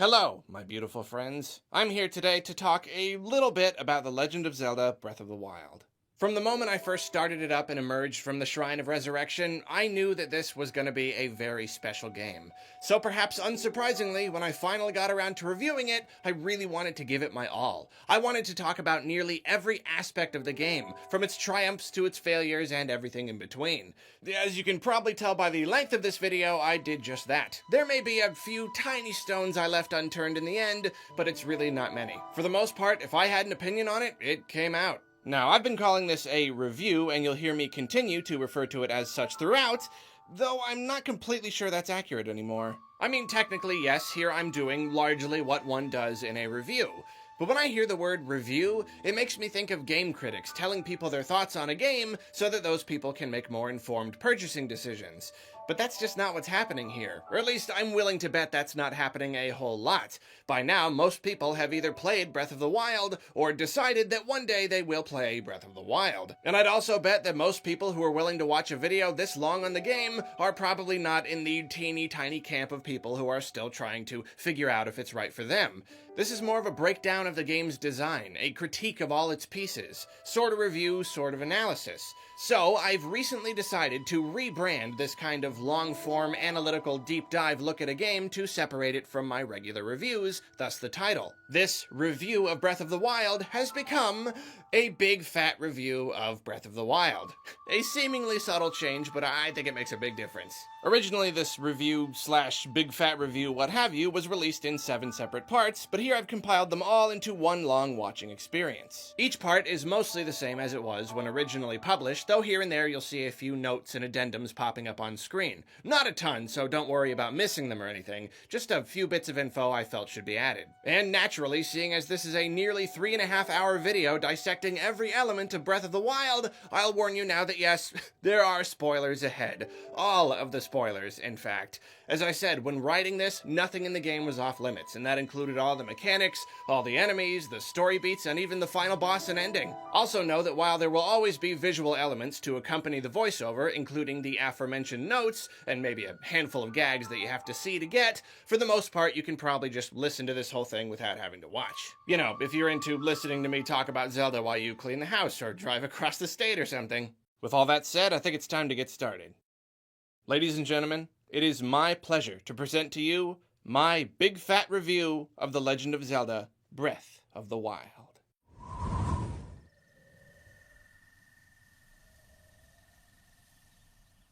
Hello, my beautiful friends. I'm here today to talk a little bit about The Legend of Zelda: Breath of the Wild. From the moment I first started it up and emerged from the Shrine of Resurrection, I knew that this was going to be a very special game. So perhaps unsurprisingly, when I finally got around to reviewing it, I really wanted to give it my all. I wanted to talk about nearly every aspect of the game, from its triumphs to its failures and everything in between. As you can probably tell by the length of this video, I did just that. There may be a few tiny stones I left unturned in the end, but it's really not many. For the most part, if I had an opinion on it, it came out. Now, I've been calling this a review, and you'll hear me continue to refer to it as such throughout, though I'm not completely sure that's accurate anymore. I mean, technically, yes, here I'm doing largely what one does in a review. But when I hear the word review, it makes me think of game critics telling people their thoughts on a game so that those people can make more informed purchasing decisions. But that's just not what's happening here. Or at least I'm willing to bet that's not happening a whole lot. By now, most people have either played Breath of the Wild or decided that one day they will play Breath of the Wild. And I'd also bet that most people who are willing to watch a video this long on the game are probably not in the teeny tiny camp of people who are still trying to figure out if it's right for them. This is more of a breakdown of the game's design, a critique of all its pieces, sort of review, sort of analysis. So, I've recently decided to rebrand this kind of long-form, analytical, deep dive look at a game to separate it from my regular reviews, thus the title. This review of Breath of the Wild has become a big fat review of Breath of the Wild. A seemingly subtle change, but I think it makes a big difference. Originally, this review slash big fat review what have you was released in 7 separate parts, but here I've compiled them all into one long watching experience. Each part is mostly the same as it was when originally published, though here and there you'll see a few notes and addendums popping up on screen. Not a ton, so don't worry about missing them or anything, just a few bits of info I felt should be added. And naturally, seeing as this is a nearly 3.5-hour video dissecting every element of Breath of the Wild, I'll warn you now that yes, there are spoilers ahead. All of the spoilers, in fact. As I said, when writing this, nothing in the game was off limits, and that included all the mechanics, all the enemies, the story beats, and even the final boss and ending. Also know that while there will always be visual elements to accompany the voiceover, including the aforementioned notes, and maybe a handful of gags that you have to see to get, for the most part you can probably just listen to this whole thing without having to watch. You know, if you're into listening to me talk about Zelda while you clean the house or drive across the state or something. With all that said, I think it's time to get started. Ladies and gentlemen, it is my pleasure to present to you my big fat review of The Legend of Zelda: Breath of the Wild.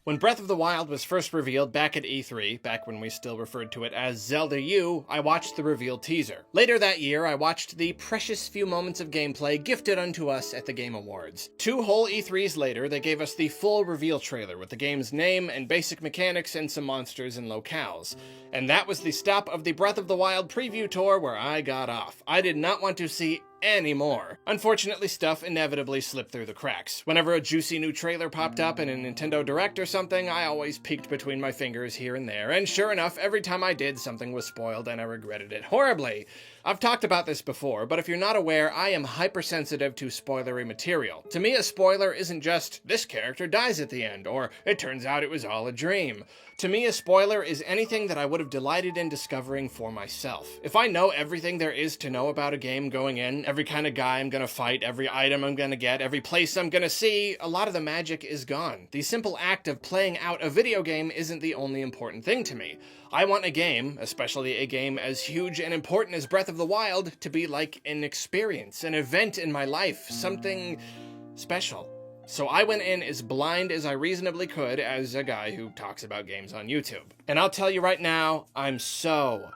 When Breath of the Wild was first revealed back at E3, back when we still referred to it as Zelda U, I watched the reveal teaser. Later that year, I watched the precious few moments of gameplay gifted unto us at the Game Awards. 2 whole E3s later, they gave us the full reveal trailer with the game's name and basic mechanics and some monsters and locales. And that was the stop of the Breath of the Wild preview tour where I got off. I did not want to see anymore. Unfortunately, stuff inevitably slipped through the cracks. Whenever a juicy new trailer popped up in a Nintendo Direct or something, I always peeked between my fingers here and there, and sure enough, every time I did, something was spoiled and I regretted it horribly. I've talked about this before, but if you're not aware, I am hypersensitive to spoilery material. To me, a spoiler isn't just, this character dies at the end, or it turns out it was all a dream. To me, a spoiler is anything that I would have delighted in discovering for myself. If I know everything there is to know about a game going in, every kind of guy I'm gonna fight, every item I'm gonna get, every place I'm gonna see, a lot of the magic is gone. The simple act of playing out a video game isn't the only important thing to me. I want a game, especially a game as huge and important as Breath of the Wild, to be like an experience, an event in my life, something special. So I went in as blind as I reasonably could as a guy who talks about games on YouTube. And I'll tell you right now, I'm so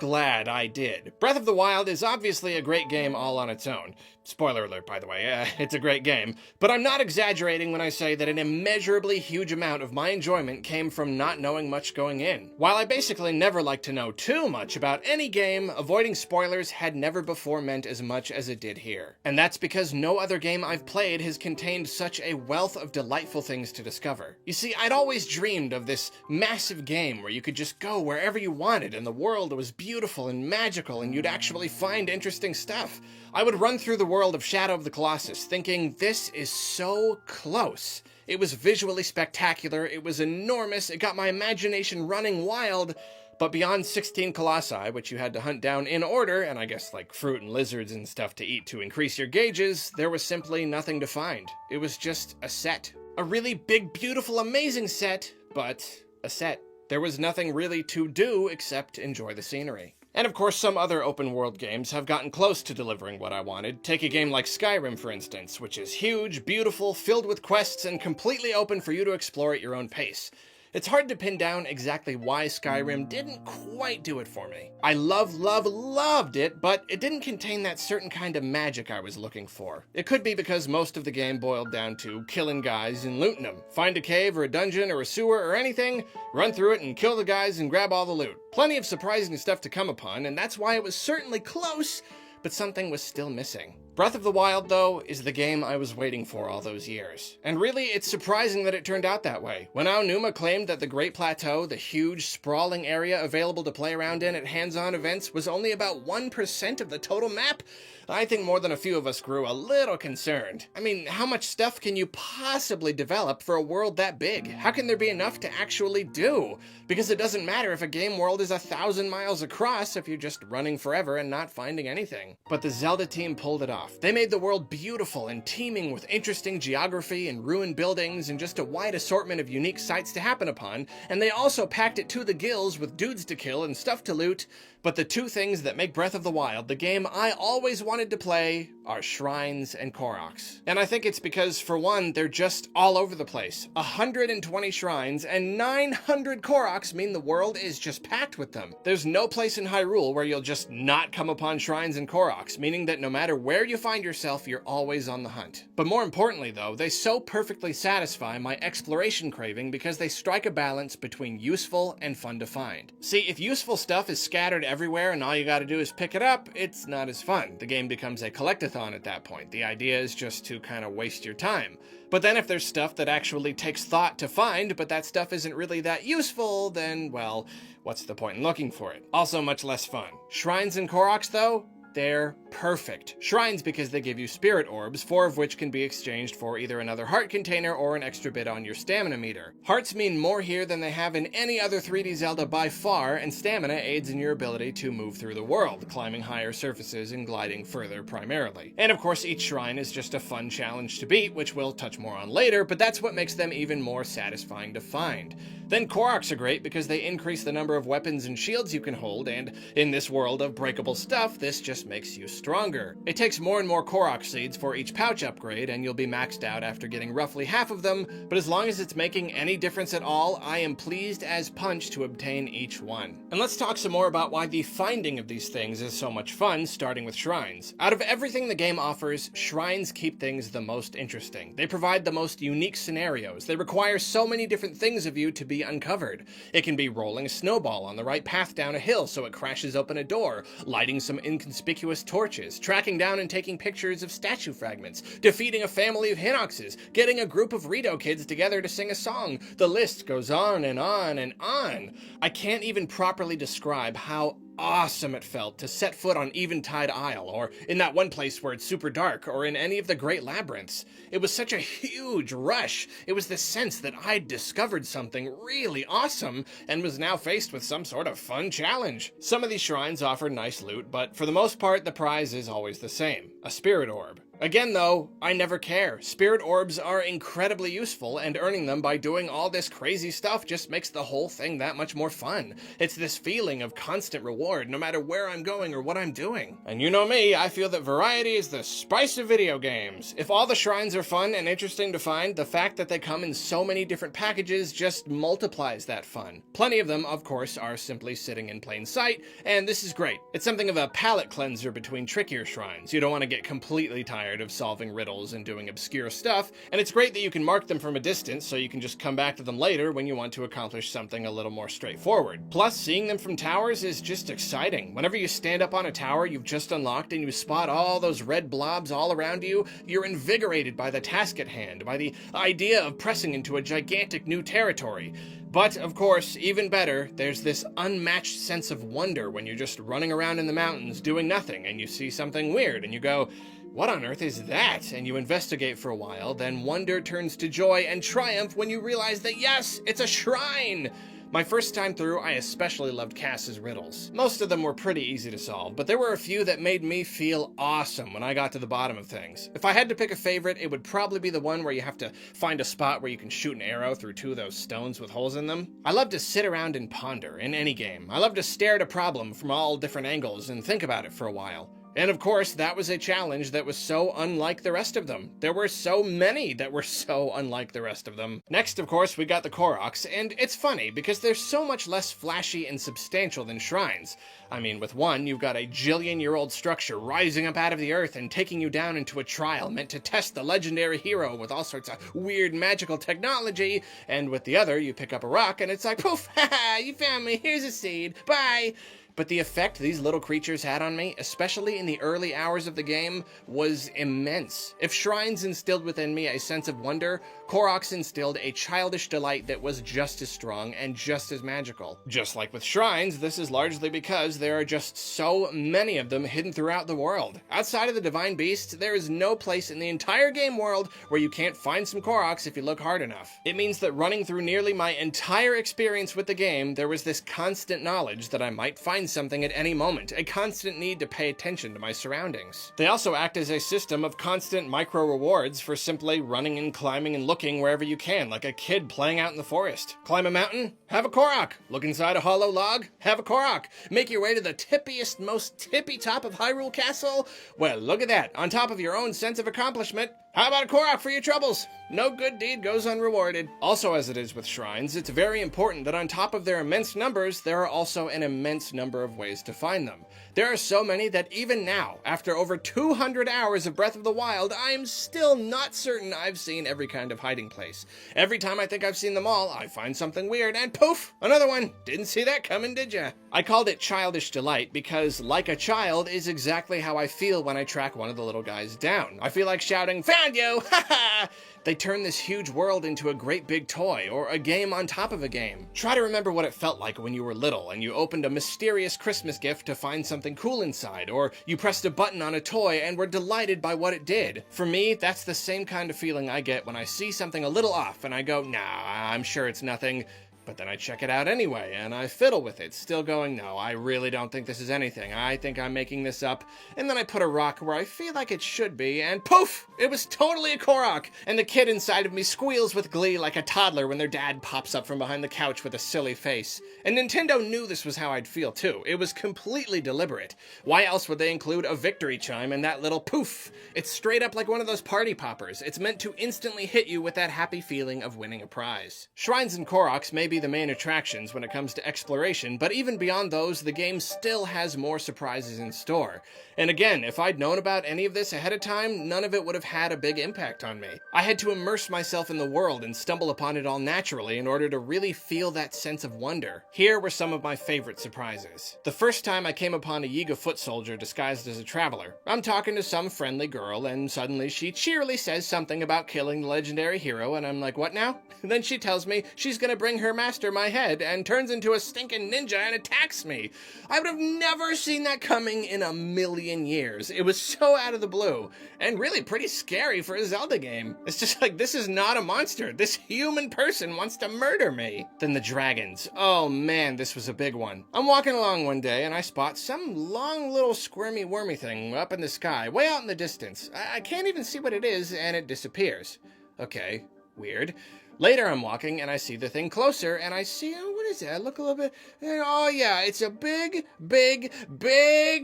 glad I did. Breath of the Wild is obviously a great game all on its own. Spoiler alert, by the way, it's a great game. But I'm not exaggerating when I say that an immeasurably huge amount of my enjoyment came from not knowing much going in. While I basically never like to know too much about any game, avoiding spoilers had never before meant as much as it did here. And that's because no other game I've played has contained such a wealth of delightful things to discover. You see, I'd always dreamed of this massive game where you could just go wherever you wanted and the world was beautiful and magical and you'd actually find interesting stuff. I would run through the world of Shadow of the Colossus thinking, this is so close. It was visually spectacular, it was enormous, it got my imagination running wild, But beyond 16 colossi, which you had to hunt down in order, and I guess like fruit and lizards and stuff to eat to increase your gauges, there was simply nothing to find. It was just a set. A really big, beautiful, amazing set, but a set. There was nothing really to do except enjoy the scenery. And of course, some other open world games have gotten close to delivering what I wanted. Take a game like Skyrim, for instance, which is huge, beautiful, filled with quests, and completely open for you to explore at your own pace. It's hard to pin down exactly why Skyrim didn't quite do it for me. I loved it, but it didn't contain that certain kind of magic I was looking for. It could be because most of the game boiled down to killing guys and looting them. Find a cave or a dungeon or a sewer or anything, run through it and kill the guys and grab all the loot. Plenty of surprising stuff to come upon, and that's why it was certainly close, but something was still missing. Breath of the Wild, though, is the game I was waiting for all those years. And really, it's surprising that it turned out that way. When Aonuma claimed that the Great Plateau, the huge, sprawling area available to play around in at hands-on events, was only about 1% of the total map, I think more than a few of us grew a little concerned. I mean, how much stuff can you possibly develop for a world that big? How can there be enough to actually do? Because it doesn't matter if a game world is 1,000 miles across if you're just running forever and not finding anything. But the Zelda team pulled it off. They made the world beautiful and teeming with interesting geography and ruined buildings and just a wide assortment of unique sights to happen upon, and they also packed it to the gills with dudes to kill and stuff to loot. But the two things that make Breath of the Wild the game I always wanted to play are shrines and Koroks. And I think it's because, for one, they're just all over the place. 120 shrines and 900 Koroks mean the world is just packed with them. There's no place in Hyrule where you'll just not come upon shrines and Koroks, meaning that no matter where you find yourself, you're always on the hunt. But more importantly, though, they so perfectly satisfy my exploration craving because they strike a balance between useful and fun to find. See, if useful stuff is scattered everywhere and all you gotta do is pick it up, it's not as fun. The game becomes a collectathon at that point. The idea is just to kind of waste your time. But then if there's stuff that actually takes thought to find, but that stuff isn't really that useful, then, well, what's the point in looking for it? Also much less fun. Shrines and Koroks, though? They're perfect. Shrines because they give you spirit orbs, 4 of which can be exchanged for either another heart container or an extra bit on your stamina meter. Hearts mean more here than they have in any other 3D Zelda by far, and stamina aids in your ability to move through the world, climbing higher surfaces and gliding further primarily. And of course, each shrine is just a fun challenge to beat, which we'll touch more on later, but that's what makes them even more satisfying to find. Then Koroks are great because they increase the number of weapons and shields you can hold, and in this world of breakable stuff, this just makes you stronger. It takes more and more Korok seeds for each pouch upgrade, and you'll be maxed out after getting roughly half of them, but as long as it's making any difference at all, I am pleased as punch to obtain each one. And let's talk some more about why the finding of these things is so much fun, starting with shrines. Out of everything the game offers, shrines keep things the most interesting. They provide the most unique scenarios. They require so many different things of you to be uncovered. It can be rolling a snowball on the right path down a hill so it crashes open a door, lighting some inconspicuous torches, tracking down and taking pictures of statue fragments, defeating a family of Hinoxes, getting a group of Rito kids together to sing a song. The list goes on and on and on. I can't even properly describe how awesome it felt to set foot on Eventide Isle, or in that one place where it's super dark, or in any of the great labyrinths. It was such a huge rush. It was the sense that I'd discovered something really awesome, and was now faced with some sort of fun challenge. Some of these shrines offer nice loot, but for the most part, the prize is always the same: a spirit orb. Again, though, I never care. Spirit orbs are incredibly useful, and earning them by doing all this crazy stuff just makes the whole thing that much more fun. It's this feeling of constant reward, no matter where I'm going or what I'm doing. And you know me, I feel that variety is the spice of video games. If all the shrines are fun and interesting to find, the fact that they come in so many different packages just multiplies that fun. Plenty of them, of course, are simply sitting in plain sight, and this is great. It's something of a palate cleanser between trickier shrines. You don't want to get completely tired of solving riddles and doing obscure stuff, and it's great that you can mark them from a distance so you can just come back to them later when you want to accomplish something a little more straightforward. Plus, seeing them from towers is just exciting. Whenever you stand up on a tower you've just unlocked and you spot all those red blobs all around you, you're invigorated by the task at hand, by the idea of pressing into a gigantic new territory. But, of course, even better, there's this unmatched sense of wonder when you're just running around in the mountains doing nothing and you see something weird and you go, "What on earth is that?" And you investigate for a while, then wonder turns to joy and triumph when you realize that yes, it's a shrine! My first time through, I especially loved Cass's riddles. Most of them were pretty easy to solve, but there were a few that made me feel awesome when I got to the bottom of things. If I had to pick a favorite, it would probably be the one where you have to find a spot where you can shoot an arrow through two of those stones with holes in them. I love to sit around and ponder in any game. I love to stare at a problem from all different angles and think about it for a while. And of course, that was a challenge that was so unlike the rest of them. There were so many that were so unlike the rest of them. Next, of course, we got the Koroks, and it's funny because they're so much less flashy and substantial than shrines. I mean, with one, you've got a jillion-year-old structure rising up out of the earth and taking you down into a trial meant to test the legendary hero with all sorts of weird magical technology, and with the other, you pick up a rock and it's like, poof, haha, you found me, here's a seed, bye! But the effect these little creatures had on me, especially in the early hours of the game, was immense. If shrines instilled within me a sense of wonder, Koroks instilled a childish delight that was just as strong and just as magical. Just like with shrines, this is largely because there are just so many of them hidden throughout the world. Outside of the divine beasts, there is no place in the entire game world where you can't find some Koroks if you look hard enough. It means that running through nearly my entire experience with the game, there was this constant knowledge that I might find something at any moment, a constant need to pay attention to my surroundings. They also act as a system of constant micro rewards for simply running and climbing and looking wherever you can, like a kid playing out in the forest. Climb a mountain? Have a Korok. Look inside a hollow log? Have a Korok. Make your way to the tippiest, most tippy top of Hyrule Castle? Well, look at that. On top of your own sense of accomplishment, how about a Korok for your troubles? No good deed goes unrewarded. Also, as it is with shrines, it's very important that on top of their immense numbers, there are also an immense number of ways to find them. There are so many that even now, after over 200 hours of Breath of the Wild, I am still not certain I've seen every kind of hiding place. Every time I think I've seen them all, I find something weird and poof, another one. Didn't see that coming, did ya? I called it childish delight because, like a child, is exactly how I feel when I track one of the little guys down. I feel like shouting, "Found you! Ha ha!" They turn this huge world into a great big toy, or a game on top of a game. Try to remember what it felt like when you were little and you opened a mysterious Christmas gift to find something cool inside, or you pressed a button on a toy and were delighted by what it did. For me, that's the same kind of feeling I get when I see something a little off and I go, nah, I'm sure it's nothing. But then I check it out anyway, and I fiddle with it, still going, no, I really don't think this is anything. I think I'm making this up. And then I put a rock where I feel like it should be, and poof! It was totally a Korok! And the kid inside of me squeals with glee like a toddler when their dad pops up from behind the couch with a silly face. And Nintendo knew this was how I'd feel too. It was completely deliberate. Why else would they include a victory chime in that little poof? It's straight up like one of those party poppers. It's meant to instantly hit you with that happy feeling of winning a prize. Shrines and Koroks may be the main attractions when it comes to exploration, but even beyond those, the game still has more surprises in store. And again, if I'd known about any of this ahead of time, none of it would have had a big impact on me. I had to immerse myself in the world and stumble upon it all naturally in order to really feel that sense of wonder. Here were some of my favorite surprises. The first time I came upon a Yiga foot soldier disguised as a traveler. I'm talking to some friendly girl, and suddenly she cheerily says something about killing the legendary hero, and I'm like, what now? And then she tells me she's gonna bring her master my head and turns into a stinking ninja and attacks me. I would have never seen that coming in a million years. It was so out of the blue, and really pretty scary for a Zelda game. It's just like, this is not a monster. This human person wants to murder me. Then the dragons. Oh man, this was a big one. I'm walking along one day and I spot some long little squirmy wormy thing up in the sky, way out in the distance. I can't even see what it is, and it disappears. Okay, weird. Later I'm walking and I see the thing closer and I see, oh, what is that? I look a little bit, and oh yeah, it's a big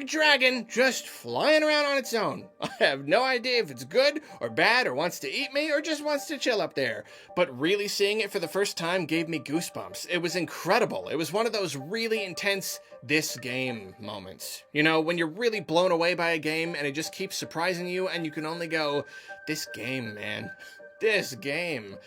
dragon just flying around on its own. I have no idea if it's good or bad or wants to eat me or just wants to chill up there. But really seeing it for the first time gave me goosebumps. It was incredible. It was one of those really intense this game moments. You know, when you're really blown away by a game and it just keeps surprising you and you can only go, this game, man, this game.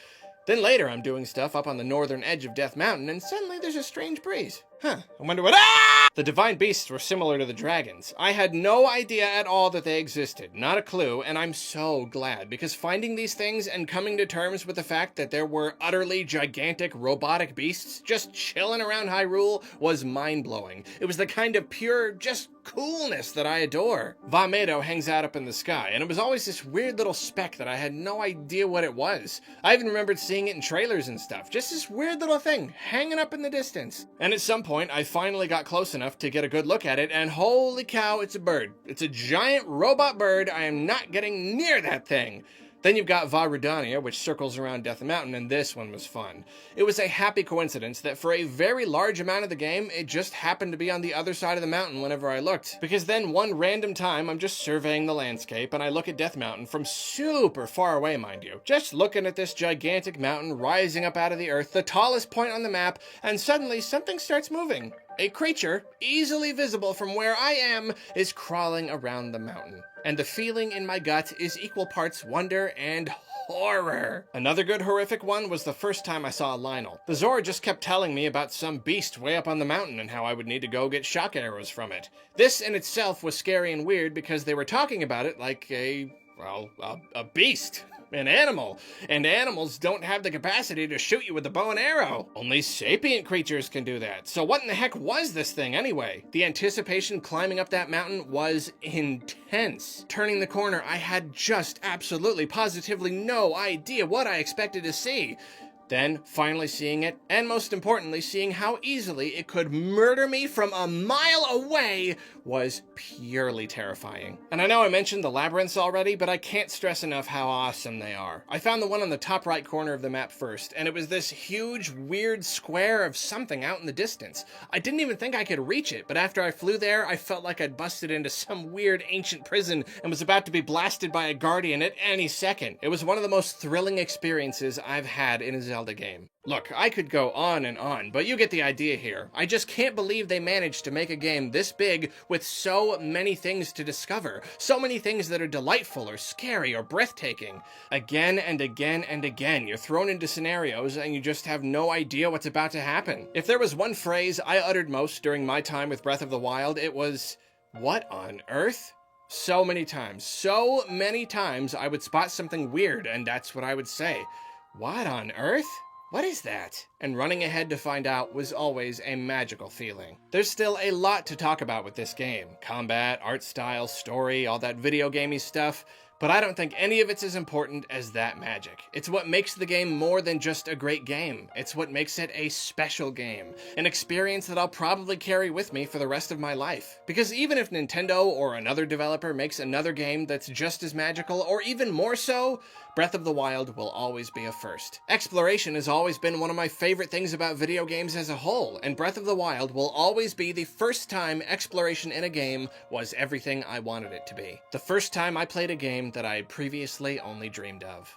Then later I'm doing stuff up on the northern edge of Death Mountain and suddenly there's a strange breeze. Huh, I wonder what— Ah! The divine beasts were similar to the dragons. I had no idea at all that they existed, not a clue, and I'm so glad, because finding these things and coming to terms with the fact that there were utterly gigantic robotic beasts just chilling around Hyrule was mind-blowing. It was the kind of pure, just coolness that I adore. Va Medo hangs out up in the sky, and it was always this weird little speck that I had no idea what it was. I even remembered seeing it in trailers and stuff, just this weird little thing hanging up in the distance. And at some point, I finally got close enough to get a good look at it, and holy cow, it's a bird. It's a giant robot bird. I am not getting near that thing. Then you've got Va Rudania, which circles around Death Mountain, and this one was fun. It was a happy coincidence that for a very large amount of the game, it just happened to be on the other side of the mountain whenever I looked. Because then one random time, I'm just surveying the landscape, and I look at Death Mountain from super far away, mind you. Just looking at this gigantic mountain rising up out of the earth, the tallest point on the map, and suddenly something starts moving. A creature, easily visible from where I am, is crawling around the mountain. And the feeling in my gut is equal parts wonder and horror. Another good horrific one was the first time I saw Lionel. The Zora just kept telling me about some beast way up on the mountain and how I would need to go get shock arrows from it. This in itself was scary and weird because they were talking about it like a beast. An animal, and animals don't have the capacity to shoot you with a bow and arrow. Only sapient creatures can do that. So what in the heck was this thing anyway? The anticipation climbing up that mountain was intense. Turning the corner, I had just absolutely positively no idea what I expected to see. Then, finally seeing it, and most importantly, seeing how easily it could murder me from a mile away was purely terrifying. And I know I mentioned the labyrinths already, but I can't stress enough how awesome they are. I found the one on the top right corner of the map first, and it was this huge, weird square of something out in the distance. I didn't even think I could reach it, but after I flew there, I felt like I'd busted into some weird ancient prison and was about to be blasted by a guardian at any second. It was one of the most thrilling experiences I've had in a Zelda game. Look, I could go on and on, but you get the idea here. I just can't believe they managed to make a game this big with so many things to discover, so many things that are delightful or scary or breathtaking. Again and again and again, you're thrown into scenarios and you just have no idea what's about to happen. If there was one phrase I uttered most during my time with Breath of the Wild, it was, "What on earth?" So many times I would spot something weird and that's what I would say. What on earth? What is that? And running ahead to find out was always a magical feeling. There's still a lot to talk about with this game. Combat, art style, story, all that video gamey stuff. But I don't think any of it's as important as that magic. It's what makes the game more than just a great game. It's what makes it a special game. An experience that I'll probably carry with me for the rest of my life. Because even if Nintendo or another developer makes another game that's just as magical, or even more so, Breath of the Wild will always be a first. Exploration has always been one of my favorite things about video games as a whole, and Breath of the Wild will always be the first time exploration in a game was everything I wanted it to be. The first time I played a game that I had previously only dreamed of.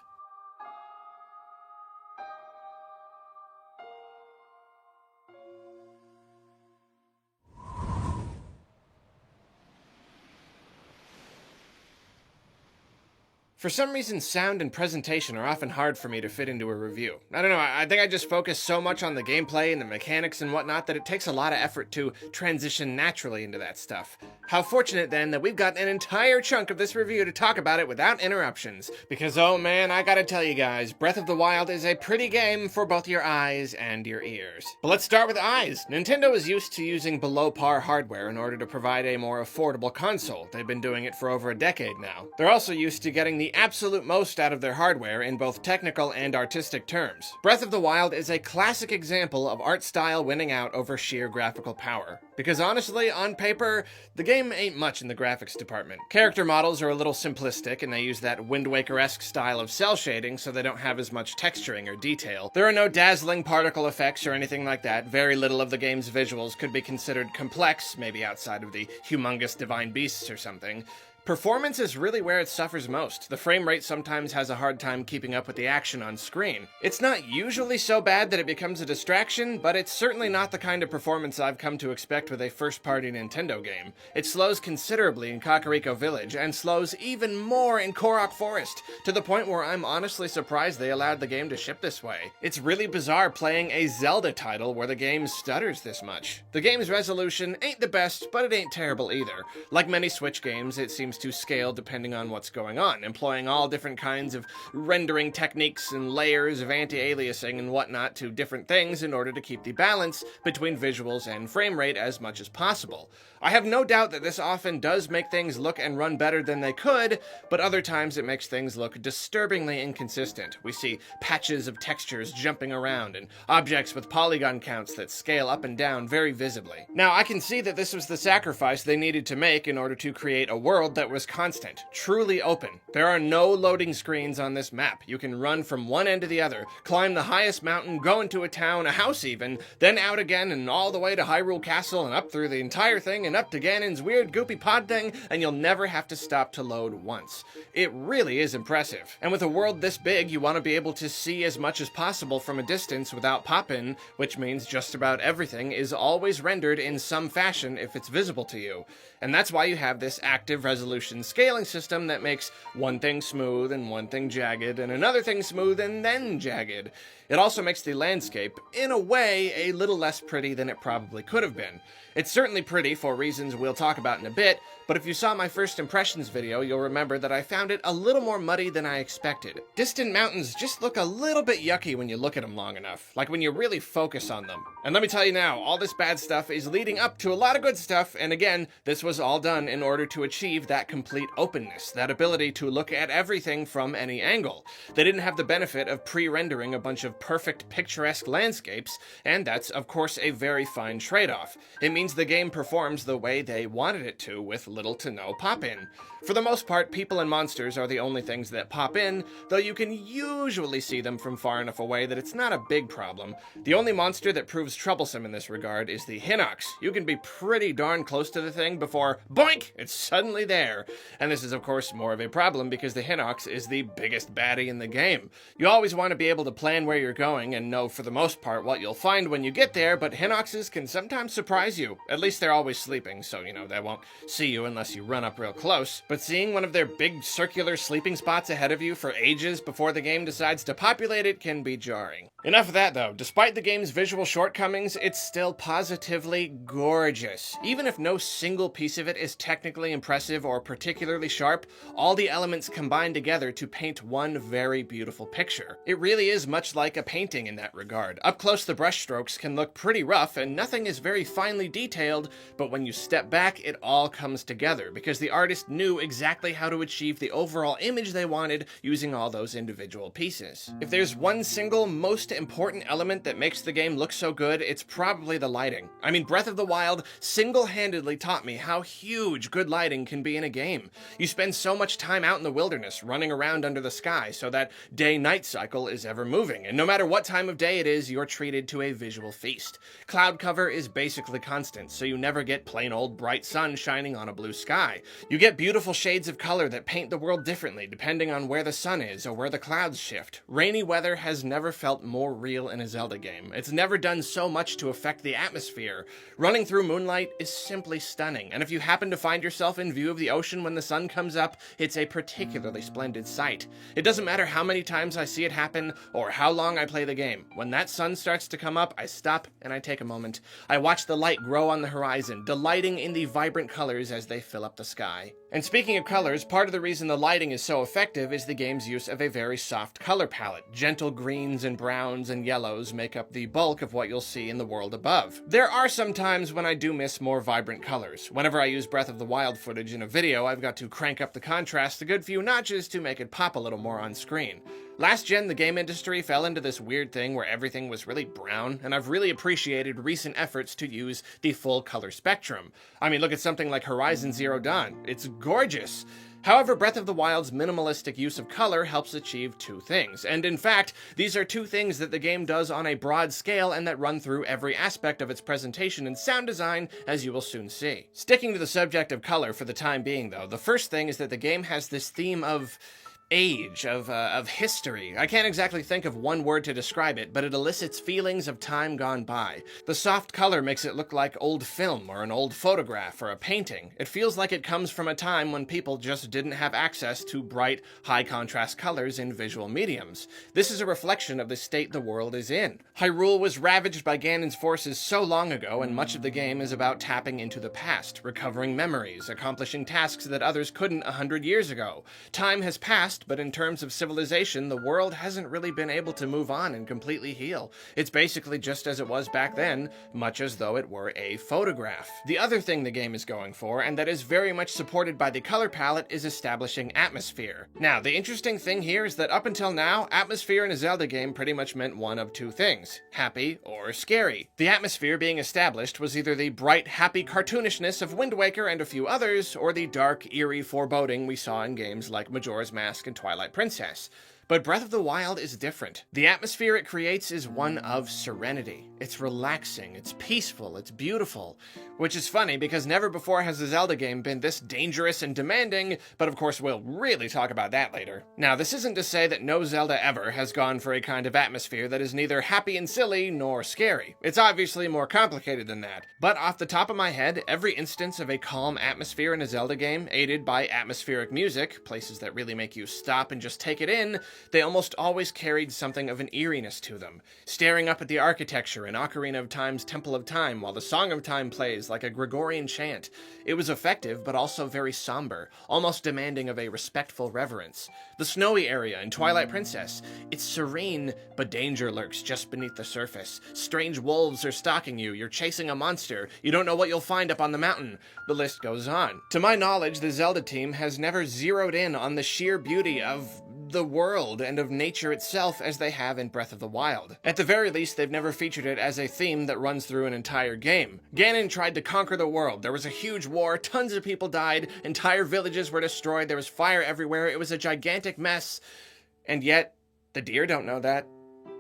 For some reason, sound and presentation are often hard for me to fit into a review. I don't know, I think I just focus so much on the gameplay and the mechanics and whatnot that it takes a lot of effort to transition naturally into that stuff. How fortunate then that we've got an entire chunk of this review to talk about it without interruptions. Because oh man, I gotta tell you guys, Breath of the Wild is a pretty game for both your eyes and your ears. But let's start with eyes. Nintendo is used to using below par hardware in order to provide a more affordable console. They've been doing it for over a decade now. They're also used to getting the absolute most out of their hardware in both technical and artistic terms. Breath of the Wild is a classic example of art style winning out over sheer graphical power. Because honestly, on paper, the game ain't much in the graphics department. Character models are a little simplistic, and they use that Wind Waker-esque style of cell shading so they don't have as much texturing or detail. There are no dazzling particle effects or anything like that. Very little of the game's visuals could be considered complex, maybe outside of the humongous divine beasts or something. Performance is really where it suffers most. The frame rate sometimes has a hard time keeping up with the action on screen. It's not usually so bad that it becomes a distraction, but it's certainly not the kind of performance I've come to expect with a first-party Nintendo game. It slows considerably in Kakariko Village, and slows even more in Korok Forest, to the point where I'm honestly surprised they allowed the game to ship this way. It's really bizarre playing a Zelda title where the game stutters this much. The game's resolution ain't the best, but it ain't terrible either. Like many Switch games, it seems to scale depending on what's going on, employing all different kinds of rendering techniques and layers of anti-aliasing and whatnot to different things in order to keep the balance between visuals and frame rate as much as possible. I have no doubt that this often does make things look and run better than they could, but other times it makes things look disturbingly inconsistent. We see patches of textures jumping around and objects with polygon counts that scale up and down very visibly. Now, I can see that this was the sacrifice they needed to make in order to create a world that was constant, truly open. There are no loading screens on this map. You can run from one end to the other, climb the highest mountain, go into a town, a house even, then out again and all the way to Hyrule Castle and up through the entire thing and up to Ganon's weird goopy pod thing, and you'll never have to stop to load once. It really is impressive. And with a world this big, you want to be able to see as much as possible from a distance without pop-in, which means just about everything is always rendered in some fashion if it's visible to you. And that's why you have this active resolution scaling system that makes one thing smooth and one thing jagged and another thing smooth and then jagged. It also makes the landscape, in a way, a little less pretty than it probably could have been. It's certainly pretty for reasons we'll talk about in a bit, but if you saw my first impressions video, you'll remember that I found it a little more muddy than I expected. Distant mountains just look a little bit yucky when you look at them long enough, like when you really focus on them. And let me tell you now, all this bad stuff is leading up to a lot of good stuff, and again, this was all done in order to achieve that complete openness, that ability to look at everything from any angle. They didn't have the benefit of pre-rendering a bunch of perfect picturesque landscapes, and that's of course a very fine trade-off. It means the game performs the way they wanted it to, with little to no pop-in. For the most part, people and monsters are the only things that pop in, though you can usually see them from far enough away that it's not a big problem. The only monster that proves troublesome in this regard is the Hinox. You can be pretty darn close to the thing before, boink, it's suddenly there. And this is of course more of a problem because the Hinox is the biggest baddie in the game. You always want to be able to plan where you're going and know for the most part what you'll find when you get there, but Hinoxes can sometimes surprise you. At least they're always sleeping, so they won't see you unless you run up real close. But seeing one of their big circular sleeping spots ahead of you for ages before the game decides to populate it can be jarring. Enough of that though. Despite the game's visual shortcomings, it's still positively gorgeous. Even if no single piece of it is technically impressive or particularly sharp, all the elements combine together to paint one very beautiful picture. It really is much like a painting in that regard. Up close, the brushstrokes can look pretty rough and nothing is very finely detailed, but when you step back, it all comes together because the artist knew exactly how to achieve the overall image they wanted using all those individual pieces. If there's one single most important element that makes the game look so good, it's probably the lighting. I mean, Breath of the Wild single-handedly taught me how huge good lighting can be in a game. You spend so much time out in the wilderness running around under the sky so that day-night cycle is ever moving, and no matter what time of day it is, you're treated to a visual feast. Cloud cover is basically constant, so you never get plain old bright sun shining on a blue sky. You get beautiful shades of color that paint the world differently depending on where the sun is or where the clouds shift. Rainy weather has never felt more real in a Zelda game. It's never done so much to affect the atmosphere. Running through moonlight is simply stunning, and if you happen to find yourself in view of the ocean when the sun comes up, it's a particularly splendid sight. It doesn't matter how many times I see it happen or how long I play the game. When that sun starts to come up, I stop and I take a moment. I watch the light grow on the horizon, delighting in the vibrant colors as they fill up the sky. And speaking of colors, part of the reason the lighting is so effective is the game's use of a very soft color palette. Gentle greens and browns and yellows make up the bulk of what you'll see in the world above. There are some times when I do miss more vibrant colors. Whenever I use Breath of the Wild footage in a video, I've got to crank up the contrast a good few notches to make it pop a little more on screen. Last gen, the game industry fell into this weird thing where everything was really brown, and I've really appreciated recent efforts to use the full color spectrum. I mean, look at something like Horizon Zero Dawn. It's gorgeous. However, Breath of the Wild's minimalistic use of color helps achieve two things, and in fact, these are two things that the game does on a broad scale and that run through every aspect of its presentation and sound design, as you will soon see. Sticking to the subject of color for the time being, though, the first thing is that the game has this theme of age, of history. I can't exactly think of one word to describe it, but it elicits feelings of time gone by. The soft color makes it look like old film or an old photograph or a painting. It feels like it comes from a time when people just didn't have access to bright, high-contrast colors in visual mediums. This is a reflection of the state the world is in. Hyrule was ravaged by Ganon's forces so long ago, and much of the game is about tapping into the past, recovering memories, accomplishing tasks that others couldn't 100 years ago. Time has passed, but in terms of civilization, the world hasn't really been able to move on and completely heal. It's basically just as it was back then, much as though it were a photograph. The other thing the game is going for, and that is very much supported by the color palette, is establishing atmosphere. Now, the interesting thing here is that up until now, atmosphere in a Zelda game pretty much meant one of two things: happy or scary. The atmosphere being established was either the bright, happy cartoonishness of Wind Waker and a few others, or the dark, eerie foreboding we saw in games like Majora's Mask and Twilight Princess. But Breath of the Wild is different. The atmosphere it creates is one of serenity. It's relaxing, it's peaceful, it's beautiful. Which is funny because never before has a Zelda game been this dangerous and demanding, but of course we'll really talk about that later. Now, this isn't to say that no Zelda ever has gone for a kind of atmosphere that is neither happy and silly nor scary. It's obviously more complicated than that. But off the top of my head, every instance of a calm atmosphere in a Zelda game, aided by atmospheric music, places that really make you stop and just take it in, they almost always carried something of an eeriness to them. Staring up at the architecture in Ocarina of Time's Temple of Time while the Song of Time plays like a Gregorian chant. It was effective, but also very somber, almost demanding of a respectful reverence. The snowy area in Twilight Princess, it's serene, but danger lurks just beneath the surface. Strange wolves are stalking you, you're chasing a monster, you don't know what you'll find up on the mountain. The list goes on. To my knowledge, the Zelda team has never zeroed in on the sheer beauty of the world and of nature itself as they have in Breath of the Wild. At the very least, they've never featured it as a theme that runs through an entire game. Ganon tried to conquer the world. There was a huge war, tons of people died, entire villages were destroyed, there was fire everywhere, it was a gigantic mess. And yet, the deer don't know that.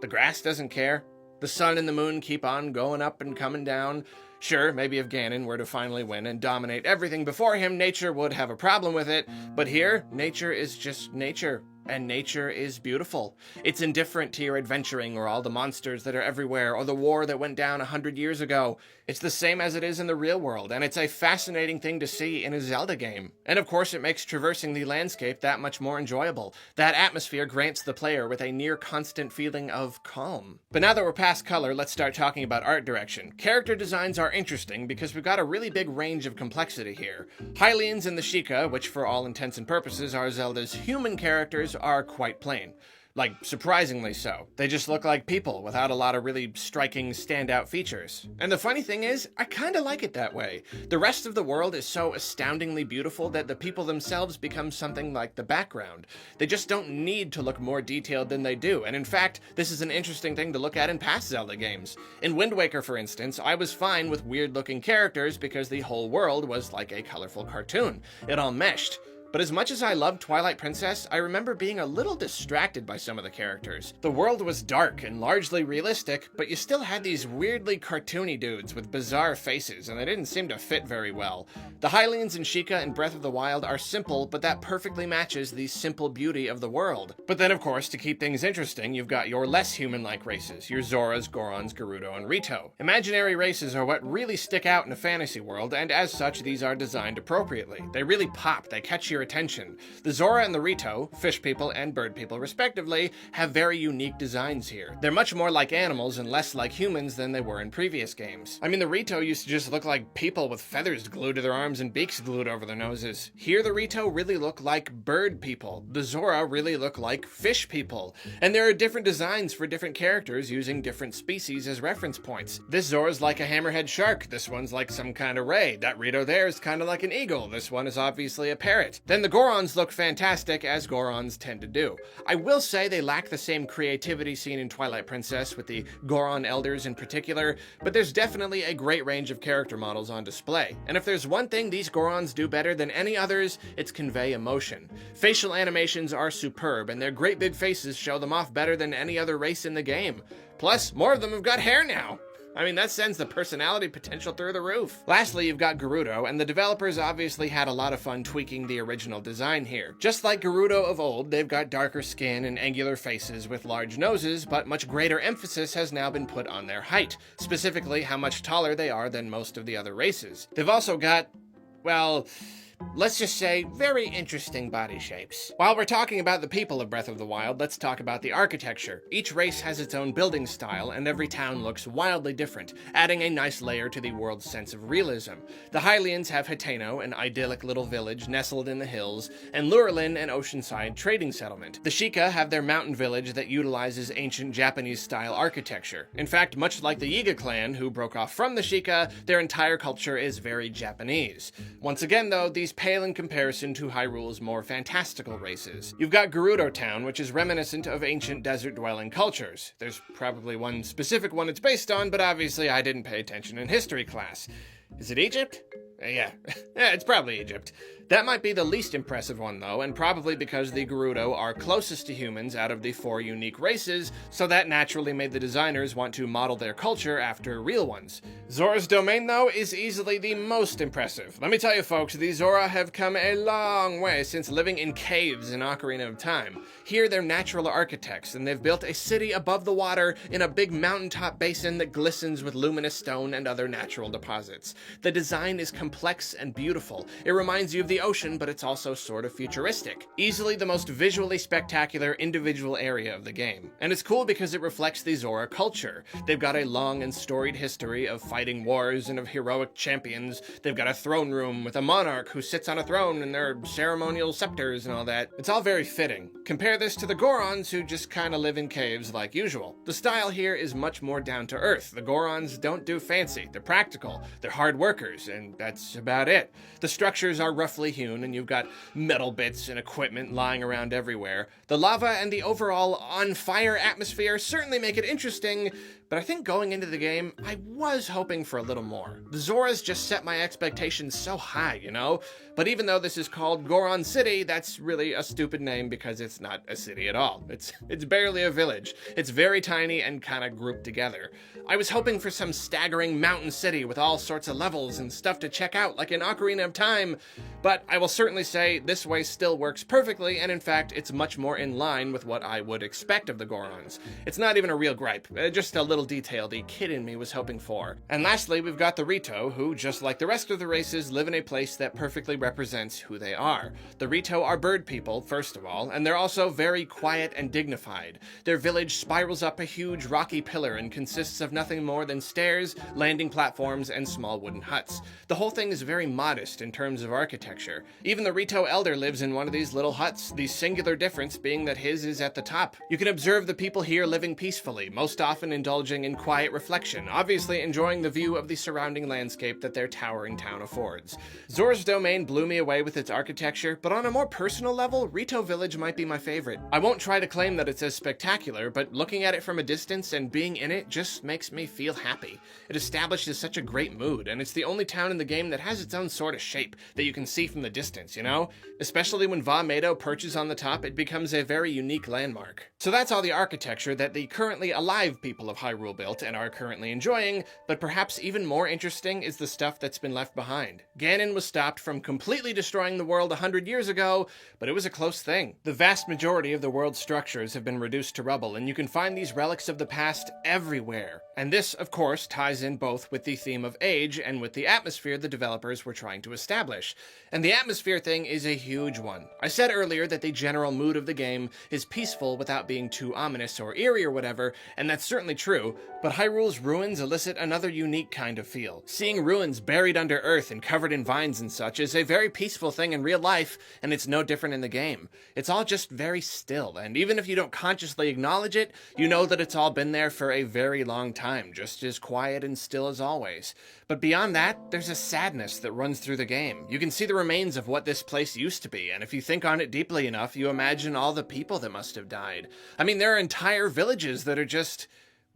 The grass doesn't care. The sun and the moon keep on going up and coming down. Sure, maybe if Ganon were to finally win and dominate everything before him, nature would have a problem with it, but here, nature is just nature. And nature is beautiful. It's indifferent to your adventuring or all the monsters that are everywhere or the war that went down 100 years ago. It's the same as it is in the real world, and it's a fascinating thing to see in a Zelda game. And of course it makes traversing the landscape that much more enjoyable. That atmosphere grants the player with a near constant feeling of calm. But now that we're past color, let's start talking about art direction. Character designs are interesting because we've got a really big range of complexity here. Hylians and the Sheikah, which for all intents and purposes are Zelda's human characters, are quite plain. Like, surprisingly so. They just look like people without a lot of really striking standout features. And the funny thing is, I kinda like it that way. The rest of the world is so astoundingly beautiful that the people themselves become something like the background. They just don't need to look more detailed than they do, and in fact, this is an interesting thing to look at in past Zelda games. In Wind Waker, for instance, I was fine with weird-looking characters because the whole world was like a colorful cartoon. It all meshed. But as much as I loved Twilight Princess, I remember being a little distracted by some of the characters. The world was dark and largely realistic, but you still had these weirdly cartoony dudes with bizarre faces, and they didn't seem to fit very well. The Hylians and Sheikah in Breath of the Wild are simple, but that perfectly matches the simple beauty of the world. But then, of course, to keep things interesting, you've got your less human-like races, your Zoras, Gorons, Gerudo, and Rito. Imaginary races are what really stick out in a fantasy world, and as such, these are designed appropriately. They really pop, they catch your attention. The Zora and the Rito, fish people and bird people respectively, have very unique designs here. They're much more like animals and less like humans than they were in previous games. I mean, the Rito used to just look like people with feathers glued to their arms and beaks glued over their noses. Here the Rito really look like bird people. The Zora really look like fish people. And there are different designs for different characters using different species as reference points. This Zora's like a hammerhead shark. This one's like some kind of ray. That Rito there is kind of like an eagle. This one is obviously a parrot. then the Gorons look fantastic, as Gorons tend to do. I will say they lack the same creativity seen in Twilight Princess, with the Goron elders in particular, but there's definitely a great range of character models on display. And if there's one thing these Gorons do better than any others, it's convey emotion. Facial animations are superb, and their great big faces show them off better than any other race in the game. Plus, more of them have got hair now. I mean, that sends the personality potential through the roof. Lastly, you've got Gerudo, and the developers obviously had a lot of fun tweaking the original design here. Just like Gerudo of old, they've got darker skin and angular faces with large noses, but much greater emphasis has now been put on their height, specifically how much taller they are than most of the other races. They've also got, well, let's just say, very interesting body shapes. While we're talking about the people of Breath of the Wild, let's talk about the architecture. Each race has its own building style, and every town looks wildly different, adding a nice layer to the world's sense of realism. The Hylians have Hateno, an idyllic little village nestled in the hills, and Lurelin, an oceanside trading settlement. The Sheikah have their mountain village that utilizes ancient Japanese-style architecture. In fact, much like the Yiga clan, who broke off from the Sheikah, their entire culture is very Japanese. Once again, though, these pale in comparison to Hyrule's more fantastical races. You've got Gerudo Town, which is reminiscent of ancient desert-dwelling cultures. There's probably one specific one it's based on, but obviously I didn't pay attention in history class. Is it Egypt? Yeah, it's probably Egypt. That might be the least impressive one, though, and probably because the Gerudo are closest to humans out of the 4 unique races, so that naturally made the designers want to model their culture after real ones. Zora's domain, though, is easily the most impressive. Let me tell you, folks, the Zora have come a long way since living in caves in Ocarina of Time. Here, they're natural architects, and they've built a city above the water in a big mountaintop basin that glistens with luminous stone and other natural deposits. The design is complex and beautiful. It reminds you of the ocean, but it's also sort of futuristic. Easily the most visually spectacular individual area of the game. And it's cool because it reflects the Zora culture. They've got a long and storied history of fighting wars and of heroic champions. They've got a throne room with a monarch who sits on a throne and their ceremonial scepters and all that. It's all very fitting. Compare this to the Gorons, who just kind of live in caves like usual. The style here is much more down to earth. The Gorons don't do fancy. They're practical. They're hard workers, and that's about it. The structures are roughly hewn, and you've got metal bits and equipment lying around everywhere. The lava and the overall on-fire atmosphere certainly make it interesting, but I think going into the game, I was hoping for a little more. The Zoras just set my expectations so high, you know? But even though this is called Goron City, that's really a stupid name because it's not a city at all. It's barely a village. It's very tiny and kind of grouped together. I was hoping for some staggering mountain city with all sorts of levels and stuff to check out like in Ocarina of Time, but I will certainly say this way still works perfectly, and in fact, it's much more in line with what I would expect of the Gorons. It's not even a real gripe, just a little detail the kid in me was hoping for. And lastly, we've got the Rito, who, just like the rest of the races, live in a place that perfectly represents who they are. The Rito are bird people, first of all, and they're also very quiet and dignified. Their village spirals up a huge rocky pillar and consists of nothing more than stairs, landing platforms, and small wooden huts. The whole thing is very modest in terms of architecture. Even the Rito elder lives in one of these little huts, the singular difference being that his is at the top. You can observe the people here living peacefully, most often indulging in quiet reflection, obviously enjoying the view of the surrounding landscape that their towering town affords. Zora's domain blew me away with its architecture, but on a more personal level, Rito Village might be my favorite. I won't try to claim that it's as spectacular, but looking at it from a distance and being in it just makes me feel happy. It establishes such a great mood, and it's the only town in the game that has its own sort of shape that you can see from the distance, you know? Especially when Va Medo perches on the top, it becomes a very unique landmark. So that's all the architecture that the currently alive people of Hyrule built and are currently enjoying, but perhaps even more interesting is the stuff that's been left behind. Ganon was stopped from completely destroying the world 100 years ago, but it was a close thing. The vast majority of the world's structures have been reduced to rubble, and you can find these relics of the past everywhere. And this, of course, ties in both with the theme of age and with the atmosphere the developers were trying to establish. And the atmosphere thing is a huge one. I said earlier that the general mood of the game is peaceful without being too ominous or eerie or whatever, and that's certainly true, but Hyrule's ruins elicit another unique kind of feel. Seeing ruins buried under earth and covered in vines and such is a very peaceful thing in real life, and it's no different in the game. It's all just very still, and even if you don't consciously acknowledge it, you know that it's all been there for a very long time. Time, just as quiet and still as always. But beyond that, there's a sadness that runs through the game. You can see the remains of what this place used to be, and if you think on it deeply enough, you imagine all the people that must have died. I mean, there are entire villages that are just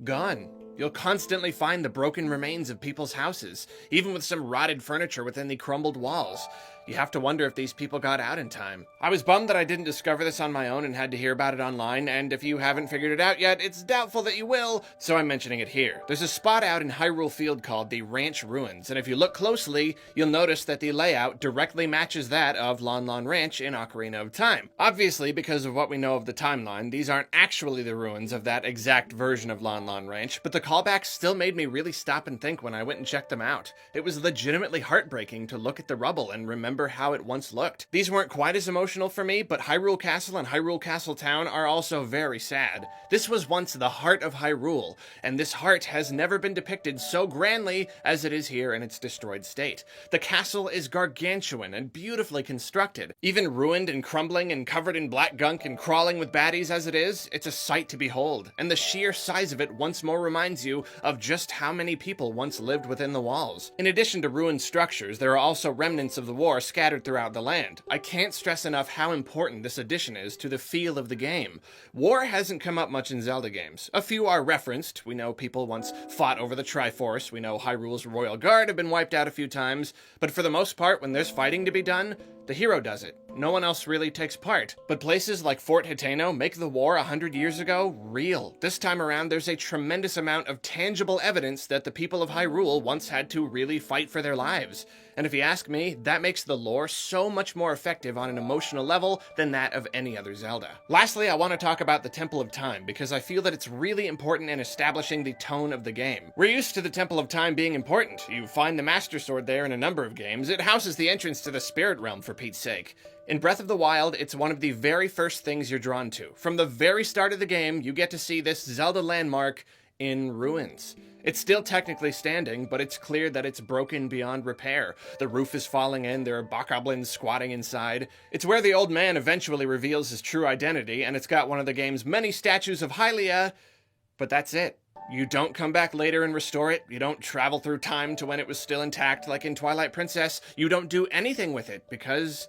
gone. You'll constantly find the broken remains of people's houses, even with some rotted furniture within the crumbled walls. You have to wonder if these people got out in time. I was bummed that I didn't discover this on my own and had to hear about it online, and if you haven't figured it out yet, it's doubtful that you will, so I'm mentioning it here. There's a spot out in Hyrule Field called the Ranch Ruins, and if you look closely, you'll notice that the layout directly matches that of Lon Lon Ranch in Ocarina of Time. Obviously, because of what we know of the timeline, these aren't actually the ruins of that exact version of Lon Lon Ranch, but the callbacks still made me really stop and think when I went and checked them out. It was legitimately heartbreaking to look at the rubble and remember how it once looked. These weren't quite as emotional for me, but Hyrule Castle and Hyrule Castle Town are also very sad. This was once the heart of Hyrule, and this heart has never been depicted so grandly as it is here in its destroyed state. The castle is gargantuan and beautifully constructed. Even ruined and crumbling and covered in black gunk and crawling with baddies as it is, it's a sight to behold, and the sheer size of it once more reminds you of just how many people once lived within the walls. In addition to ruined structures, there are also remnants of the war scattered throughout the land. I can't stress enough how important this addition is to the feel of the game. War hasn't come up much in Zelda games. A few are referenced. We know people once fought over the Triforce. We know Hyrule's Royal Guard have been wiped out a few times. But for the most part, when there's fighting to be done, the hero does it. No one else really takes part. But places like Fort Hiteno make the war 100 years ago real. This time around, there's a tremendous amount of tangible evidence that the people of Hyrule once had to really fight for their lives. And if you ask me, that makes the lore so much more effective on an emotional level than that of any other Zelda. Lastly, I want to talk about the Temple of Time, because I feel that it's really important in establishing the tone of the game. We're used to the Temple of Time being important. You find the Master Sword there in a number of games. It houses the entrance to the Spirit Realm, for Pete's sake. In Breath of the Wild, it's one of the very first things you're drawn to. From the very start of the game, you get to see this Zelda landmark in ruins. It's still technically standing, but it's clear that it's broken beyond repair. The roof is falling in, there are bokoblins squatting inside. It's where the old man eventually reveals his true identity, and it's got one of the game's many statues of Hylia, but that's it. You don't come back later and restore it. You don't travel through time to when it was still intact like in Twilight Princess. You don't do anything with it, because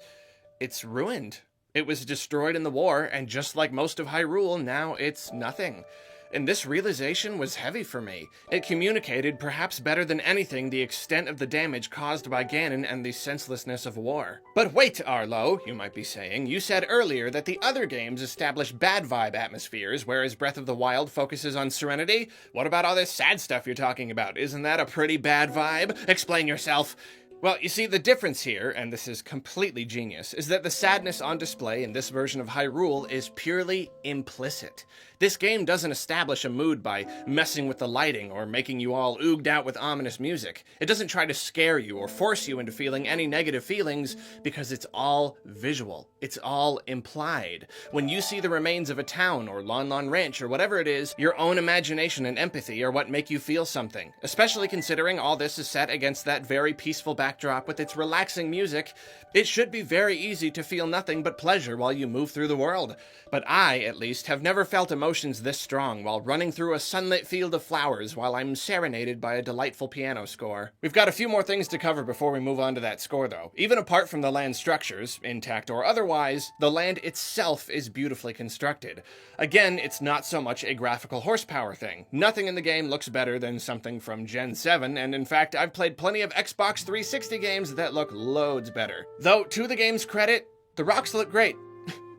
it's ruined. It was destroyed in the war, and just like most of Hyrule, now it's nothing. And this realization was heavy for me. It communicated, perhaps better than anything, the extent of the damage caused by Ganon and the senselessness of war. But wait, Arlo, you might be saying, you said earlier that the other games establish bad vibe atmospheres, whereas Breath of the Wild focuses on serenity. What about all this sad stuff you're talking about? Isn't that a pretty bad vibe? Explain yourself. Well, you see, the difference here, and this is completely genius, is that the sadness on display in this version of Hyrule is purely implicit. This game doesn't establish a mood by messing with the lighting or making you all ooged out with ominous music. It doesn't try to scare you or force you into feeling any negative feelings because it's all visual. It's all implied. When you see the remains of a town or Lon Lon Ranch or whatever it is, your own imagination and empathy are what make you feel something. Especially considering all this is set against that very peaceful backdrop with its relaxing music, it should be very easy to feel nothing but pleasure while you move through the world. But I, at least, have never felt emotions this strong while running through a sunlit field of flowers while I'm serenaded by a delightful piano score. We've got a few more things to cover before we move on to that score, though. Even apart from the land structures, intact or otherwise, the land itself is beautifully constructed. Again, it's not so much a graphical horsepower thing. Nothing in the game looks better than something from Gen 7, and in fact, I've played plenty of Xbox 360 games that look loads better. Though, to the game's credit, the rocks look great.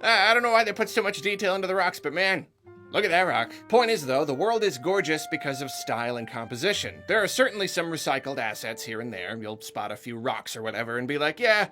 I don't know why they put so much detail into the rocks, but man, look at that rock. Point is, though, the world is gorgeous because of style and composition. There are certainly some recycled assets here and there. You'll spot a few rocks or whatever and be like, yeah,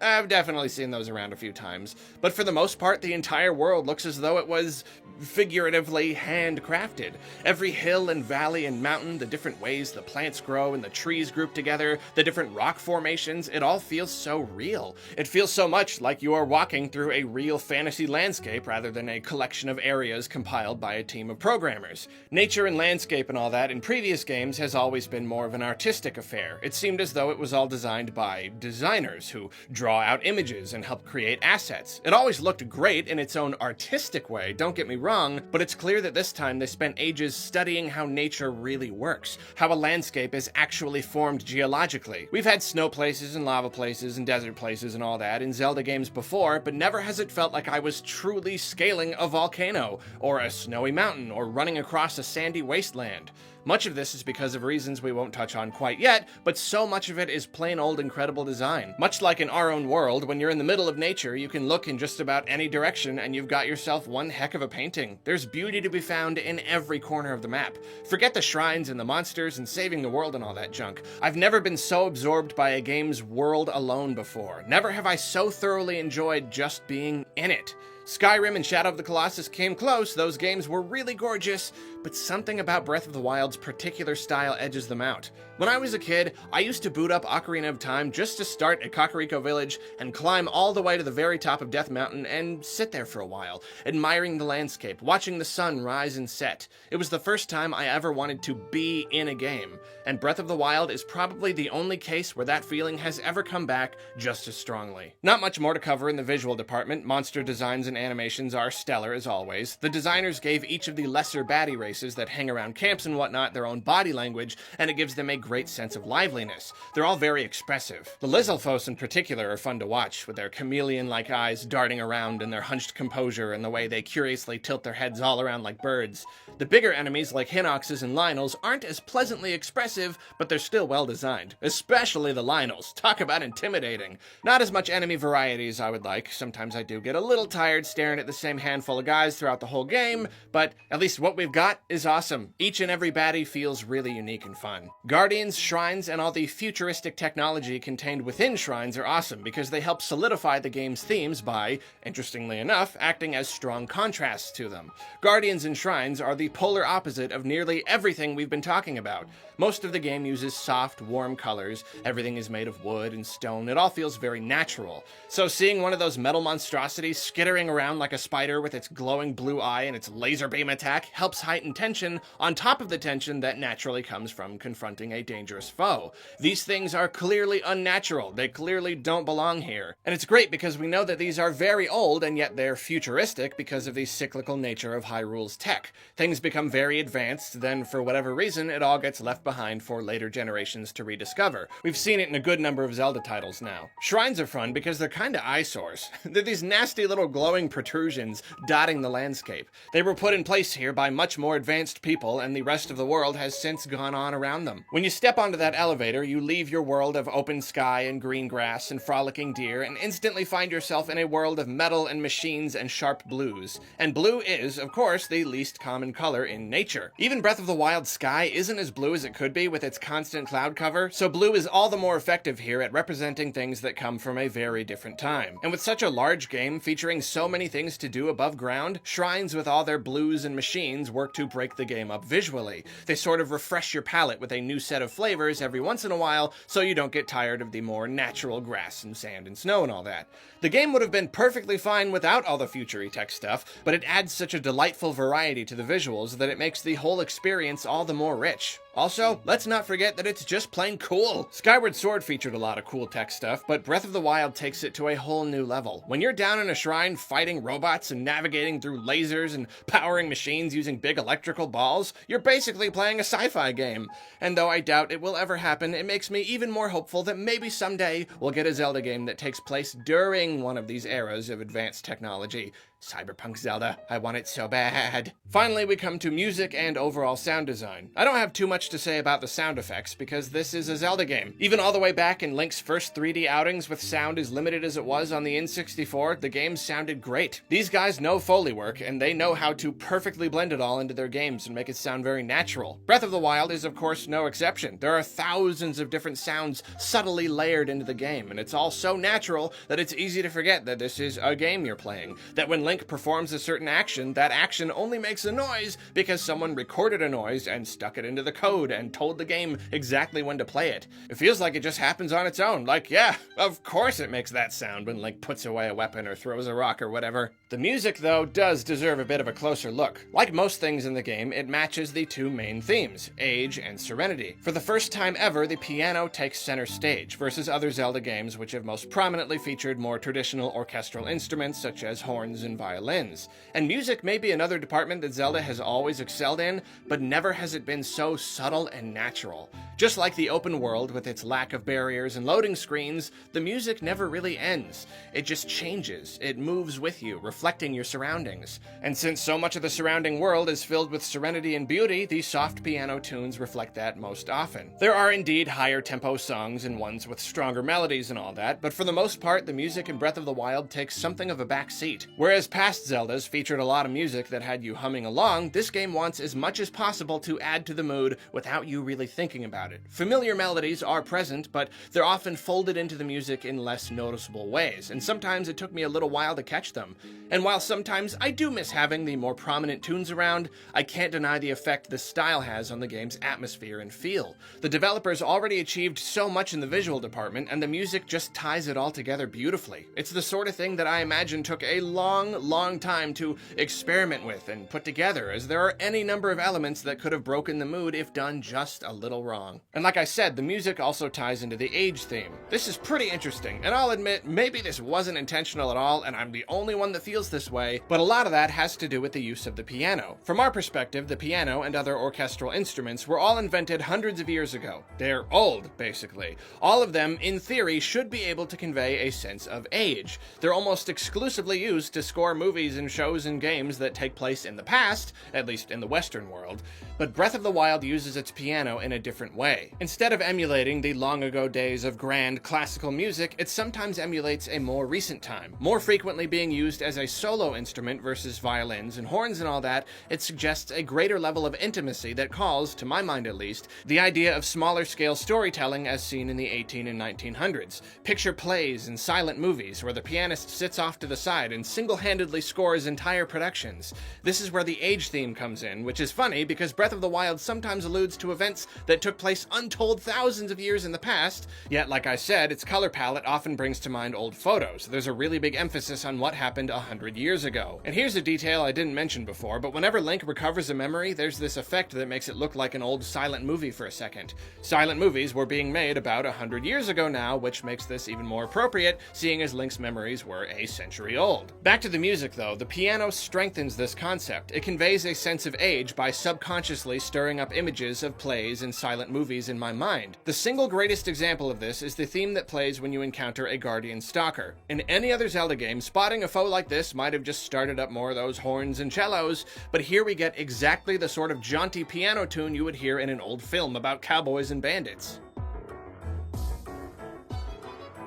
I've definitely seen those around a few times. But for the most part, the entire world looks as though it was figuratively handcrafted. Every hill and valley and mountain, the different ways the plants grow and the trees group together, the different rock formations, it all feels so real. It feels so much like you are walking through a real fantasy landscape rather than a collection of areas compiled compiled by a team of programmers. Nature and landscape and all that in previous games has always been more of an artistic affair. It seemed as though it was all designed by designers who draw out images and help create assets. It always looked great in its own artistic way, don't get me wrong, but it's clear that this time they spent ages studying how nature really works, how a landscape is actually formed geologically. We've had snow places and lava places and desert places and all that in Zelda games before, but never has it felt like I was truly scaling a volcano, or a snowy mountain, or running across a sandy wasteland. Much of this is because of reasons we won't touch on quite yet, but so much of it is plain old incredible design. Much like in our own world, when you're in the middle of nature, you can look in just about any direction and you've got yourself one heck of a painting. There's beauty to be found in every corner of the map. Forget the shrines and the monsters and saving the world and all that junk. I've never been so absorbed by a game's world alone before. Never have I so thoroughly enjoyed just being in it. Skyrim and Shadow of the Colossus came close, those games were really gorgeous, but something about Breath of the Wild's particular style edges them out. When I was a kid, I used to boot up Ocarina of Time just to start at Kakariko Village and climb all the way to the very top of Death Mountain and sit there for a while, admiring the landscape, watching the sun rise and set. It was the first time I ever wanted to be in a game, and Breath of the Wild is probably the only case where that feeling has ever come back just as strongly. Not much more to cover in the visual department. Monster designs and animations are stellar as always. The designers gave each of the lesser baddie races that hang around camps and whatnot their own body language, and it gives them a great sense of liveliness. They're all very expressive. The Lizalfos in particular are fun to watch, with their chameleon-like eyes darting around and their hunched composure and the way they curiously tilt their heads all around like birds. The bigger enemies like Hinoxes and Lynels aren't as pleasantly expressive, but they're still well designed. Especially the Lynels. Talk about intimidating. Not as much enemy variety as I would like. Sometimes I do get a little tired staring at the same handful of guys throughout the whole game, but at least what we've got is awesome. Each and every baddie feels really unique and fun. Guardians, shrines, and all the futuristic technology contained within shrines are awesome because they help solidify the game's themes by, interestingly enough, acting as strong contrasts to them. Guardians and shrines are the polar opposite of nearly everything we've been talking about. Most of the game uses soft, warm colors, everything is made of wood and stone, it all feels very natural. So seeing one of those metal monstrosities skittering around like a spider with its glowing blue eye and its laser beam attack helps heighten tension on top of the tension that naturally comes from confronting a dangerous foe. These things are clearly unnatural, they clearly don't belong here. And it's great because we know that these are very old and yet they're futuristic because of the cyclical nature of Hyrule's tech. Things become very advanced, then for whatever reason it all gets left behind for later generations to rediscover. We've seen it in a good number of Zelda titles now. Shrines are fun because they're kinda eyesores. They're these nasty little glowing protrusions dotting the landscape. They were put in place here by much more advanced people, and the rest of the world has since gone on around them. When you step onto that elevator, you leave your world of open sky and green grass and frolicking deer and instantly find yourself in a world of metal and machines and sharp blues. And blue is, of course, the least common color in nature. Even Breath of the Wild's sky isn't as blue as it could be with its constant cloud cover, so blue is all the more effective here at representing things that come from a very different time. And with such a large game featuring so many things to do above ground, shrines with all their blues and machines work to break the game up visually. They sort of refresh your palate with a new set of flavors every once in a while, so you don't get tired of the more natural grass and sand and snow and all that. The game would have been perfectly fine without all the future-y tech stuff, but it adds such a delightful variety to the visuals that it makes the whole experience all the more rich. Also, let's not forget that it's just plain cool. Skyward Sword featured a lot of cool tech stuff, but Breath of the Wild takes it to a whole new level. When you're down in a shrine fighting robots and navigating through lasers and powering machines using big electrical balls, you're basically playing a sci-fi game. And though I doubt it will ever happen, it makes me even more hopeful that maybe someday we'll get a Zelda game that takes place during one of these eras of advanced technology. Cyberpunk Zelda, I want it so bad. Finally, we come to music and overall sound design. I don't have too much to say about the sound effects because this is a Zelda game. Even all the way back in Link's first 3D outings with sound as limited as it was on the N64, the game sounded great. These guys know Foley work, and they know how to perfectly blend it all into their games and make it sound very natural. Breath of the Wild is of course no exception. There are thousands of different sounds subtly layered into the game, and it's all so natural that it's easy to forget that this is a game you're playing. That when Link Link performs a certain action, that action only makes a noise because someone recorded a noise and stuck it into the code and told the game exactly when to play it. It feels like it just happens on its own. Like, yeah, of course it makes that sound when Link puts away a weapon or throws a rock or whatever. The music, though, does deserve a bit of a closer look. Like most things in the game, it matches the two main themes, age and serenity. For the first time ever, the piano takes center stage, versus other Zelda games which have most prominently featured more traditional orchestral instruments such as horns and violins. And music may be another department that Zelda has always excelled in, but never has it been so subtle and natural. Just like the open world with its lack of barriers and loading screens, the music never really ends. It just changes. It moves with you, reflecting your surroundings. And since so much of the surrounding world is filled with serenity and beauty, the soft piano tunes reflect that most often. There are indeed higher tempo songs and ones with stronger melodies and all that, but for the most part, the music in Breath of the Wild takes something of a back seat. Whereas past Zeldas featured a lot of music that had you humming along, this game wants as much as possible to add to the mood without you really thinking about it. Familiar melodies are present, but they're often folded into the music in less noticeable ways, and sometimes it took me a little while to catch them. And while sometimes I do miss having the more prominent tunes around, I can't deny the effect this style has on the game's atmosphere and feel. The developers already achieved so much in the visual department, and the music just ties it all together beautifully. It's the sort of thing that I imagine took a long time to experiment with and put together, as there are any number of elements that could have broken the mood if done just a little wrong. And like I said, the music also ties into the age theme. This is pretty interesting, and I'll admit, maybe this wasn't intentional at all, and I'm the only one that feels this way, but a lot of that has to do with the use of the piano. From our perspective, the piano and other orchestral instruments were all invented hundreds of years ago. They're old, basically. All of them, in theory, should be able to convey a sense of age. They're almost exclusively used to score movies and shows and games that take place in the past, at least in the Western world, but Breath of the Wild uses its piano in a different way. Instead of emulating the long-ago days of grand classical music, it sometimes emulates a more recent time. More frequently being used as a solo instrument versus violins and horns and all that, it suggests a greater level of intimacy that calls, to my mind at least, the idea of smaller-scale storytelling as seen in the 18 and 1900s. Picture plays and silent movies where the pianist sits off to the side and single-handedly scores entire productions. This is where the age theme comes in, which is funny because Breath of the Wild sometimes alludes to events that took place untold thousands of years in the past, yet like I said, its color palette often brings to mind old photos. There's a really big emphasis on what happened 100 years ago. And here's a detail I didn't mention before, but whenever Link recovers a memory, there's this effect that makes it look like an old silent movie for a second. Silent movies were being made about 100 years ago now, which makes this even more appropriate, seeing as Link's memories were a century old. Back to the music though, the piano strengthens this concept. It conveys a sense of age by subconsciously stirring up images of plays and silent movies in my mind. The single greatest example of this is the theme that plays when you encounter a Guardian Stalker. In any other Zelda game, spotting a foe like this might have just started up more of those horns and cellos, but here we get exactly the sort of jaunty piano tune you would hear in an old film about cowboys and bandits.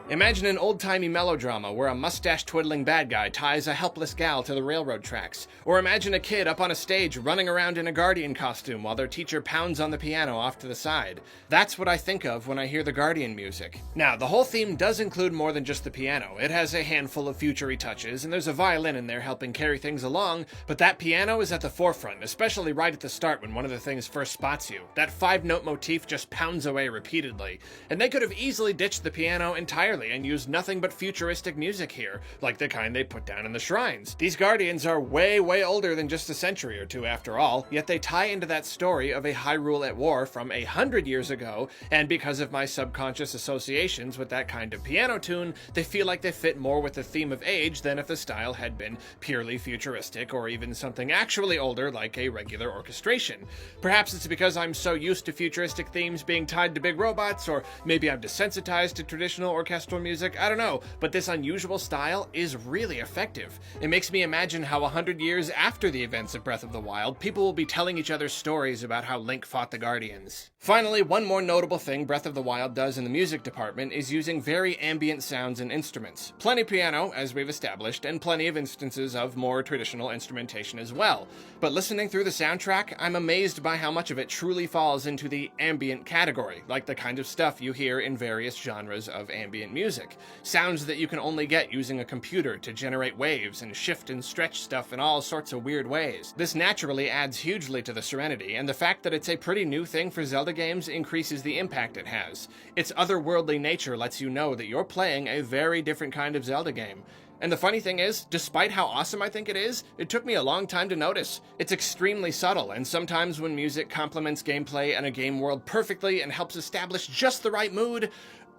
Imagine an old-timey melodrama where a mustache-twiddling bad guy ties a helpless gal to the railroad tracks. Or imagine a kid up on a stage running around in a Guardian costume while their teacher pounds on the piano off to the side. That's what I think of when I hear the Guardian music. Now, the whole theme does include more than just the piano. It has a handful of future-y touches, and there's a violin in there helping carry things along, but that piano is at the forefront, especially right at the start when one of the things first spots you. That 5-note motif just pounds away repeatedly. And they could have easily ditched the piano entirely and use nothing but futuristic music here, like the kind they put down in the shrines. These Guardians are way older than just a century or two after all, yet they tie into that story of a Hyrule at war from 100 years ago, and because of my subconscious associations with that kind of piano tune, they feel like they fit more with the theme of age than if the style had been purely futuristic or even something actually older like a regular orchestration. Perhaps it's because I'm so used to futuristic themes being tied to big robots, or maybe I'm desensitized to traditional orchestral music, I don't know, but this unusual style is really effective. It makes me imagine how 100 years after the events of Breath of the Wild, people will be telling each other stories about how Link fought the Guardians. Finally, one more notable thing Breath of the Wild does in the music department is using very ambient sounds and instruments. Plenty piano, as we've established, and plenty of instances of more traditional instrumentation as well. But listening through the soundtrack, I'm amazed by how much of it truly falls into the ambient category, like the kind of stuff you hear in various genres of ambient music. music, sounds that you can only get using a computer to generate waves and shift and stretch stuff in all sorts of weird ways. This naturally adds hugely to the serenity, and the fact that it's a pretty new thing for Zelda games increases the impact it has. Its otherworldly nature lets you know that you're playing a very different kind of Zelda game. And the funny thing is, despite how awesome I think it is, it took me a long time to notice. It's extremely subtle, and sometimes when music complements gameplay and a game world perfectly and helps establish just the right mood,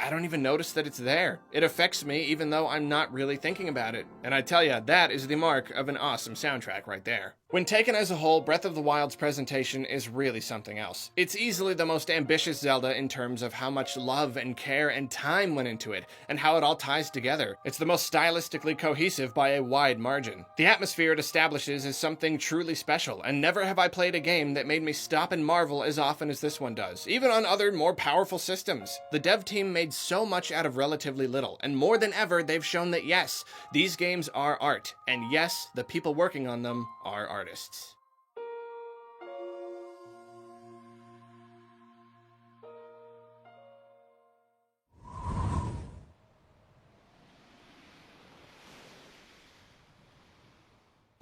I don't even notice that it's there. It affects me even though I'm not really thinking about it. And I tell ya, that is the mark of an awesome soundtrack right there. When taken as a whole, Breath of the Wild's presentation is really something else. It's easily the most ambitious Zelda in terms of how much love and care and time went into it, and how it all ties together. It's the most stylistically cohesive by a wide margin. The atmosphere it establishes is something truly special, and never have I played a game that made me stop and marvel as often as this one does, even on other, more powerful systems. The dev team made so much out of relatively little, and more than ever, they've shown that yes, these games are art, and yes, the people working on them are artists.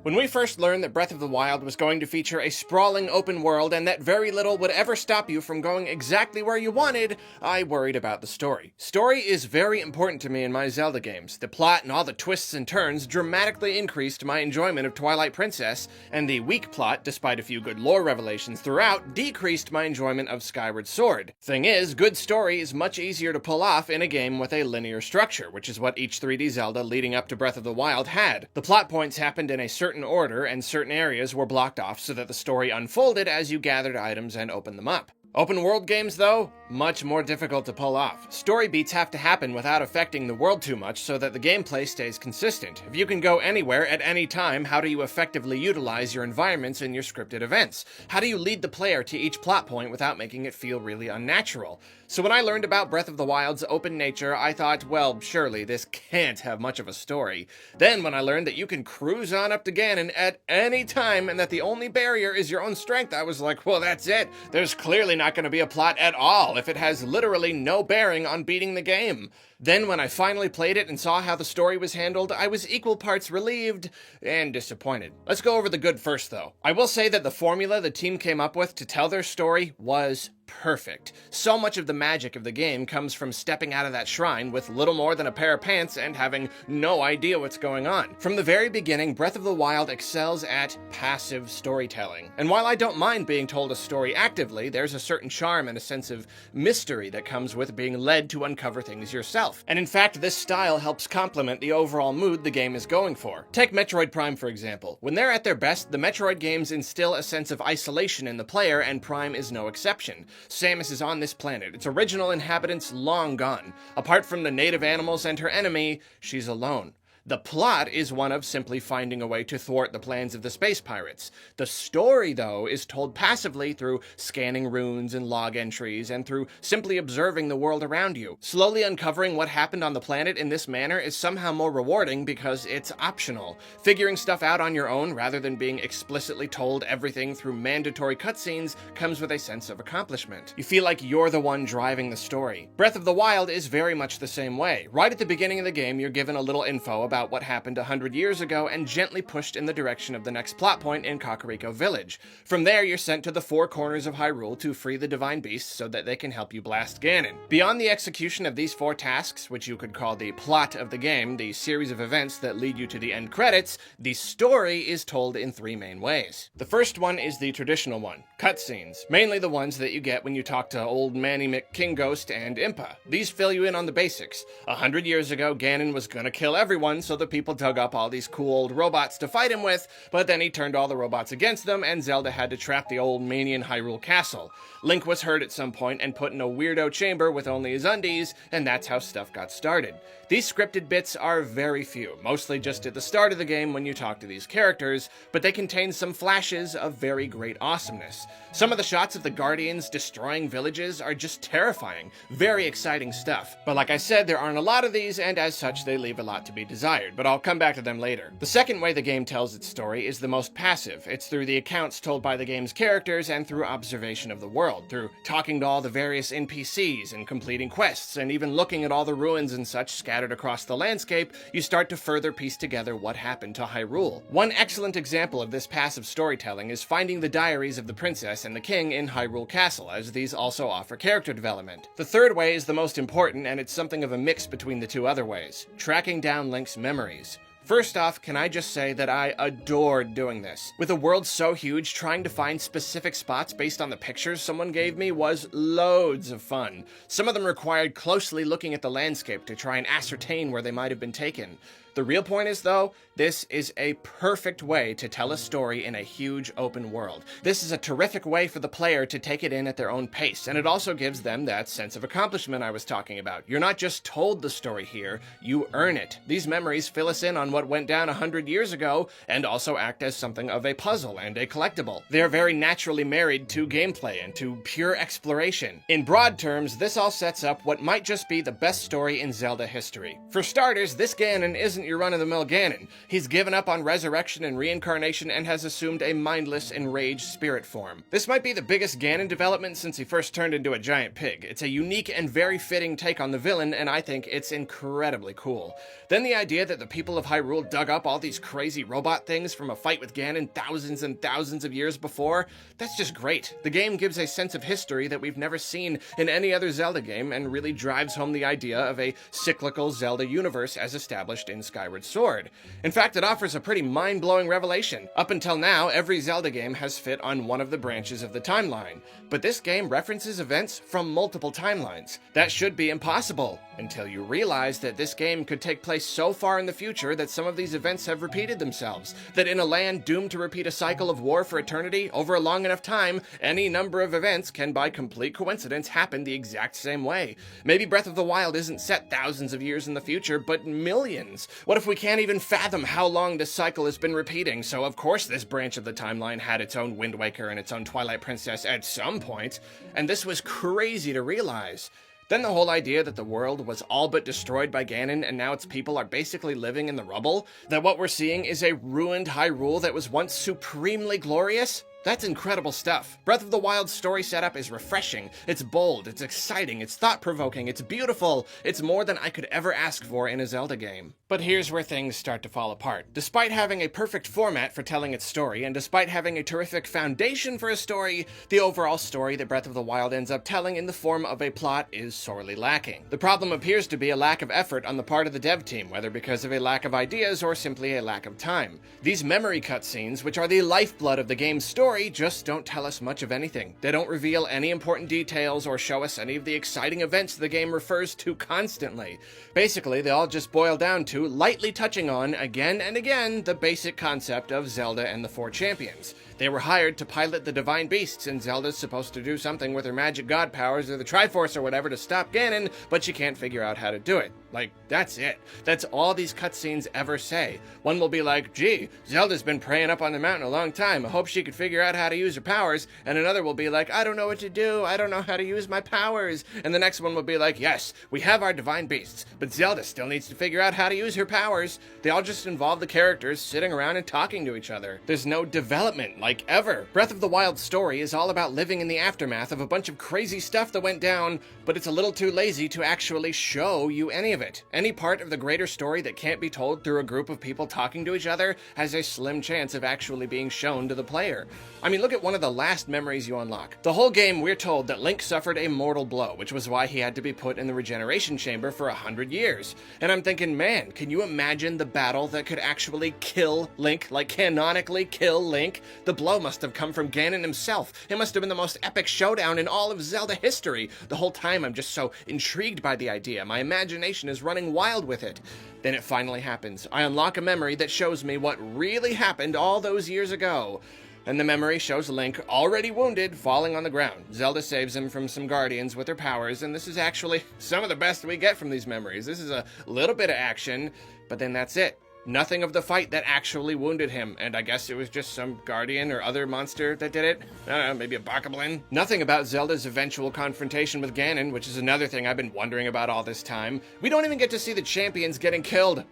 When we first learned that Breath of the Wild was going to feature a sprawling open world and that very little would ever stop you from going exactly where you wanted, I worried about the story. Story is very important to me in my Zelda games. The plot and all the twists and turns dramatically increased my enjoyment of Twilight Princess, and the weak plot, despite a few good lore revelations throughout, decreased my enjoyment of Skyward Sword. Thing is, good story is much easier to pull off in a game with a linear structure, which is what each 3D Zelda leading up to Breath of the Wild had. The plot points happened in a certain order, and certain areas were blocked off so that the story unfolded as you gathered items and opened them up. Open world games, though, much more difficult to pull off. Story beats have to happen without affecting the world too much so that the gameplay stays consistent. If you can go anywhere at any time, how do you effectively utilize your environments and your scripted events? How do you lead the player to each plot point without making it feel really unnatural? So when I learned about Breath of the Wild's open nature, I thought, well, surely this can't have much of a story. Then when I learned that you can cruise on up to Ganon at any time and that the only barrier is your own strength, I was like, well, that's it. There's clearly not going to be a plot at all if it has literally no bearing on beating the game. Then when I finally played it and saw how the story was handled, I was equal parts relieved and disappointed. Let's go over the good first, though. I will say that the formula the team came up with to tell their story was perfect. So much of the magic of the game comes from stepping out of that shrine with little more than a pair of pants and having no idea what's going on. From the very beginning, Breath of the Wild excels at passive storytelling. And while I don't mind being told a story actively, there's a certain charm and a sense of mystery that comes with being led to uncover things yourself. And in fact, this style helps complement the overall mood the game is going for. Take Metroid Prime, for example. When they're at their best, the Metroid games instill a sense of isolation in the player, and Prime is no exception. Samus is on this planet, its original inhabitants long gone. Apart from the native animals and her enemy, she's alone. The plot is one of simply finding a way to thwart the plans of the space pirates. The story, though, is told passively through scanning runes and log entries and through simply observing the world around you. Slowly uncovering what happened on the planet in this manner is somehow more rewarding because it's optional. Figuring stuff out on your own rather than being explicitly told everything through mandatory cutscenes comes with a sense of accomplishment. You feel like you're the one driving the story. Breath of the Wild is very much the same way. Right at the beginning of the game, you're given a little info about what happened 100 years ago and gently pushed in the direction of the next plot point in Kakariko Village. From there, you're sent to the four corners of Hyrule to free the Divine Beasts so that they can help you blast Ganon. Beyond the execution of these four tasks, which you could call the plot of the game, the series of events that lead you to the end credits, the story is told in three main ways. The first one is the traditional one, cutscenes, mainly the ones that you get when you talk to old Manny McKinghost and Impa. These fill you in on the basics. 100 years ago, Ganon was gonna kill everyone, so the people dug up all these cool old robots to fight him with, but then he turned all the robots against them, and Zelda had to trap the old mania in Hyrule Castle. Link was hurt at some point and put in a weirdo chamber with only his undies, and that's how stuff got started. These scripted bits are very few, mostly just at the start of the game when you talk to these characters, but they contain some flashes of very great awesomeness. Some of the shots of the Guardians destroying villages are just terrifying, very exciting stuff. But like I said, there aren't a lot of these, and as such, they leave a lot to be desired. desired, but I'll come back to them later. The second way the game tells its story is the most passive. It's through the accounts told by the game's characters and through observation of the world, through talking to all the various NPCs and completing quests, and even looking at all the ruins and such scattered across the landscape, you start to further piece together what happened to Hyrule. One excellent example of this passive storytelling is finding the diaries of the princess and the king in Hyrule Castle, as these also offer character development. The third way is the most important, and it's something of a mix between the two other ways: tracking down Link's memories. First off, can I just say that I adored doing this. With a world so huge, trying to find specific spots based on the pictures someone gave me was loads of fun. Some of them required closely looking at the landscape to try and ascertain where they might have been taken. The real point is, though, this is a perfect way to tell a story in a huge open world. This is a terrific way for the player to take it in at their own pace, and it also gives them that sense of accomplishment I was talking about. You're not just told the story here, you earn it. These memories fill us in on what went down 100 years ago, and also act as something of a puzzle and a collectible. They are very naturally married to gameplay and to pure exploration. In broad terms, this all sets up what might just be the best story in Zelda history. For starters, this Ganon isn't your run-of-the-mill Ganon. He's given up on resurrection and reincarnation and has assumed a mindless, enraged spirit form. This might be the biggest Ganon development since he first turned into a giant pig. It's a unique and very fitting take on the villain, and I think it's incredibly cool. Then the idea that the people of Hyrule dug up all these crazy robot things from a fight with Ganon thousands and thousands of years before, that's just great. The game gives a sense of history that we've never seen in any other Zelda game, and really drives home the idea of a cyclical Zelda universe as established in Skyward Sword. In fact, it offers a pretty mind-blowing revelation. Up until now, every Zelda game has fit on one of the branches of the timeline, but this game references events from multiple timelines. That should be impossible, until you realize that this game could take place so far in the future that some of these events have repeated themselves, that in a land doomed to repeat a cycle of war for eternity over a long enough time, any number of events can by complete coincidence happen the exact same way. Maybe Breath of the Wild isn't set thousands of years in the future, but millions. What if we can't even fathom how long this cycle has been repeating? So of course this branch of the timeline had its own Wind Waker and its own Twilight Princess at some point, and this was crazy to realize. Then the whole idea that the world was all but destroyed by Ganon and now its people are basically living in the rubble, that what we're seeing is a ruined Hyrule that was once supremely glorious? That's incredible stuff. Breath of the Wild's story setup is refreshing, it's bold, it's exciting, it's thought-provoking, it's beautiful, it's more than I could ever ask for in a Zelda game. But here's where things start to fall apart. Despite having a perfect format for telling its story, and despite having a terrific foundation for a story, the overall story that Breath of the Wild ends up telling in the form of a plot is sorely lacking. The problem appears to be a lack of effort on the part of the dev team, whether because of a lack of ideas or simply a lack of time. These memory cutscenes, which are the lifeblood of the game's story, just don't tell us much of anything. They don't reveal any important details or show us any of the exciting events the game refers to constantly. Basically, they all just boil down to lightly touching on, again and again, the basic concept of Zelda and the Four Champions. They were hired to pilot the Divine Beasts, and Zelda's supposed to do something with her magic god powers or the Triforce or whatever to stop Ganon, but she can't figure out how to do it. Like, that's it. That's all these cutscenes ever say. One will be like, gee, Zelda's been praying up on the mountain a long time, I hope she could figure out how to use her powers, and another will be like, I don't know what to do, I don't know how to use my powers, and the next one will be like, yes, we have our Divine Beasts, but Zelda still needs to figure out how to use her powers. They all just involve the characters sitting around and talking to each other. There's no development, like ever. Breath of the Wild's story is all about living in the aftermath of a bunch of crazy stuff that went down, but it's a little too lazy to actually show you any of it. Any part of the greater story that can't be told through a group of people talking to each other has a slim chance of actually being shown to the player. I mean, look at one of the last memories you unlock. The whole game, we're told that Link suffered a mortal blow, which was why he had to be put in the regeneration chamber for 100 years. And I'm thinking, man, can you imagine the battle that could actually kill Link, like canonically kill Link? The blow must have come from Ganon himself. It must have been the most epic showdown in all of Zelda history. The whole time I'm just so intrigued by the idea. My imagination is running wild with it. Then it finally happens. I unlock a memory that shows me what really happened all those years ago. And the memory shows Link, already wounded, falling on the ground. Zelda saves him from some guardians with her powers, and this is actually some of the best we get from these memories. This is a little bit of action, but then that's it. Nothing of the fight that actually wounded him, and I guess it was just some guardian or other monster that did it. I don't know, maybe a bokoblin. Nothing about Zelda's eventual confrontation with Ganon, which is another thing I've been wondering about all this time. We don't even get to see the champions getting killed.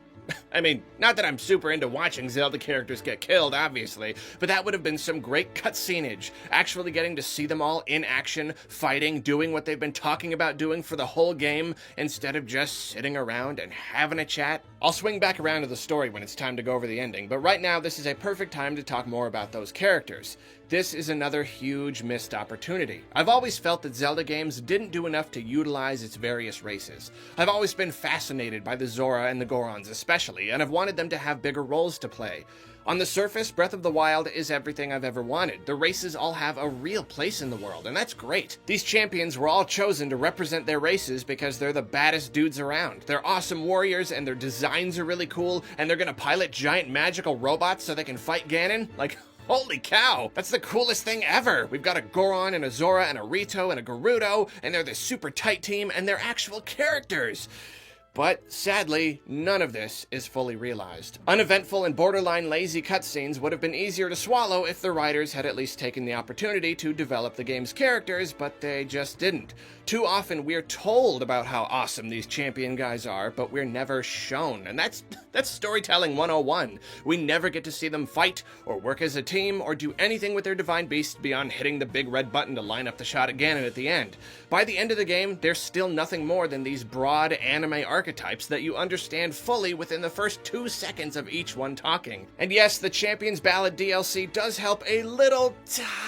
I mean, not that I'm super into watching Zelda characters get killed, obviously, but that would have been some great cutscenage. Actually getting to see them all in action, fighting, doing what they've been talking about doing for the whole game, instead of just sitting around and having a chat. I'll swing back around to the story when it's time to go over the ending, but right now this is a perfect time to talk more about those characters. This is another huge missed opportunity. I've always felt that Zelda games didn't do enough to utilize its various races. I've always been fascinated by the Zora and the Gorons especially, and I've wanted them to have bigger roles to play. On the surface, Breath of the Wild is everything I've ever wanted. The races all have a real place in the world, and that's great. These champions were all chosen to represent their races because they're the baddest dudes around. They're awesome warriors, and their designs are really cool, and they're gonna pilot giant magical robots so they can fight Ganon? Like, holy cow, that's the coolest thing ever! We've got a Goron and a Zora and a Rito and a Gerudo, and they're this super tight team, and they're actual characters! But, sadly, none of this is fully realized. Uneventful and borderline lazy cutscenes would have been easier to swallow if the writers had at least taken the opportunity to develop the game's characters, but they just didn't. Too often we're told about how awesome these champion guys are, but we're never shown, and that's storytelling 101. We never get to see them fight, or work as a team, or do anything with their divine beast beyond hitting the big red button to line up the shot at Ganon at the end. By the end of the game, there's still nothing more than these broad anime archetypes that you understand fully within the first 2 seconds of each one talking. And yes, the Champions Ballad DLC does help a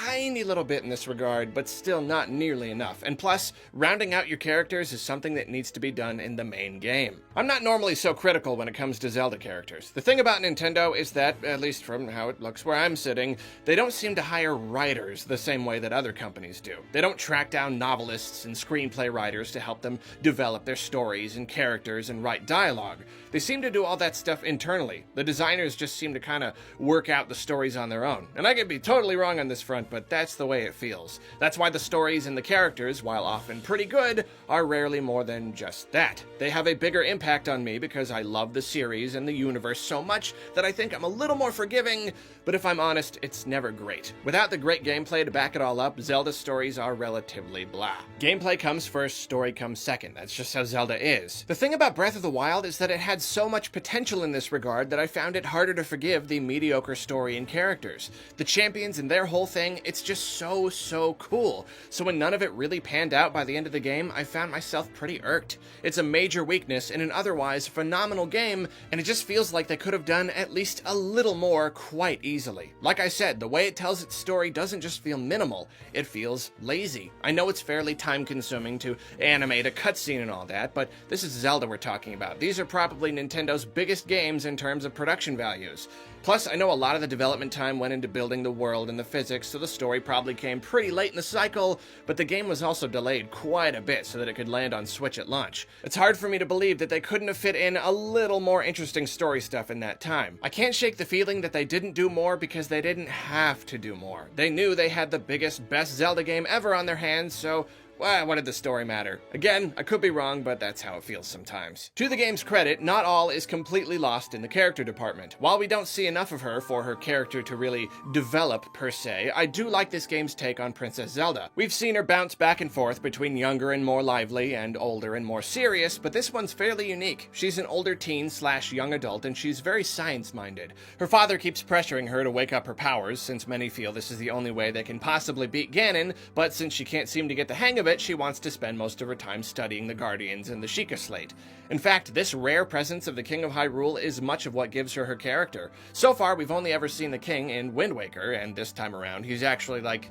tiny little bit in this regard, but still not nearly enough. And plus, rounding out your characters is something that needs to be done in the main game. I'm not normally so critical when it comes to Zelda characters. The thing about Nintendo is that, at least from how it looks where I'm sitting, they don't seem to hire writers the same way that other companies do. They don't track down novelists and screenplay writers to help them develop their stories and characters and write dialogue. They seem to do all that stuff internally. The designers just seem to kind of work out the stories on their own. And I could be totally wrong on this front, but that's the way it feels. That's why the stories and the characters, while often pretty good, are rarely more than just that. They have a bigger impact on me because I love the series and the universe so much that I think I'm a little more forgiving, but if I'm honest, it's never great. Without the great gameplay to back it all up, Zelda's stories are relatively blah. Gameplay comes first, story comes second. That's just how Zelda is. The thing about Breath of the Wild is that it had so much potential in this regard that I found it harder to forgive the mediocre story and characters. The champions and their whole thing, it's just so cool. So when none of it really panned out by the end of the game, I found myself pretty irked. It's a major weakness in an otherwise phenomenal game, and it just feels like they could have done at least a little more quite easily. Like I said, the way it tells its story doesn't just feel minimal, it feels lazy. I know it's fairly time-consuming to animate a cutscene and all that, but this is Zelda we're talking about. These are probably Nintendo's biggest games in terms of production values. Plus, I know a lot of the development time went into building the world and the physics, so the story probably came pretty late in the cycle, but the game was also delayed quite a bit so that it could land on Switch at launch. It's hard for me to believe that they couldn't have fit in a little more interesting story stuff in that time. I can't shake the feeling that they didn't do more because they didn't have to do more. They knew they had the biggest, best Zelda game ever on their hands, so well, what did the story matter? Again, I could be wrong, but that's how it feels sometimes. To the game's credit, not all is completely lost in the character department. While we don't see enough of her for her character to really develop, per se, I do like this game's take on Princess Zelda. We've seen her bounce back and forth between younger and more lively, and older and more serious, but this one's fairly unique. She's an older teen / young adult, and she's very science-minded. Her father keeps pressuring her to wake up her powers, since many feel this is the only way they can possibly beat Ganon, but since she can't seem to get the hang of it, she wants to spend most of her time studying the Guardians and the Sheikah Slate. In fact, this rare presence of the King of Hyrule is much of what gives her character. So far, we've only ever seen the king in Wind Waker, and this time around, he's actually like,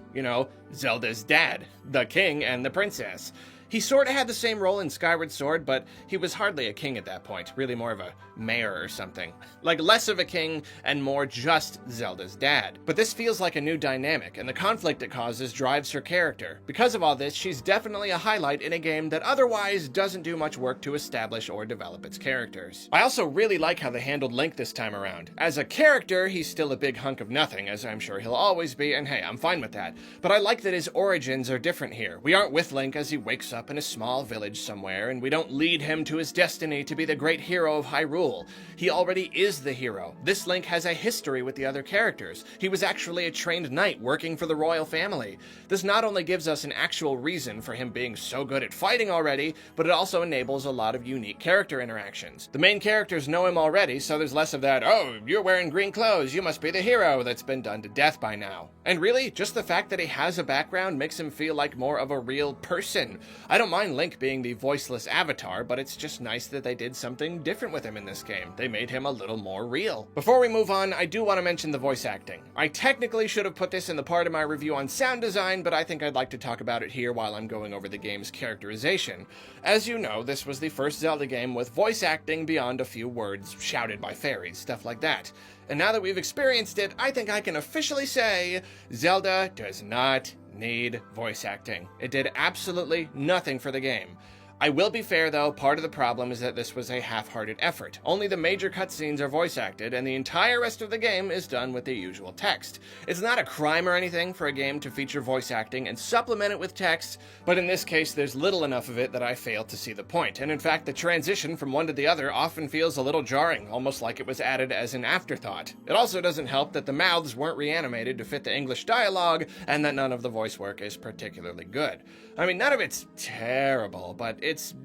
Zelda's dad, the king and the princess. He sort of had the same role in Skyward Sword, but he was hardly a king at that point, really more of a mayor or something. Like less of a king and more just Zelda's dad. But this feels like a new dynamic, and the conflict it causes drives her character. Because of all this, she's definitely a highlight in a game that otherwise doesn't do much work to establish or develop its characters. I also really like how they handled Link this time around. As a character, he's still a big hunk of nothing, as I'm sure he'll always be, and hey, I'm fine with that. But I like that his origins are different here. We aren't with Link as he wakes up in a small village somewhere, and we don't lead him to his destiny to be the great hero of Hyrule. He already is the hero. This Link has a history with the other characters. He was actually a trained knight working for the royal family. This not only gives us an actual reason for him being so good at fighting already, but it also enables a lot of unique character interactions. The main characters know him already, so there's less of that, "Oh, you're wearing green clothes, you must be the hero," that's been done to death by now. And really, just the fact that he has a background makes him feel like more of a real person. I don't mind Link being the voiceless avatar, but it's just nice that they did something different with him in this game. They made him a little more real. Before we move on, I do want to mention the voice acting. I technically should have put this in the part of my review on sound design, but I think I'd like to talk about it here while I'm going over the game's characterization. As you know, this was the first Zelda game with voice acting beyond a few words shouted by fairies, stuff like that. And now that we've experienced it, I think I can officially say Zelda does not need voice acting. It did absolutely nothing for the game. I will be fair though, part of the problem is that this was a half-hearted effort. Only the major cutscenes are voice acted, and the entire rest of the game is done with the usual text. It's not a crime or anything for a game to feature voice acting and supplement it with text, but in this case there's little enough of it that I fail to see the point. And in fact, the transition from one to the other often feels a little jarring, almost like it was added as an afterthought. It also doesn't help that the mouths weren't reanimated to fit the English dialogue, and that none of the voice work is particularly good. I mean, none of it's terrible, but it's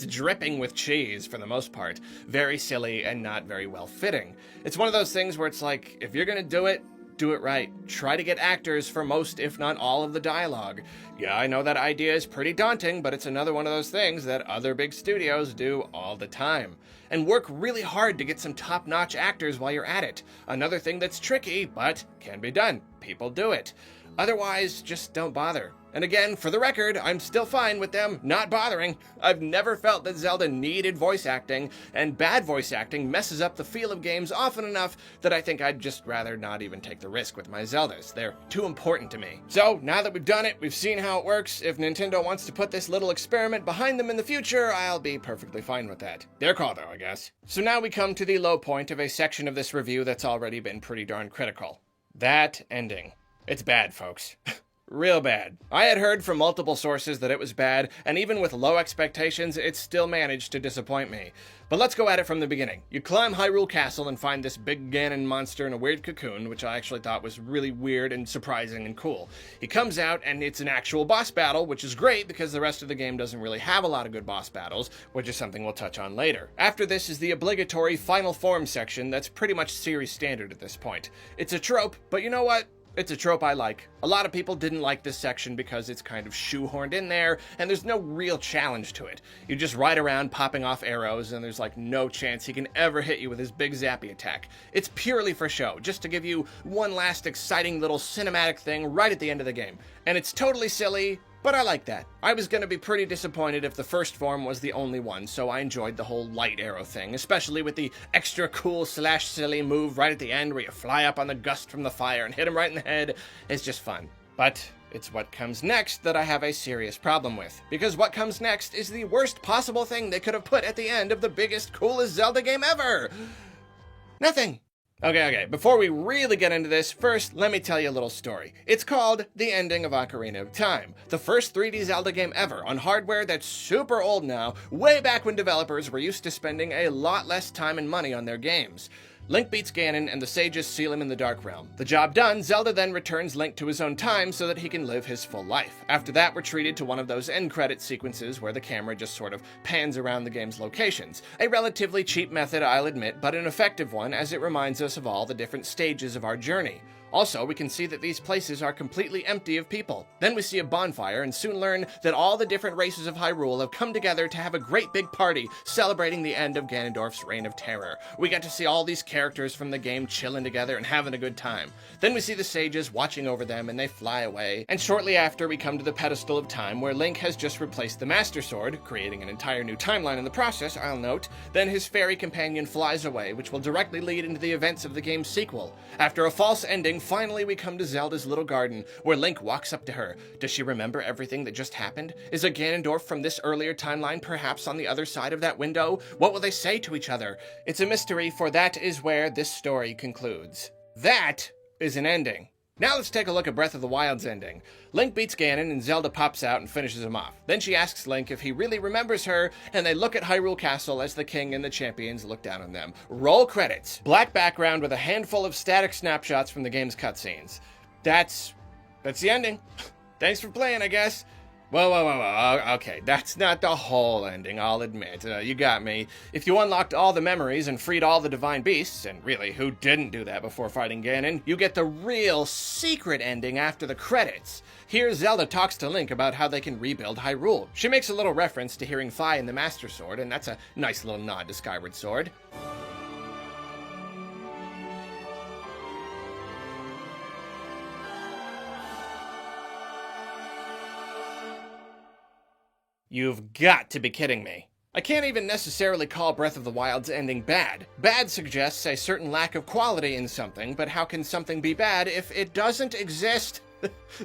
dripping with cheese for the most part. Very silly and not very well fitting. It's one of those things where it's like, if you're gonna do it right. Try to get actors for most, if not all, of the dialogue. Yeah, I know that idea is pretty daunting, but it's another one of those things that other big studios do all the time. And work really hard to get some top-notch actors while you're at it. Another thing that's tricky, but can be done. People do it. Otherwise, just don't bother. And again, for the record, I'm still fine with them not bothering. I've never felt that Zelda needed voice acting, and bad voice acting messes up the feel of games often enough that I think I'd just rather not even take the risk with my Zeldas. They're too important to me. So, now that we've done it, we've seen how it works. If Nintendo wants to put this little experiment behind them in the future, I'll be perfectly fine with that. Their call though, I guess. So now we come to the low point of a section of this review that's already been pretty darn critical. That ending. It's bad, folks. Real bad. I had heard from multiple sources that it was bad, and even with low expectations, it still managed to disappoint me. But let's go at it from the beginning. You climb Hyrule Castle and find this big Ganon monster in a weird cocoon, which I actually thought was really weird and surprising and cool. He comes out, and it's an actual boss battle, which is great because the rest of the game doesn't really have a lot of good boss battles, which is something we'll touch on later. After this is the obligatory final form section that's pretty much series standard at this point. It's a trope, but you know what? It's a trope I like. A lot of people didn't like this section because it's kind of shoehorned in there, and there's no real challenge to it. You just ride around popping off arrows, and there's like no chance he can ever hit you with his big zappy attack. It's purely for show, just to give you one last exciting little cinematic thing right at the end of the game. And it's totally silly, but I like that. I was gonna be pretty disappointed if the first form was the only one, so I enjoyed the whole light arrow thing, especially with the extra cool slash silly move right at the end where you fly up on the gust from the fire and hit him right in the head. It's just fun. But it's what comes next that I have a serious problem with, because what comes next is the worst possible thing they could have put at the end of the biggest, coolest Zelda game ever. Nothing. Okay, before we really get into this, first, let me tell you a little story. It's called The Ending of Ocarina of Time, the first 3D Zelda game ever on hardware that's super old now, way back when developers were used to spending a lot less time and money on their games. Link beats Ganon, and the sages seal him in the Dark Realm. The job done, Zelda then returns Link to his own time so that he can live his full life. After that, we're treated to one of those end credit sequences where the camera just sort of pans around the game's locations. A relatively cheap method, I'll admit, but an effective one as it reminds us of all the different stages of our journey. Also, we can see that these places are completely empty of people. Then we see a bonfire and soon learn that all the different races of Hyrule have come together to have a great big party celebrating the end of Ganondorf's reign of terror. We get to see all these characters from the game chilling together and having a good time. Then we see the sages watching over them and they fly away. And shortly after, we come to the pedestal of time where Link has just replaced the Master Sword, creating an entire new timeline in the process, I'll note. Then his fairy companion flies away, which will directly lead into the events of the game's sequel. After a false ending, finally we come to Zelda's little garden, where Link walks up to her. Does she remember everything that just happened? Is a Ganondorf from this earlier timeline perhaps on the other side of that window? What will they say to each other? It's a mystery, for that is where this story concludes. That is an ending. Now let's take a look at Breath of the Wild's ending. Link beats Ganon and Zelda pops out and finishes him off. Then she asks Link if he really remembers her, and they look at Hyrule Castle as the king and the champions look down on them. Roll credits. Black background with a handful of static snapshots from the game's cutscenes. That's the ending. Thanks for playing, I guess. Whoa, okay, that's not the whole ending, I'll admit. You got me. If you unlocked all the memories and freed all the divine beasts, and really, who didn't do that before fighting Ganon, you get the real secret ending after the credits. Here, Zelda talks to Link about how they can rebuild Hyrule. She makes a little reference to hearing Fi in the Master Sword, and that's a nice little nod to Skyward Sword. You've got to be kidding me. I can't even necessarily call Breath of the Wild's ending bad. Bad suggests a certain lack of quality in something, but how can something be bad if it doesn't exist?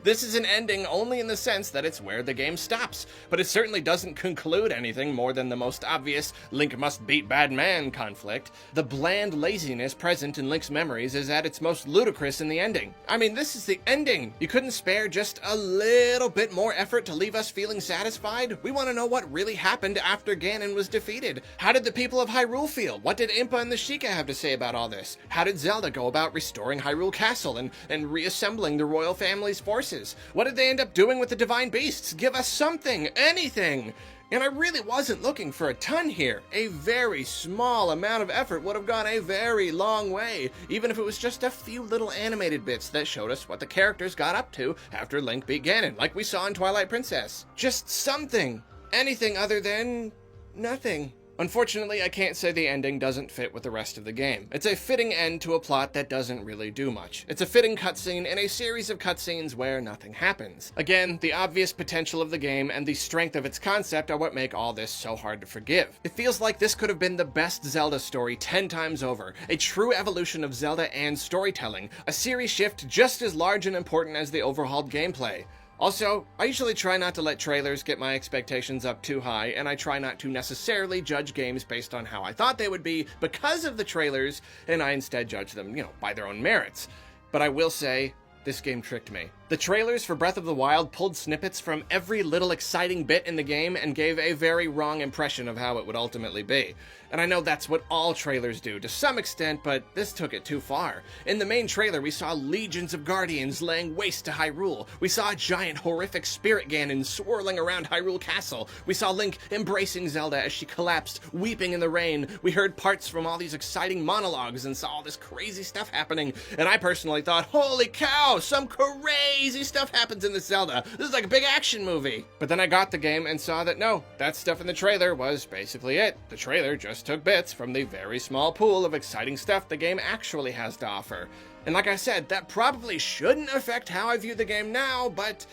This is an ending only in the sense that it's where the game stops, but it certainly doesn't conclude anything more than the most obvious Link must beat bad man conflict. The bland laziness present in Link's memories is at its most ludicrous in the ending. I mean, this is the ending. You couldn't spare just a little bit more effort to leave us feeling satisfied? We want to know what really happened after Ganon was defeated. How did the people of Hyrule feel? What did Impa and the Sheikah have to say about all this? How did Zelda go about restoring Hyrule Castle and reassembling the royal family's forces? What did they end up doing with the divine beasts? Give us something, anything. And I really wasn't looking for a ton here. A very small amount of effort would have gone a very long way, even if it was just a few little animated bits that showed us what the characters got up to after Link beat Ganon, like we saw in Twilight Princess. Just something. Anything other than nothing. Unfortunately, I can't say the ending doesn't fit with the rest of the game. It's a fitting end to a plot that doesn't really do much. It's a fitting cutscene in a series of cutscenes where nothing happens. Again, the obvious potential of the game and the strength of its concept are what make all this so hard to forgive. It feels like this could have been the best Zelda story 10 times over, a true evolution of Zelda and storytelling, a series shift just as large and important as the overhauled gameplay. Also, I usually try not to let trailers get my expectations up too high, and I try not to necessarily judge games based on how I thought they would be because of the trailers, and I instead judge them, by their own merits. But I will say, this game tricked me. The trailers for Breath of the Wild pulled snippets from every little exciting bit in the game and gave a very wrong impression of how it would ultimately be. And I know that's what all trailers do to some extent, but this took it too far. In the main trailer, we saw legions of guardians laying waste to Hyrule. We saw a giant, horrific spirit Ganon swirling around Hyrule Castle. We saw Link embracing Zelda as she collapsed, weeping in the rain. We heard parts from all these exciting monologues and saw all this crazy stuff happening. And I personally thought, holy cow, some crazy stuff happens in this Zelda. This is like a big action movie. But then I got the game and saw that no, that stuff in the trailer was basically it. The trailer just took bits from the very small pool of exciting stuff the game actually has to offer. And like I said, that probably shouldn't affect how I view the game now, but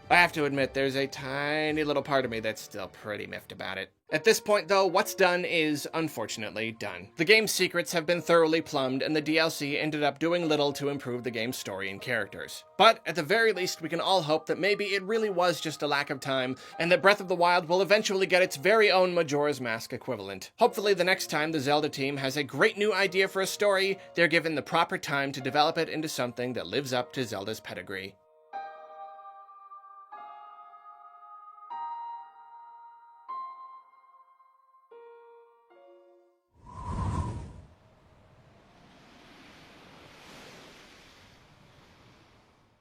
I have to admit there's a tiny little part of me that's still pretty miffed about it. At this point, though, what's done is, unfortunately, done. The game's secrets have been thoroughly plumbed, and the DLC ended up doing little to improve the game's story and characters. But, at the very least, we can all hope that maybe it really was just a lack of time, and that Breath of the Wild will eventually get its very own Majora's Mask equivalent. Hopefully, the next time the Zelda team has a great new idea for a story, they're given the proper time to develop it into something that lives up to Zelda's pedigree.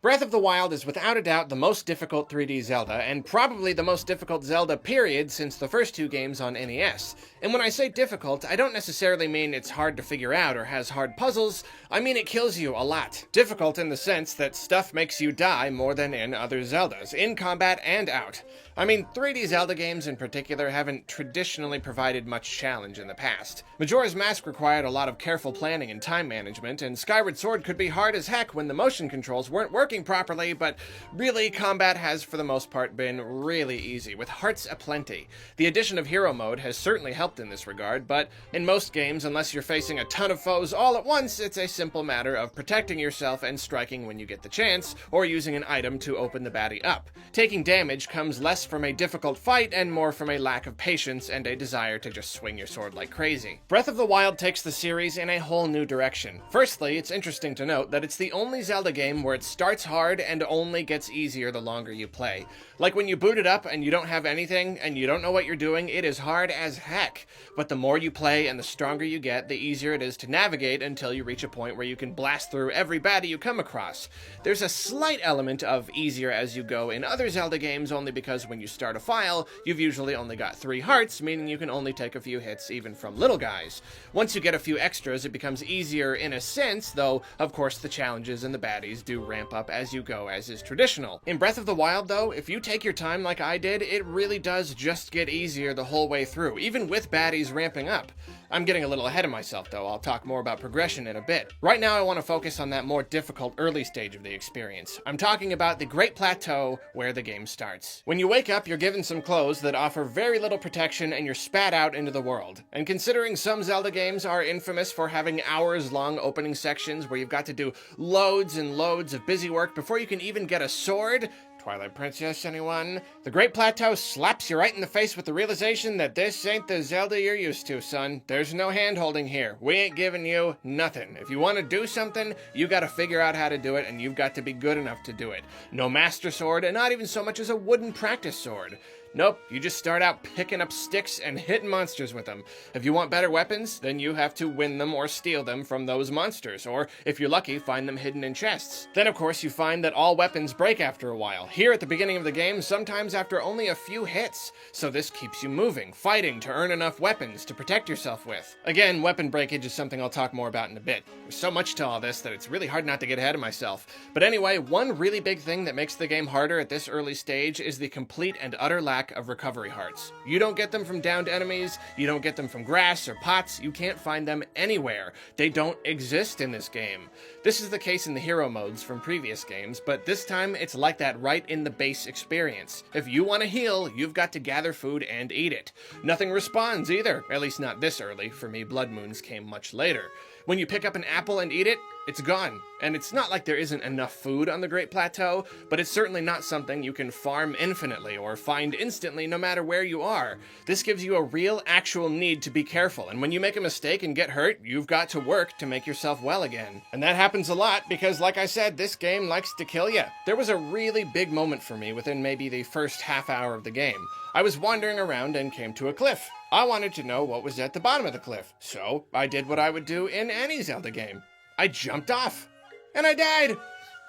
Breath of the Wild is without a doubt the most difficult 3D Zelda, and probably the most difficult Zelda period since the first two games on NES. And when I say difficult, I don't necessarily mean it's hard to figure out or has hard puzzles, I mean it kills you a lot. Difficult in the sense that stuff makes you die more than in other Zeldas, in combat and out. I mean, 3D Zelda games in particular haven't traditionally provided much challenge in the past. Majora's Mask required a lot of careful planning and time management, and Skyward Sword could be hard as heck when the motion controls weren't working working properly, but really, combat has for the most part been really easy, with hearts aplenty. The addition of hero mode has certainly helped in this regard, but in most games, unless you're facing a ton of foes all at once, it's a simple matter of protecting yourself and striking when you get the chance, or using an item to open the baddie up. Taking damage comes less from a difficult fight and more from a lack of patience and a desire to just swing your sword like crazy. Breath of the Wild takes the series in a whole new direction. Firstly, it's interesting to note that it's the only Zelda game where it starts hard and only gets easier the longer you play. Like when you boot it up and you don't have anything and you don't know what you're doing, it is hard as heck. But the more you play and the stronger you get, the easier it is to navigate until you reach a point where you can blast through every baddie you come across. There's a slight element of easier as you go in other Zelda games only because when you start a file, you've usually only got 3 hearts, meaning you can only take a few hits even from little guys. Once you get a few extras, it becomes easier in a sense, though of course the challenges and the baddies do ramp up as you go, as is traditional. In Breath of the Wild though, if you take your time like I did, it really does just get easier the whole way through, even with baddies ramping up. I'm getting a little ahead of myself though, I'll talk more about progression in a bit. Right now I want to focus on that more difficult early stage of the experience. I'm talking about the Great Plateau, where the game starts. When you wake up, you're given some clothes that offer very little protection and you're spat out into the world. And considering some Zelda games are infamous for having hours-long opening sections where you've got to do loads and loads of busy work before you can even get a sword, Twilight Princess, anyone? The Great Plateau slaps you right in the face with the realization that this ain't the Zelda you're used to, son. There's no hand-holding here. We ain't giving you nothing. If you want to do something, you gotta figure out how to do it, and you've got to be good enough to do it. No Master Sword, and not even so much as a wooden practice sword. Nope, you just start out picking up sticks and hitting monsters with them. If you want better weapons, then you have to win them or steal them from those monsters, or if you're lucky, find them hidden in chests. Then of course you find that all weapons break after a while. Here at the beginning of the game, sometimes after only a few hits. So this keeps you moving, fighting to earn enough weapons to protect yourself with. Again, weapon breakage is something I'll talk more about in a bit. There's so much to all this that it's really hard not to get ahead of myself. But anyway, one really big thing that makes the game harder at this early stage is the complete and utter lack of recovery hearts. You don't get them from downed enemies, you don't get them from grass or pots, you can't find them anywhere. They don't exist in this game. This is the case in the hero modes from previous games, but this time it's like that right in the base experience. If you want to heal, you've got to gather food and eat it. Nothing responds either, at least not this early. For me, Blood Moons came much later. When you pick up an apple and eat it, it's gone. And it's not like there isn't enough food on the Great Plateau, but it's certainly not something you can farm infinitely or find instantly no matter where you are. This gives you a real, actual need to be careful, and when you make a mistake and get hurt, you've got to work to make yourself well again. And that happens a lot because, like I said, this game likes to kill you. There was a really big moment for me within maybe the first half hour of the game. I was wandering around and came to a cliff. I wanted to know what was at the bottom of the cliff, so I did what I would do in any Zelda game. I jumped off, and I died,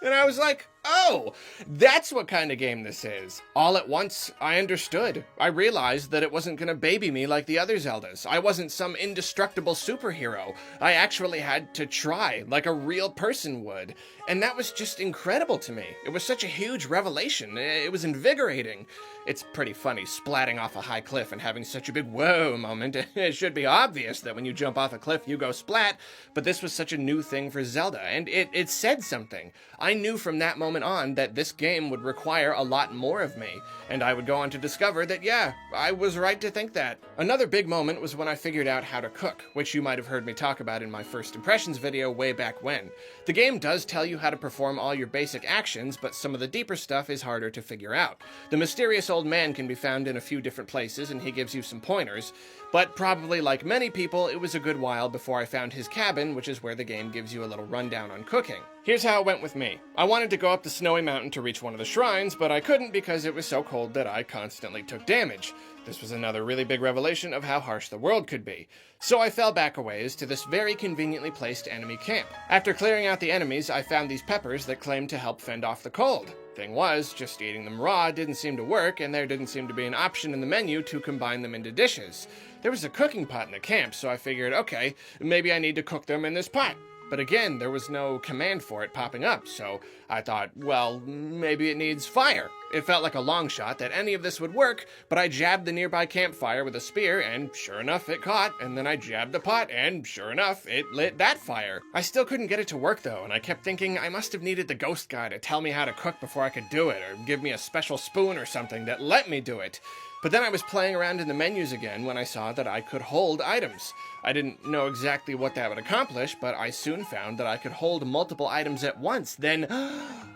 and I was like, oh, that's what kind of game this is. All at once, I understood. I realized that it wasn't gonna baby me like the other Zeldas. I wasn't some indestructible superhero. I actually had to try, like a real person would. And that was just incredible to me. It was such a huge revelation. It was invigorating. It's pretty funny splatting off a high cliff and having such a big whoa moment. It should be obvious that when you jump off a cliff, you go splat, but this was such a new thing for Zelda, and it said something. I knew from that moment on that this game would require a lot more of me, and I would go on to discover that, yeah, I was right to think that. Another big moment was when I figured out how to cook, which you might have heard me talk about in my first impressions video way back when. The game does tell you how to perform all your basic actions, but some of the deeper stuff is harder to figure out. The mysterious old man can be found in a few different places, and he gives you some pointers, but probably like many people, it was a good while before I found his cabin, which is where the game gives you a little rundown on cooking. Here's how it went with me. I wanted to go up the snowy mountain to reach one of the shrines, but I couldn't because it was so cold that I constantly took damage. This was another really big revelation of how harsh the world could be. So I fell back a ways to this very conveniently placed enemy camp. After clearing out the enemies, I found these peppers that claimed to help fend off the cold. Thing was, just eating them raw didn't seem to work, and there didn't seem to be an option in the menu to combine them into dishes. There was a cooking pot in the camp, so I figured, okay, maybe I need to cook them in this pot. But again, there was no command for it popping up, so I thought, well, maybe it needs fire. It felt like a long shot that any of this would work, but I jabbed the nearby campfire with a spear, and sure enough, it caught, and then I jabbed the pot, and sure enough, it lit that fire. I still couldn't get it to work though, and I kept thinking I must have needed the ghost guy to tell me how to cook before I could do it, or give me a special spoon or something that let me do it. But then I was playing around in the menus again when I saw that I could hold items. I didn't know exactly what that would accomplish, but I soon found that I could hold multiple items at once. Then,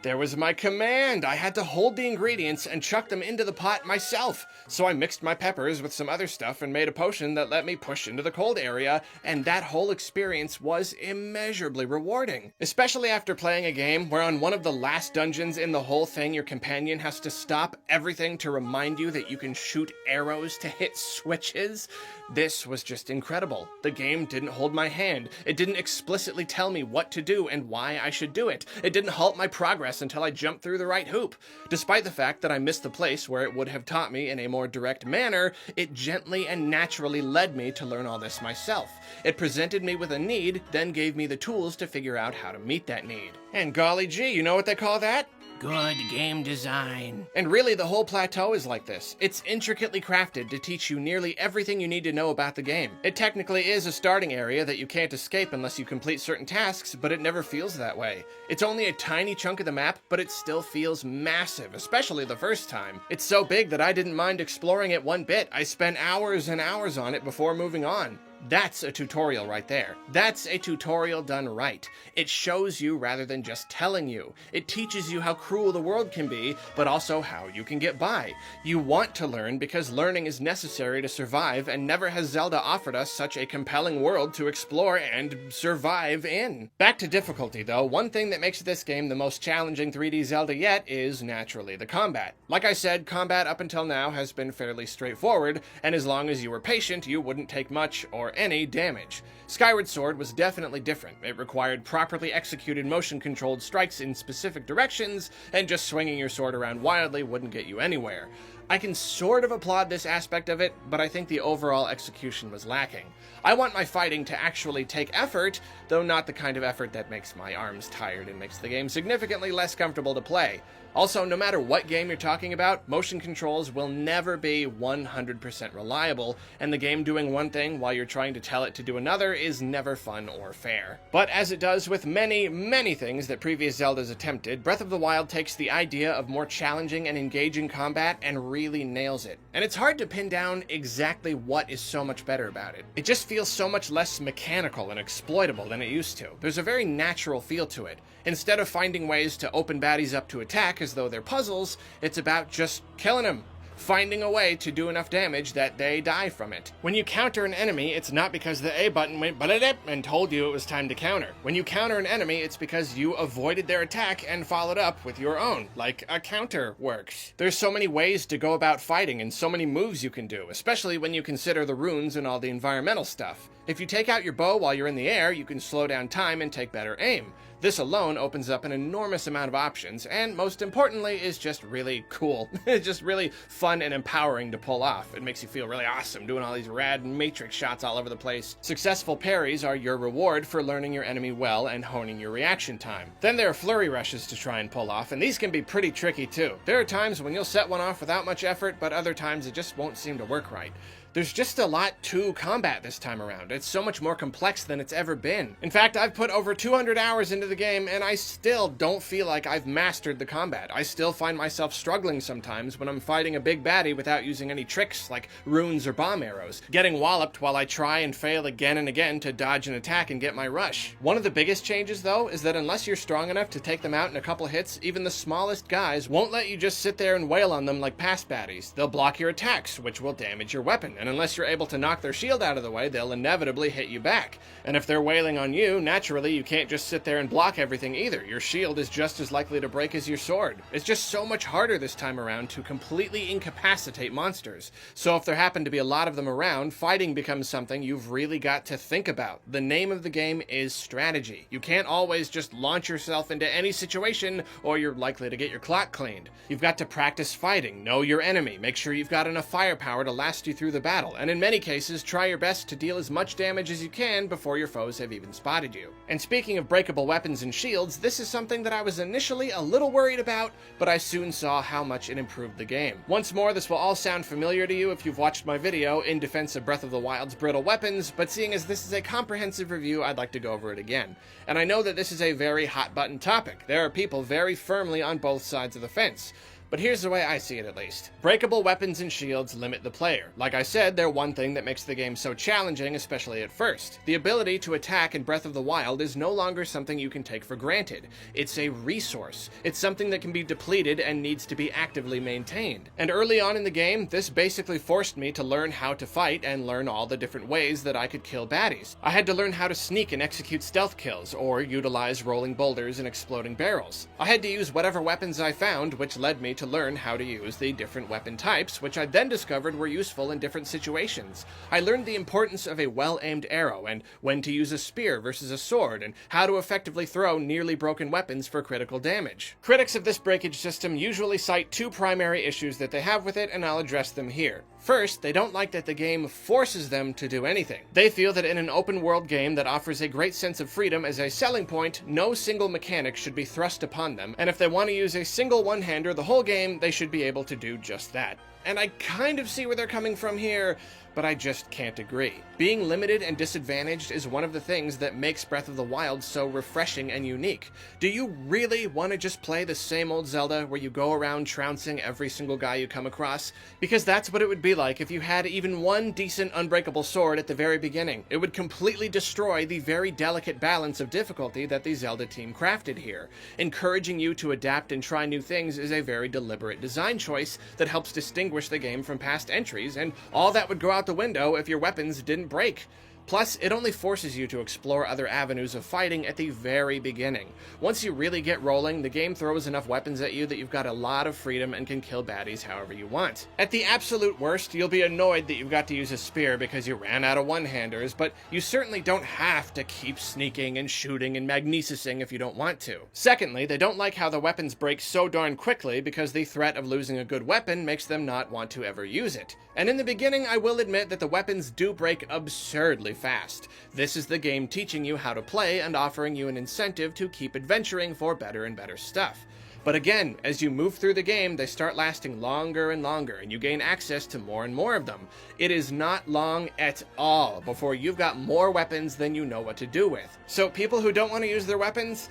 there was my command! I had to hold the ingredients and chuck them into the pot myself. So I mixed my peppers with some other stuff and made a potion that let me push into the cold area, and that whole experience was immeasurably rewarding. Especially after playing a game where on one of the last dungeons in the whole thing, your companion has to stop everything to remind you that you can shoot arrows to hit switches. This was just incredible. The game didn't hold my hand. It didn't explicitly tell me what to do and why I should do it. It didn't halt my progress until I jumped through the right hoop. Despite the fact that I missed the place where it would have taught me in a more direct manner, it gently and naturally led me to learn all this myself. It presented me with a need, then gave me the tools to figure out how to meet that need. And golly gee, you know what they call that? Good game design. And really, the whole plateau is like this. It's intricately crafted to teach you nearly everything you need to know about the game. It technically is a starting area that you can't escape unless you complete certain tasks, but it never feels that way. It's only a tiny chunk of the map, but it still feels massive, especially the first time. It's so big that I didn't mind exploring it one bit. I spent hours and hours on it before moving on. That's a tutorial right there. That's a tutorial done right. It shows you rather than just telling you. It teaches you how cruel the world can be, but also how you can get by. You want to learn because learning is necessary to survive, and never has Zelda offered us such a compelling world to explore and survive in. Back to difficulty though, one thing that makes this game the most challenging 3D Zelda yet is naturally the combat. Like I said, combat up until now has been fairly straightforward, and as long as you were patient, you wouldn't take much or any damage. Skyward Sword was definitely different. It required properly executed motion-controlled strikes in specific directions, and just swinging your sword around wildly wouldn't get you anywhere. I can sort of applaud this aspect of it, but I think the overall execution was lacking. I want my fighting to actually take effort, though not the kind of effort that makes my arms tired and makes the game significantly less comfortable to play. Also, no matter what game you're talking about, motion controls will never be 100% reliable, and the game doing one thing while you're trying to tell it to do another is never fun or fair. But as it does with many, many things that previous Zeldas attempted, Breath of the Wild takes the idea of more challenging and engaging combat and really nails it. And it's hard to pin down exactly what is so much better about it. It just feels so much less mechanical and exploitable than it used to. There's a very natural feel to it. Instead of finding ways to open baddies up to attack as though they're puzzles, it's about just killing them. Finding a way to do enough damage that they die from it. When you counter an enemy, it's not because the A button went ba-da-dip and told you it was time to counter. When you counter an enemy, it's because you avoided their attack and followed up with your own, like a counter works. There's so many ways to go about fighting and so many moves you can do, especially when you consider the runes and all the environmental stuff. If you take out your bow while you're in the air, you can slow down time and take better aim. This alone opens up an enormous amount of options, and most importantly is just really cool. It's just really fun and empowering to pull off. It makes you feel really awesome doing all these rad matrix shots all over the place. Successful parries are your reward for learning your enemy well and honing your reaction time. Then there are flurry rushes to try and pull off, and these can be pretty tricky too. There are times when you'll set one off without much effort, but other times it just won't seem to work right. There's just a lot to combat this time around. It's so much more complex than it's ever been. In fact, I've put over 200 hours into the game, and I still don't feel like I've mastered the combat. I still find myself struggling sometimes when I'm fighting a big baddie without using any tricks like runes or bomb arrows, getting walloped while I try and fail again and again to dodge an attack and get my rush. One of the biggest changes, though, is that unless you're strong enough to take them out in a couple hits, even the smallest guys won't let you just sit there and wail on them like past baddies. They'll block your attacks, which will damage your weapon, and unless you're able to knock their shield out of the way, they'll inevitably hit you back. And if they're wailing on you, naturally you can't just sit there and block everything either. Your shield is just as likely to break as your sword. It's just so much harder this time around to completely incapacitate monsters. So if there happen to be a lot of them around, fighting becomes something you've really got to think about. The name of the game is strategy. You can't always just launch yourself into any situation or you're likely to get your clock cleaned. You've got to practice fighting, know your enemy, make sure you've got enough firepower to last you through the battle, and in many cases, try your best to deal as much damage as you can before your foes have even spotted you. And speaking of breakable weapons and shields, this is something that I was initially a little worried about, but I soon saw how much it improved the game. Once more, this will all sound familiar to you if you've watched my video in defense of Breath of the Wild's brittle weapons, but seeing as this is a comprehensive review, I'd like to go over it again. And I know that this is a very hot-button topic. There are people very firmly on both sides of the fence. But here's the way I see it, at least. Breakable weapons and shields limit the player. Like I said, they're one thing that makes the game so challenging, especially at first. The ability to attack in Breath of the Wild is no longer something you can take for granted. It's a resource. It's something that can be depleted and needs to be actively maintained. And early on in the game, this basically forced me to learn how to fight and learn all the different ways that I could kill baddies. I had to learn how to sneak and execute stealth kills, or utilize rolling boulders and exploding barrels. I had to use whatever weapons I found, which led me to learn how to use the different weapon types, which I then discovered were useful in different situations. I learned the importance of a well-aimed arrow, and when to use a spear versus a sword, and how to effectively throw nearly broken weapons for critical damage. Critics of this breakage system usually cite two primary issues that they have with it, and I'll address them here. First, they don't like that the game forces them to do anything. They feel that in an open-world game that offers a great sense of freedom as a selling point, no single mechanic should be thrust upon them, and if they want to use a single one-hander the whole game, they should be able to do just that. And I kind of see where they're coming from here, but I just can't agree. Being limited and disadvantaged is one of the things that makes Breath of the Wild so refreshing and unique. Do you really want to just play the same old Zelda where you go around trouncing every single guy you come across? Because that's what it would be like if you had even one decent unbreakable sword at the very beginning. It would completely destroy the very delicate balance of difficulty that the Zelda team crafted here. Encouraging you to adapt and try new things is a very deliberate design choice that helps distinguish the game from past entries, and all that would go out the window if your weapons didn't break. Plus, it only forces you to explore other avenues of fighting at the very beginning. Once you really get rolling, the game throws enough weapons at you that you've got a lot of freedom and can kill baddies however you want. At the absolute worst, you'll be annoyed that you've got to use a spear because you ran out of one-handers, but you certainly don't have to keep sneaking and shooting and magnesising if you don't want to. Secondly, they don't like how the weapons break so darn quickly because the threat of losing a good weapon makes them not want to ever use it. And in the beginning, I will admit that the weapons do break absurdly fast. This is the game teaching you how to play and offering you an incentive to keep adventuring for better and better stuff. But again, as you move through the game, they start lasting longer and longer, and you gain access to more and more of them. It is not long at all before you've got more weapons than you know what to do with. So people who don't want to use their weapons,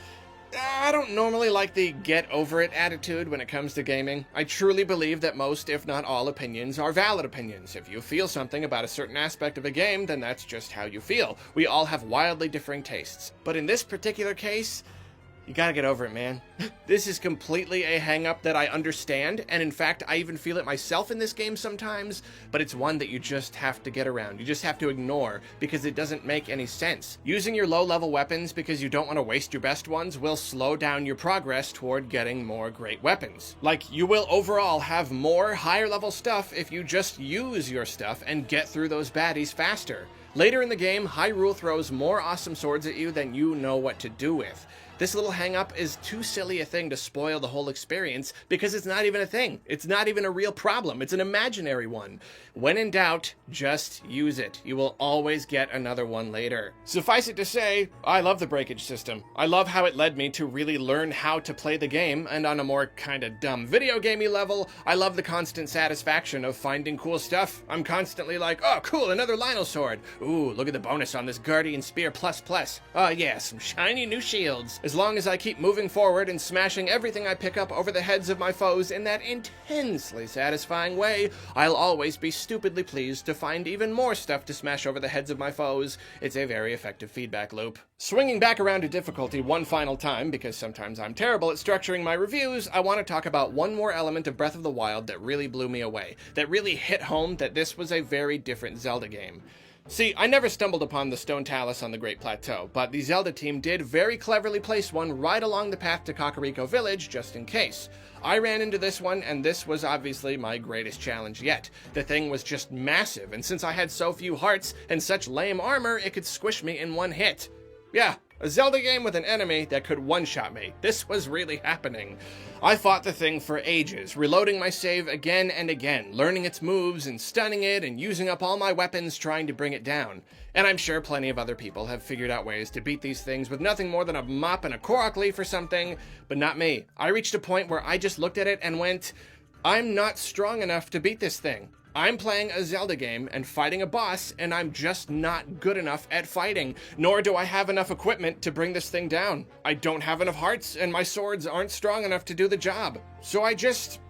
I don't normally like the get over it attitude when it comes to gaming. I truly believe that most, if not all, opinions are valid opinions. If you feel something about a certain aspect of a game, then that's just how you feel. We all have wildly differing tastes. But in this particular case, you gotta get over it, man. This is completely a hang-up that I understand, and in fact, I even feel it myself in this game sometimes, but it's one that you just have to get around. You just have to ignore, because it doesn't make any sense. Using your low-level weapons because you don't want to waste your best ones will slow down your progress toward getting more great weapons. Like, you will overall have more higher-level stuff if you just use your stuff and get through those baddies faster. Later in the game, Hyrule throws more awesome swords at you than you know what to do with. This little hang-up is too silly a thing to spoil the whole experience because it's not even a thing. It's not even a real problem. It's an imaginary one. When in doubt, just use it. You will always get another one later. Suffice it to say, I love the breakage system. I love how it led me to really learn how to play the game, and on a more kinda dumb video gamey level, I love the constant satisfaction of finding cool stuff. I'm constantly like, oh cool, another Lionel sword. Ooh, look at the bonus on this Guardian Spear plus. Oh yeah, some shiny new shields. As long as I keep moving forward and smashing everything I pick up over the heads of my foes in that intensely satisfying way, I'll always be stupidly pleased to find even more stuff to smash over the heads of my foes. It's a very effective feedback loop. Swinging back around to difficulty one final time, because sometimes I'm terrible at structuring my reviews, I want to talk about one more element of Breath of the Wild that really blew me away, that really hit home that this was a very different Zelda game. See, I never stumbled upon the Stone Talus on the Great Plateau, but the Zelda team did very cleverly place one right along the path to Kakariko Village, just in case. I ran into this one, and this was obviously my greatest challenge yet. The thing was just massive, and since I had so few hearts and such lame armor, it could squish me in one hit. Yeah, A Zelda game with an enemy that could one-shot me. This was really happening. I fought the thing for ages, reloading my save again and again, learning its moves and stunning it and using up all my weapons trying to bring it down. And I'm sure plenty of other people have figured out ways to beat these things with nothing more than a mop and a Korok leaf or something, but not me. I reached a point where I just looked at it and went, I'm not strong enough to beat this thing. I'm playing a Zelda game and fighting a boss, and I'm just not good enough at fighting, nor do I have enough equipment to bring this thing down. I don't have enough hearts, and my swords aren't strong enough to do the job. So I just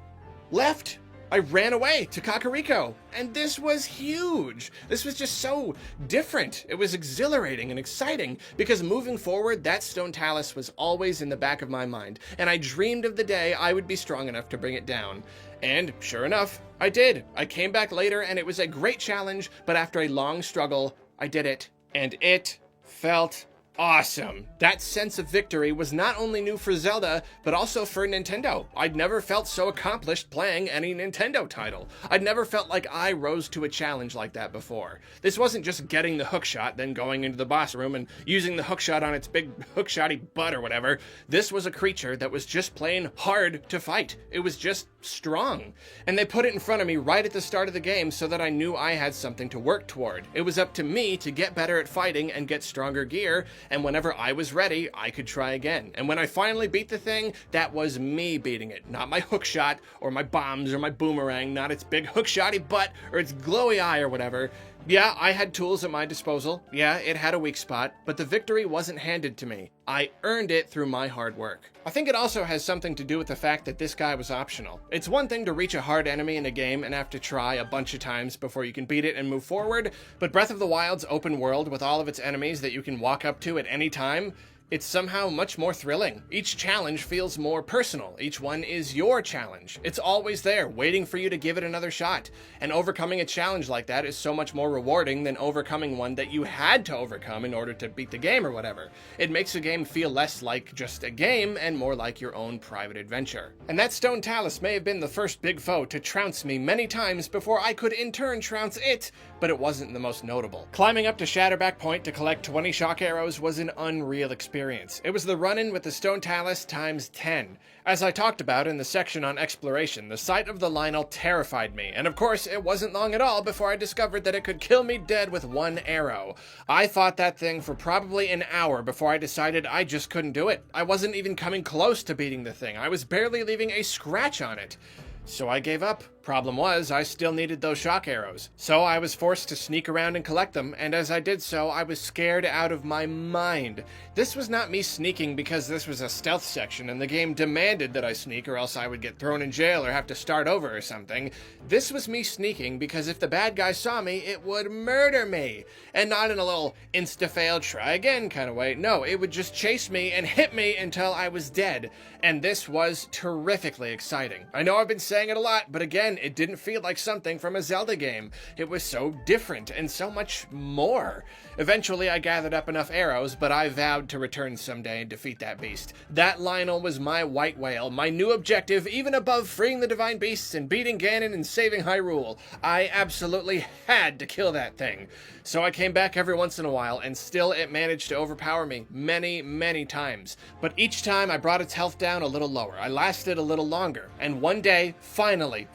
left. I ran away to Kakariko, and this was huge. This was just so different. It was exhilarating and exciting, because moving forward, that stone talus was always in the back of my mind, and I dreamed of the day I would be strong enough to bring it down. And sure enough, I did. I came back later, and it was a great challenge, but after a long struggle, I did it. And it felt awesome. That sense of victory was not only new for Zelda, but also for Nintendo. I'd never felt so accomplished playing any Nintendo title. I'd never felt like I rose to a challenge like that before. This wasn't just getting the hookshot, then going into the boss room and using the hookshot on its big hookshotty butt or whatever. This was a creature that was just plain hard to fight. It was just strong. And they put it in front of me right at the start of the game so that I knew I had something to work toward. It was up to me to get better at fighting and get stronger gear, and whenever I was ready, I could try again. And when I finally beat the thing, that was me beating it, not my hookshot, or my bombs, or my boomerang, not its big hookshotty butt, or its glowy eye, or whatever. Yeah, I had tools at my disposal. Yeah, it had a weak spot, but the victory wasn't handed to me. I earned it through my hard work. I think it also has something to do with the fact that this guy was optional. It's one thing to reach a hard enemy in a game and have to try a bunch of times before you can beat it and move forward, but Breath of the Wild's open world with all of its enemies that you can walk up to at any time, it's somehow much more thrilling. Each challenge feels more personal. Each one is your challenge. It's always there, waiting for you to give it another shot. And overcoming a challenge like that is so much more rewarding than overcoming one that you had to overcome in order to beat the game or whatever. It makes a game feel less like just a game and more like your own private adventure. And that stone talus may have been the first big foe to trounce me many times before I could in turn trounce it, but it wasn't the most notable. Climbing up to Shatterback Point to collect 20 shock arrows was an unreal experience. It was the run-in with the stone talus times 10. As I talked about in the section on exploration, the sight of the Lynel terrified me, and of course it wasn't long at all before I discovered that it could kill me dead with one arrow. I fought that thing for probably an hour before I decided I just couldn't do it. I wasn't even coming close to beating the thing. I was barely leaving a scratch on it. So I gave up. Problem was, I still needed those shock arrows. So I was forced to sneak around and collect them, and as I did so, I was scared out of my mind. This was not me sneaking because this was a stealth section and the game demanded that I sneak or else I would get thrown in jail or have to start over or something. This was me sneaking because if the bad guy saw me, it would murder me. And not in a little insta-fail, try again kind of way. No, it would just chase me and hit me until I was dead. And this was terrifically exciting. I know I've been saying it a lot, but again, it didn't feel like something from a Zelda game. It was so different and so much more. Eventually, I gathered up enough arrows, but I vowed to return someday and defeat that beast. That Lynel was my white whale, my new objective, even above freeing the divine beasts and beating Ganon and saving Hyrule. I absolutely had to kill that thing. So I came back every once in a while, and still it managed to overpower me many, many times. But each time I brought its health down a little lower. I lasted a little longer. And one day, finally,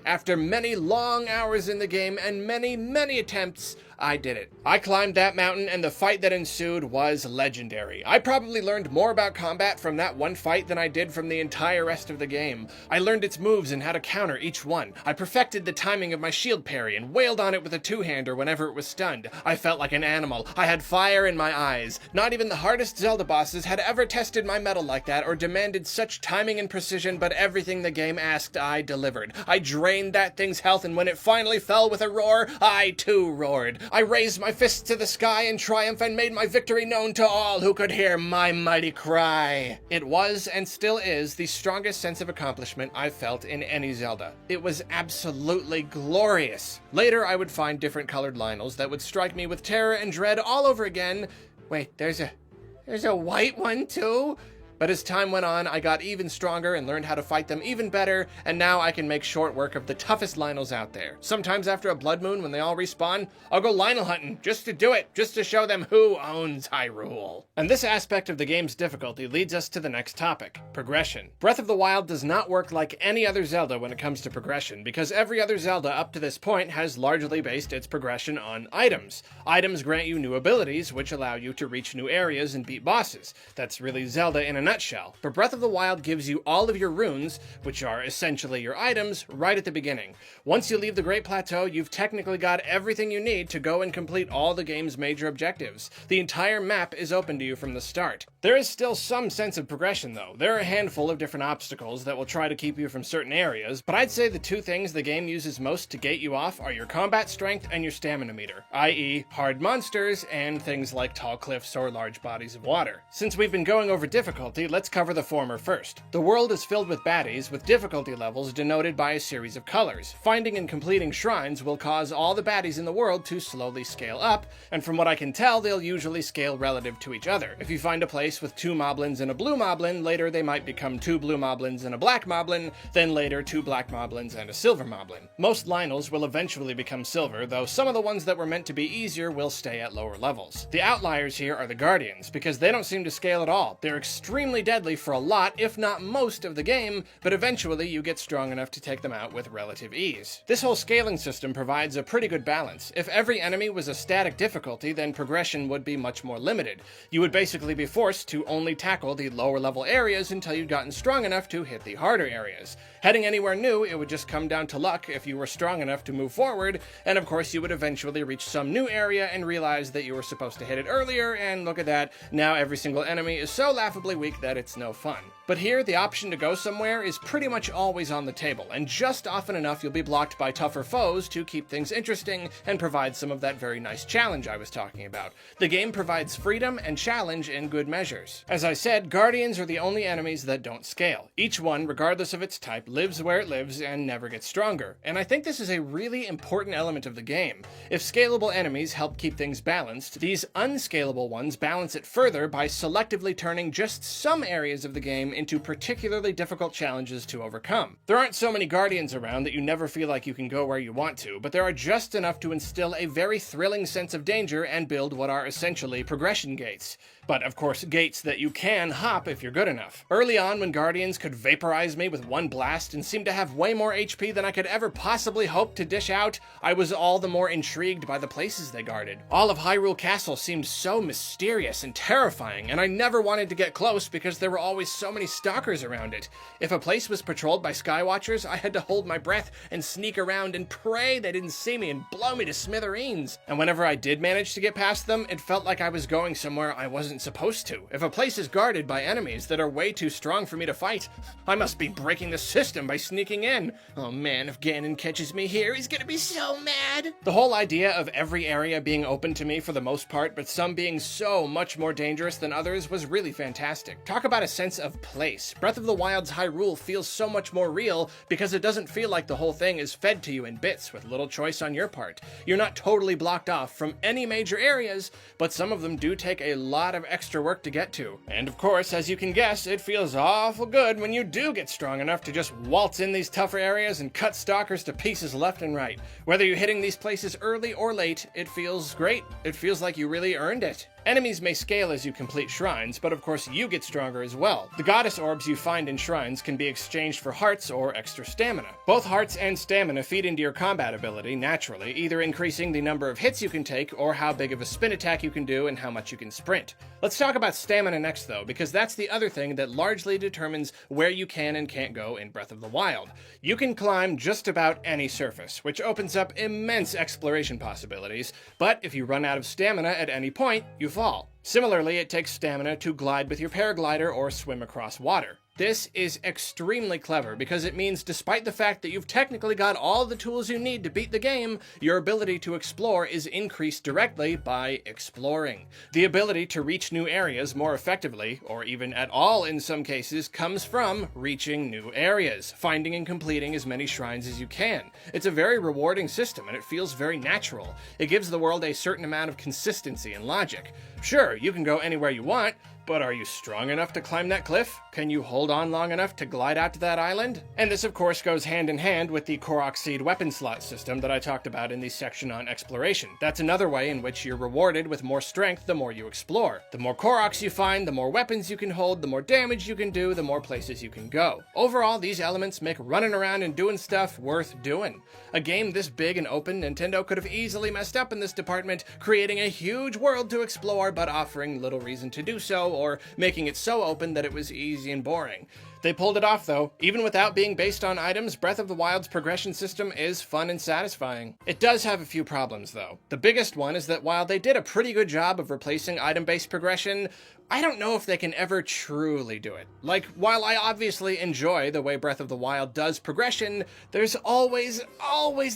after many long hours in the game and many, many attempts, I did it. I climbed that mountain, and the fight that ensued was legendary. I probably learned more about combat from that one fight than I did from the entire rest of the game. I learned its moves and how to counter each one. I perfected the timing of my shield parry and wailed on it with a two-hander whenever it was stunned. I felt like an animal. I had fire in my eyes. Not even the hardest Zelda bosses had ever tested my mettle like that or demanded such timing and precision, but everything the game asked, I delivered. I drained that thing's health, and when it finally fell with a roar, I too roared. I raised my fists to the sky in triumph and made my victory known to all who could hear my mighty cry. It was, and still is, the strongest sense of accomplishment I've felt in any Zelda. It was absolutely glorious. Later, I would find different colored Lynels that would strike me with terror and dread all over again. Wait, there's a white one too? But as time went on, I got even stronger and learned how to fight them even better, and now I can make short work of the toughest Lynels out there. Sometimes after a blood moon when they all respawn, I'll go Lynel hunting just to do it, just to show them who owns Hyrule. And this aspect of the game's difficulty leads us to the next topic, progression. Breath of the Wild does not work like any other Zelda when it comes to progression, because every other Zelda up to this point has largely based its progression on items. Items grant you new abilities, which allow you to reach new areas and beat bosses. That's really Zelda in a nutshell. But Breath of the Wild gives you all of your runes, which are essentially your items, right at the beginning. Once you leave the Great Plateau, you've technically got everything you need to go and complete all the game's major objectives. The entire map is open to you from the start. There is still some sense of progression though. There are a handful of different obstacles that will try to keep you from certain areas, but I'd say the two things the game uses most to gate you off are your combat strength and your stamina meter, i.e. hard monsters and things like tall cliffs or large bodies of water. Since we've been going over difficulty, let's cover the former first. The world is filled with baddies, with difficulty levels denoted by a series of colors. Finding and completing shrines will cause all the baddies in the world to slowly scale up, and from what I can tell, they'll usually scale relative to each other. If you find a place with 2 moblins and a blue moblin, later they might become 2 blue moblins and a black moblin, then later 2 black moblins and a silver moblin. Most Lynels will eventually become silver, though some of the ones that were meant to be easier will stay at lower levels. The outliers here are the Guardians, because they don't seem to scale at all. They're extremely deadly for a lot, if not most of the game, but eventually you get strong enough to take them out with relative ease. This whole scaling system provides a pretty good balance. If every enemy was a static difficulty, then progression would be much more limited. You would basically be forced to only tackle the lower level areas until you'd gotten strong enough to hit the harder areas. Heading anywhere new, it would just come down to luck if you were strong enough to move forward, and of course you would eventually reach some new area and realize that you were supposed to hit it earlier, and look at that, now every single enemy is so laughably weak that it's no fun. But here, the option to go somewhere is pretty much always on the table, and just often enough you'll be blocked by tougher foes to keep things interesting and provide some of that very nice challenge I was talking about. The game provides freedom and challenge in good measures. As I said, Guardians are the only enemies that don't scale. Each one, regardless of its type, lives where it lives and never gets stronger. And I think this is a really important element of the game. If scalable enemies help keep things balanced, these unscalable ones balance it further by selectively turning just some areas of the game into particularly difficult challenges to overcome. There aren't so many Guardians around that you never feel like you can go where you want to, but there are just enough to instill a very thrilling sense of danger and build what are essentially progression gates. But of course, gates that you can hop if you're good enough. Early on, when Guardians could vaporize me with one blast and seemed to have way more HP than I could ever possibly hope to dish out, I was all the more intrigued by the places they guarded. All of Hyrule Castle seemed so mysterious and terrifying, and I never wanted to get close because there were always so many stalkers around it. If a place was patrolled by Skywatchers, I had to hold my breath and sneak around and pray they didn't see me and blow me to smithereens. And whenever I did manage to get past them, it felt like I was going somewhere I wasn't supposed to. If a place is guarded by enemies that are way too strong for me to fight, I must be breaking the system by sneaking in. Oh man, if Ganon catches me here, he's gonna be so mad. The whole idea of every area being open to me for the most part, but some being so much more dangerous than others was really fantastic. Talk about a sense of place. Breath of the Wild's Hyrule feels so much more real because it doesn't feel like the whole thing is fed to you in bits with little choice on your part. You're not totally blocked off from any major areas, but some of them do take a lot of extra work to get to. And of course, as you can guess, it feels awful good when you do get strong enough to just waltz in these tougher areas and cut stalkers to pieces left and right. Whether you're hitting these places early or late, it feels great. It feels like you really earned it. Enemies may scale as you complete shrines, but of course you get stronger as well. The goddess orbs you find in shrines can be exchanged for hearts or extra stamina. Both hearts and stamina feed into your combat ability naturally, either increasing the number of hits you can take or how big of a spin attack you can do and how much you can sprint. Let's talk about stamina next though, because that's the other thing that largely determines where you can and can't go in Breath of the Wild. You can climb just about any surface, which opens up immense exploration possibilities, but if you run out of stamina at any point, you fall. Similarly, it takes stamina to glide with your paraglider or swim across water. This is extremely clever because it means despite the fact that you've technically got all the tools you need to beat the game, your ability to explore is increased directly by exploring. The ability to reach new areas more effectively, or even at all in some cases, comes from reaching new areas, finding and completing as many shrines as you can. It's a very rewarding system and it feels very natural. It gives the world a certain amount of consistency and logic. Sure, you can go anywhere you want, But are you strong enough to climb that cliff? Can you hold on long enough to glide out to that island? And this of course goes hand in hand with the Korok Seed weapon slot system that I talked about in the section on exploration. That's another way in which you're rewarded with more strength the more you explore. The more Koroks you find, the more weapons you can hold, the more damage you can do, the more places you can go. Overall, these elements make running around and doing stuff worth doing. A game this big and open, Nintendo could have easily messed up in this department, creating a huge world to explore but offering little reason to do so, or making it so open that it was easy and boring. They pulled it off though. Even without being based on items, Breath of the Wild's progression system is fun and satisfying. It does have a few problems though. The biggest one is that while they did a pretty good job of replacing item-based progression, I don't know if they can ever truly do it. Like, while I obviously enjoy the way Breath of the Wild does progression, there's always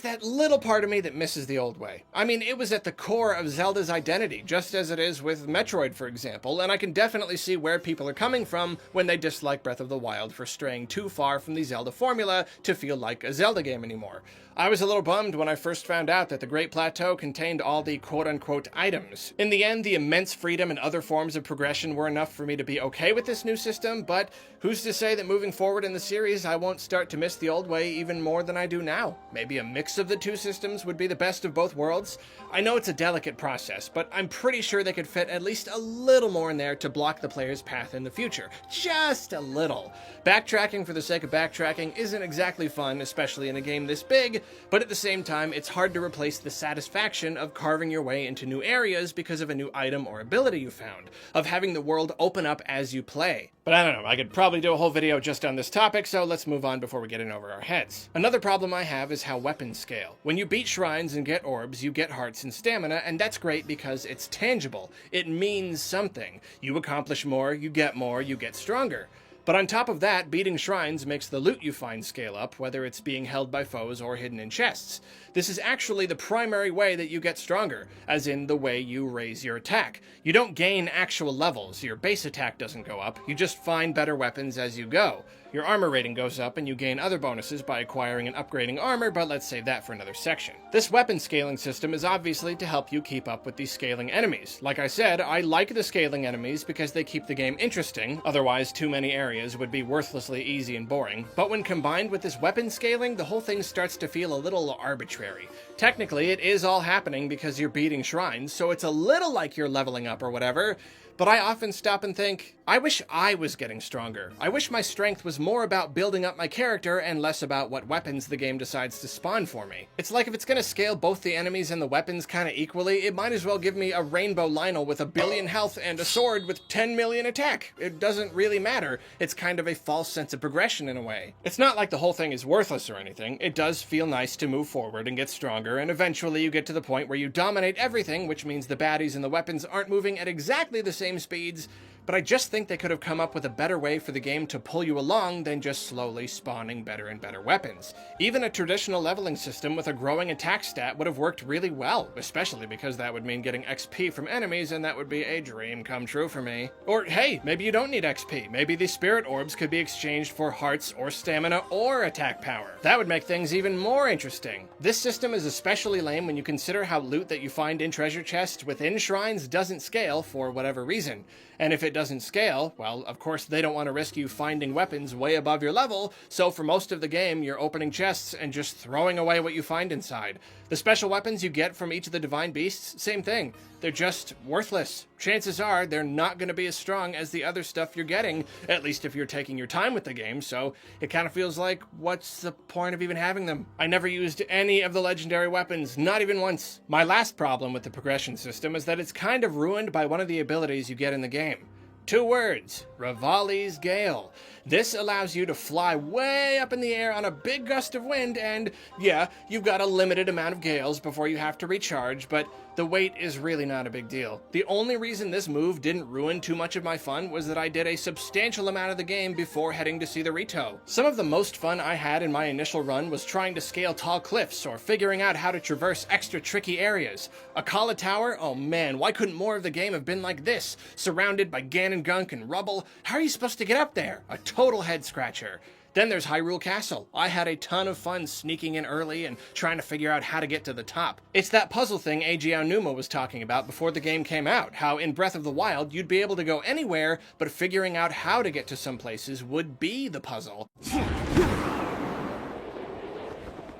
that little part of me that misses the old way. I mean, it was at the core of Zelda's identity, just as it is with Metroid, for example, and I can definitely see where people are coming from when they dislike Breath of the Wild for straying too far from the Zelda formula to feel like a Zelda game anymore. I was a little bummed when I first found out that the Great Plateau contained all the quote-unquote items. In the end, the immense freedom and other forms of progression were enough for me to be okay with this new system, but who's to say that moving forward in the series I won't start to miss the old way even more than I do now? Maybe a mix of the two systems would be the best of both worlds? I know it's a delicate process, but I'm pretty sure they could fit at least a little more in there to block the player's path in the future. Just a little. Backtracking for the sake of backtracking isn't exactly fun, especially in a game this big, but at the same time, it's hard to replace the satisfaction of carving your way into new areas because of a new item or ability you found, of having the world open up as you play. But I don't know, I could probably do a whole video just on this topic, so let's move on before we get in over our heads. Another problem I have is how weapons scale. When you beat shrines and get orbs, you get hearts and stamina, and that's great because it's tangible. It means something. You accomplish more, you get stronger. But on top of that, beating shrines makes the loot you find scale up, whether it's being held by foes or hidden in chests. This is actually the primary way that you get stronger, as in the way you raise your attack. You don't gain actual levels, your base attack doesn't go up, you just find better weapons as you go. Your armor rating goes up and you gain other bonuses by acquiring and upgrading armor, but let's save that for another section. This weapon scaling system is obviously to help you keep up with these scaling enemies. Like I said, I like the scaling enemies because they keep the game interesting, otherwise too many areas would be worthlessly easy and boring. But when combined with this weapon scaling, the whole thing starts to feel a little arbitrary. Technically, it is all happening because you're beating shrines, so it's a little like you're leveling up or whatever, but I often stop and think, I wish I was getting stronger. I wish my strength was more about building up my character and less about what weapons the game decides to spawn for me. It's like if it's gonna scale both the enemies and the weapons kinda equally, it might as well give me a rainbow Lionel with 1 billion health and a sword with 10 million attack. It doesn't really matter. It's kind of a false sense of progression in a way. It's not like the whole thing is worthless or anything. It does feel nice to move forward and get stronger, and eventually you get to the point where you dominate everything, which means the baddies and the weapons aren't moving at exactly the same speeds, but I just think they could have come up with a better way for the game to pull you along than just slowly spawning better and better weapons. Even a traditional leveling system with a growing attack stat would have worked really well, especially because that would mean getting XP from enemies, and that would be a dream come true for me. Or hey, maybe you don't need XP. Maybe the spirit orbs could be exchanged for hearts or stamina or attack power. That would make things even more interesting. This system is especially lame when you consider how loot that you find in treasure chests within shrines doesn't scale for whatever reason. And if it doesn't scale, well, of course they don't want to risk you finding weapons way above your level, so for most of the game you're opening chests and just throwing away what you find inside. The special weapons you get from each of the divine beasts, same thing. They're just worthless. Chances are they're not going to be as strong as the other stuff you're getting, at least if you're taking your time with the game, so it kind of feels like, what's the point of even having them? I never used any of the legendary weapons, not even once. My last problem with the progression system is that it's kind of ruined by one of the abilities you get in the game. 2 words, Rivali's Gale. This allows you to fly way up in the air on a big gust of wind, and yeah, you've got a limited amount of gales before you have to recharge, but the weight is really not a big deal. The only reason this move didn't ruin too much of my fun was that I did a substantial amount of the game before heading to see the Rito. Some of the most fun I had in my initial run was trying to scale tall cliffs or figuring out how to traverse extra tricky areas. Akala Tower? Oh man, why couldn't more of the game have been like this? Surrounded by Ganon gunk and rubble? How are you supposed to get up there? A total head scratcher. Then there's Hyrule Castle. I had a ton of fun sneaking in early and trying to figure out how to get to the top. It's that puzzle thing Eiji Aonuma was talking about before the game came out, how in Breath of the Wild you'd be able to go anywhere, but figuring out how to get to some places would be the puzzle.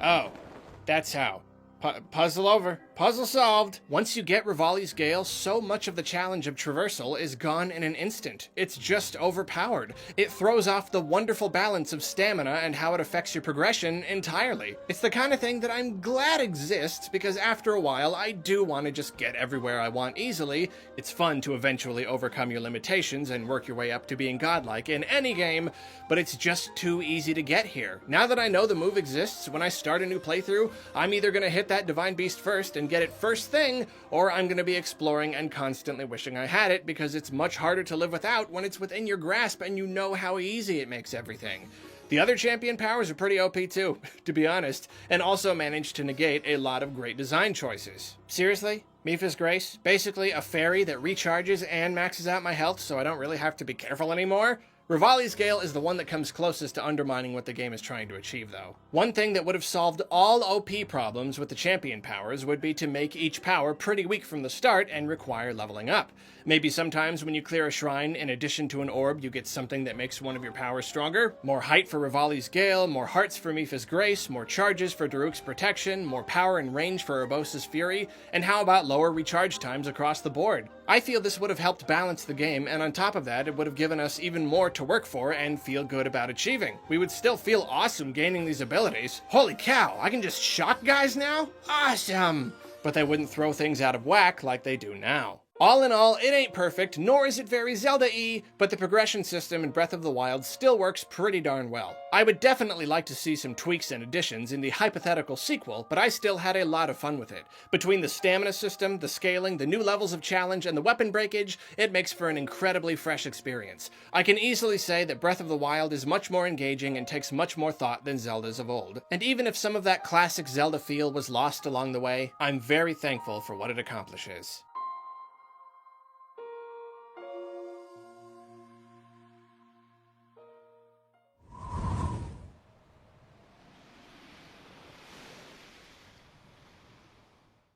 Oh, that's how. Puzzle over. Puzzle solved. Once you get Rivali's Gale, so much of the challenge of traversal is gone in an instant. It's just overpowered. It throws off the wonderful balance of stamina and how it affects your progression entirely. It's the kind of thing that I'm glad exists, because after a while, I do want to just get everywhere I want easily. It's fun to eventually overcome your limitations and work your way up to being godlike in any game, but it's just too easy to get here. Now that I know the move exists, when I start a new playthrough, I'm either going to hit that Divine Beast first and get it first thing, or I'm going to be exploring and constantly wishing I had it, because it's much harder to live without when it's within your grasp and you know how easy it makes everything. The other champion powers are pretty OP too, to be honest, and also manage to negate a lot of great design choices. Seriously? Mipha's Grace? Basically a fairy that recharges and maxes out my health so I don't really have to be careful anymore? Rivali's Gale is the one that comes closest to undermining what the game is trying to achieve, though. One thing that would have solved all OP problems with the champion powers would be to make each power pretty weak from the start and require leveling up. Maybe sometimes when you clear a shrine, in addition to an orb, you get something that makes one of your powers stronger. More height for Rivali's Gale, more hearts for Mipha's Grace, more charges for Daruk's Protection, more power and range for Urbosa's Fury, and how about lower recharge times across the board? I feel this would have helped balance the game, and on top of that, it would have given us even more to work for and feel good about achieving. We would still feel awesome gaining these abilities. Holy cow, I can just shock guys now? Awesome! But they wouldn't throw things out of whack like they do now. All in all, it ain't perfect, nor is it very Zelda-y, but the progression system in Breath of the Wild still works pretty darn well. I would definitely like to see some tweaks and additions in the hypothetical sequel, but I still had a lot of fun with it. Between the stamina system, the scaling, the new levels of challenge, and the weapon breakage, it makes for an incredibly fresh experience. I can easily say that Breath of the Wild is much more engaging and takes much more thought than Zelda's of old. And even if some of that classic Zelda feel was lost along the way, I'm very thankful for what it accomplishes.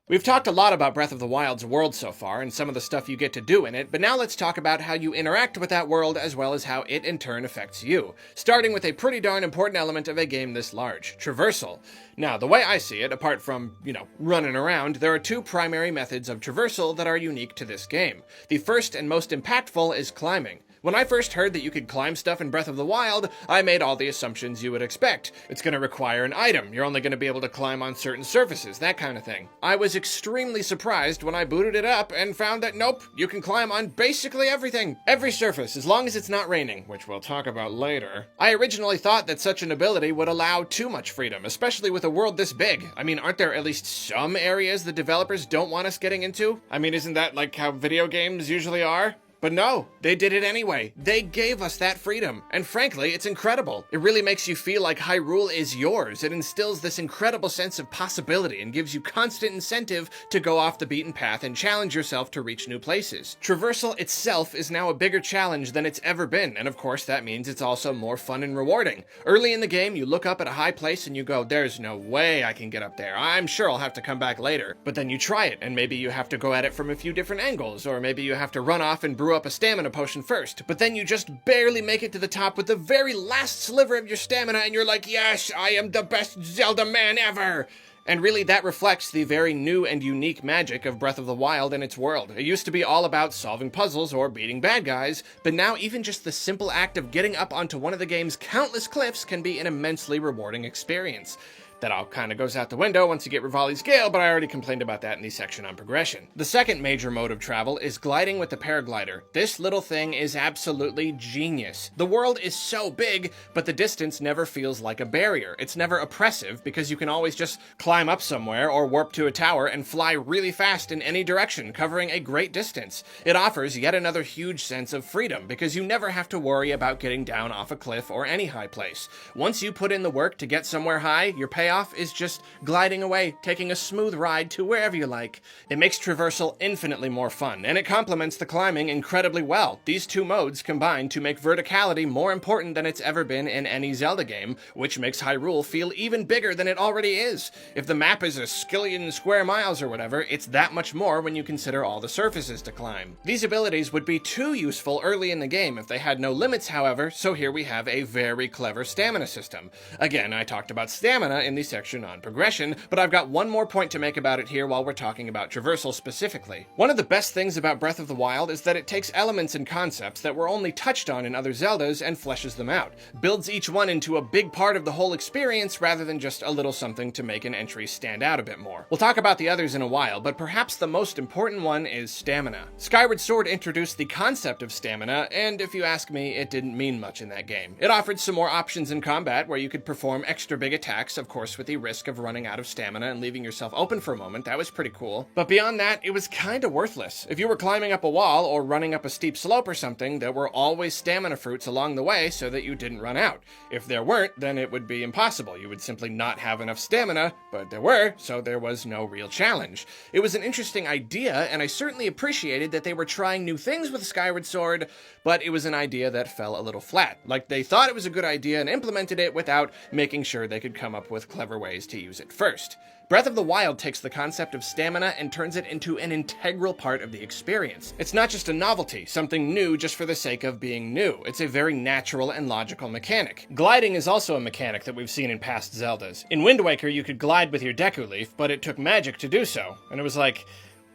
We've talked a lot about Breath of the Wild's world so far, and some of the stuff you get to do in it, but now let's talk about how you interact with that world as well as how it in turn affects you, starting with a pretty darn important element of a game this large, traversal. Now, the way I see it, apart from, running around, there are two primary methods of traversal that are unique to this game. The first and most impactful is climbing. When I first heard that you could climb stuff in Breath of the Wild, I made all the assumptions you would expect. It's going to require an item, you're only going to be able to climb on certain surfaces, that kind of thing. I was extremely surprised when I booted it up and found that nope, you can climb on basically everything. Every surface, as long as it's not raining, which we'll talk about later. I originally thought that such an ability would allow too much freedom, especially with a world this big. I mean, aren't there at least some areas the developers don't want us getting into? I mean, isn't that like how video games usually are? But no, they did it anyway. They gave us that freedom. And frankly, it's incredible. It really makes you feel like Hyrule is yours. It instills this incredible sense of possibility and gives you constant incentive to go off the beaten path and challenge yourself to reach new places. Traversal itself is now a bigger challenge than it's ever been, and of course that means it's also more fun and rewarding. Early in the game, you look up at a high place and you go, there's no way I can get up there. I'm sure I'll have to come back later. But then you try it, and maybe you have to go at it from a few different angles, or maybe you have to run off and brew up a stamina potion first, but then you just barely make it to the top with the very last sliver of your stamina and you're like, yes, I am the best Zelda man ever! And really that reflects the very new and unique magic of Breath of the Wild and its world. It used to be all about solving puzzles or beating bad guys, but now even just the simple act of getting up onto one of the game's countless cliffs can be an immensely rewarding experience. That all kind of goes out the window once you get Rivali's Gale, but I already complained about that in the section on progression. The second major mode of travel is gliding with the paraglider. This little thing is absolutely genius. The world is so big, but the distance never feels like a barrier. It's never oppressive because you can always just climb up somewhere or warp to a tower and fly really fast in any direction, covering a great distance. It offers yet another huge sense of freedom because you never have to worry about getting down off a cliff or any high place. Once you put in the work to get somewhere high, you're paying payoff is just gliding away, taking a smooth ride to wherever you like. It makes traversal infinitely more fun, and it complements the climbing incredibly well. These two modes combine to make verticality more important than it's ever been in any Zelda game, which makes Hyrule feel even bigger than it already is. If the map is a skillion square miles or whatever, it's that much more when you consider all the surfaces to climb. These abilities would be too useful early in the game if they had no limits, however, so here we have a very clever stamina system. Again, I talked about stamina in the section on progression, but I've got one more point to make about it here while we're talking about traversal specifically. One of the best things about Breath of the Wild is that it takes elements and concepts that were only touched on in other Zeldas and fleshes them out, builds each one into a big part of the whole experience rather than just a little something to make an entry stand out a bit more. We'll talk about the others in a while, but perhaps the most important one is stamina. Skyward Sword introduced the concept of stamina, and if you ask me, it didn't mean much in that game. It offered some more options in combat where you could perform extra big attacks, of course with the risk of running out of stamina and leaving yourself open for a moment. That was pretty cool. But beyond that, it was kinda worthless. If you were climbing up a wall or running up a steep slope or something, there were always stamina fruits along the way so that you didn't run out. If there weren't, then it would be impossible. You would simply not have enough stamina, but there were, so there was no real challenge. It was an interesting idea, and I certainly appreciated that they were trying new things with Skyward Sword, but it was an idea that fell a little flat. Like, they thought it was a good idea and implemented it without making sure they could come up with clever ways to use it first. Breath of the Wild takes the concept of stamina and turns it into an integral part of the experience. It's not just a novelty, something new just for the sake of being new. It's a very natural and logical mechanic. Gliding is also a mechanic that we've seen in past Zeldas. In Wind Waker, you could glide with your Deku Leaf, but it took magic to do so. And it was like,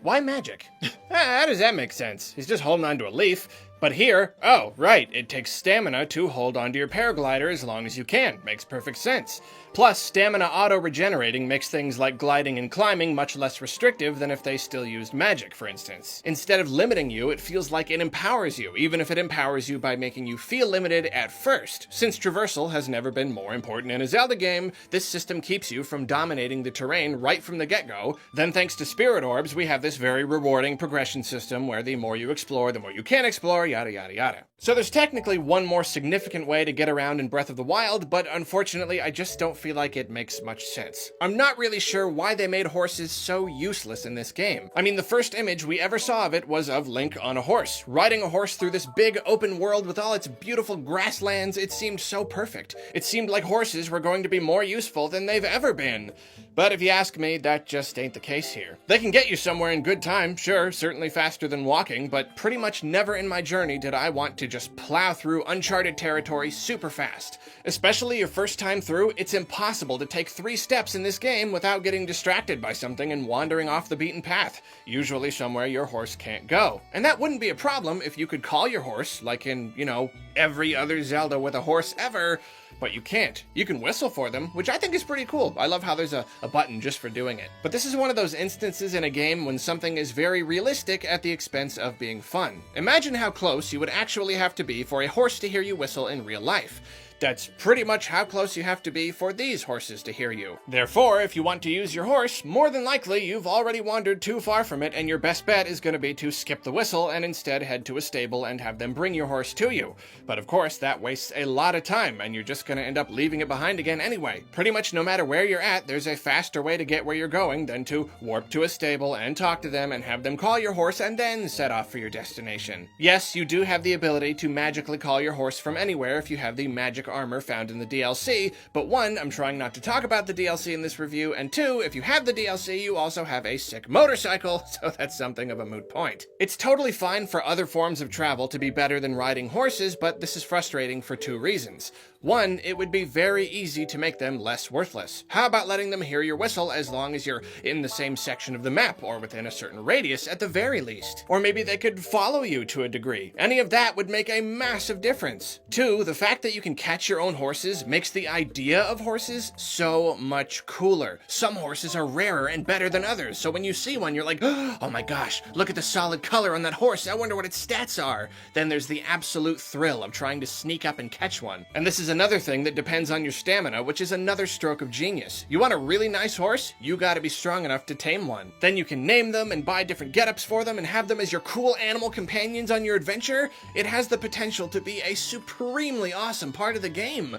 why magic? How does that make sense? He's just holding onto a leaf. But here, oh, right, it takes stamina to hold onto your paraglider as long as you can. Makes perfect sense. Plus, stamina auto-regenerating makes things like gliding and climbing much less restrictive than if they still used magic, for instance. Instead of limiting you, it feels like it empowers you, even if it empowers you by making you feel limited at first. Since traversal has never been more important in a Zelda game, this system keeps you from dominating the terrain right from the get-go. Then thanks to Spirit Orbs, we have this very rewarding progression system where the more you explore, the more you can explore, yada yada yada. So there's technically one more significant way to get around in Breath of the Wild, but unfortunately I just don't feel like it makes much sense. I'm not really sure why they made horses so useless in this game. I mean, the first image we ever saw of it was of Link on a horse. Riding a horse through this big open world with all its beautiful grasslands, it seemed so perfect. It seemed like horses were going to be more useful than they've ever been. But if you ask me, that just ain't the case here. They can get you somewhere in good time, sure, certainly faster than walking, but pretty much never in my journey did I want to just plow through uncharted territory super fast. Especially your first time through, it's impossible to take 3 steps in this game without getting distracted by something and wandering off the beaten path, usually somewhere your horse can't go. And that wouldn't be a problem if you could call your horse, like in, you know, every other Zelda with a horse ever, but you can't. You can whistle for them, which I think is pretty cool. I love how there's a button just for doing it. But this is one of those instances in a game when something is very realistic at the expense of being fun. Imagine how close you would actually have to be for a horse to hear you whistle in real life. That's pretty much how close you have to be for these horses to hear you. Therefore, if you want to use your horse, more than likely you've already wandered too far from it, and your best bet is going to be to skip the whistle and instead head to a stable and have them bring your horse to you. But of course, that wastes a lot of time, and you're just going to end up leaving it behind again anyway. Pretty much no matter where you're at, there's a faster way to get where you're going than to warp to a stable and talk to them and have them call your horse and then set off for your destination. Yes, you do have the ability to magically call your horse from anywhere if you have the magic armor found in the DLC, but 1, I'm trying not to talk about the DLC in this review, and 2, if you have the DLC, you also have a sick motorcycle, so that's something of a moot point. It's totally fine for other forms of travel to be better than riding horses, but this is frustrating for 2 reasons. 1, it would be very easy to make them less worthless. How about letting them hear your whistle as long as you're in the same section of the map, or within a certain radius at the very least? Or maybe they could follow you to a degree. Any of that would make a massive difference. 2, the fact that you can catch your own horses makes the idea of horses so much cooler. Some horses are rarer and better than others, so when you see one, you're like, oh my gosh, look at the solid color on that horse, I wonder what its stats are. Then there's the absolute thrill of trying to sneak up and catch one. And this is another thing that depends on your stamina, which is another stroke of genius. You want a really nice horse? You gotta be strong enough to tame one. Then you can name them and buy different getups for them and have them as your cool animal companions on your adventure. It has the potential to be a supremely awesome part of the game.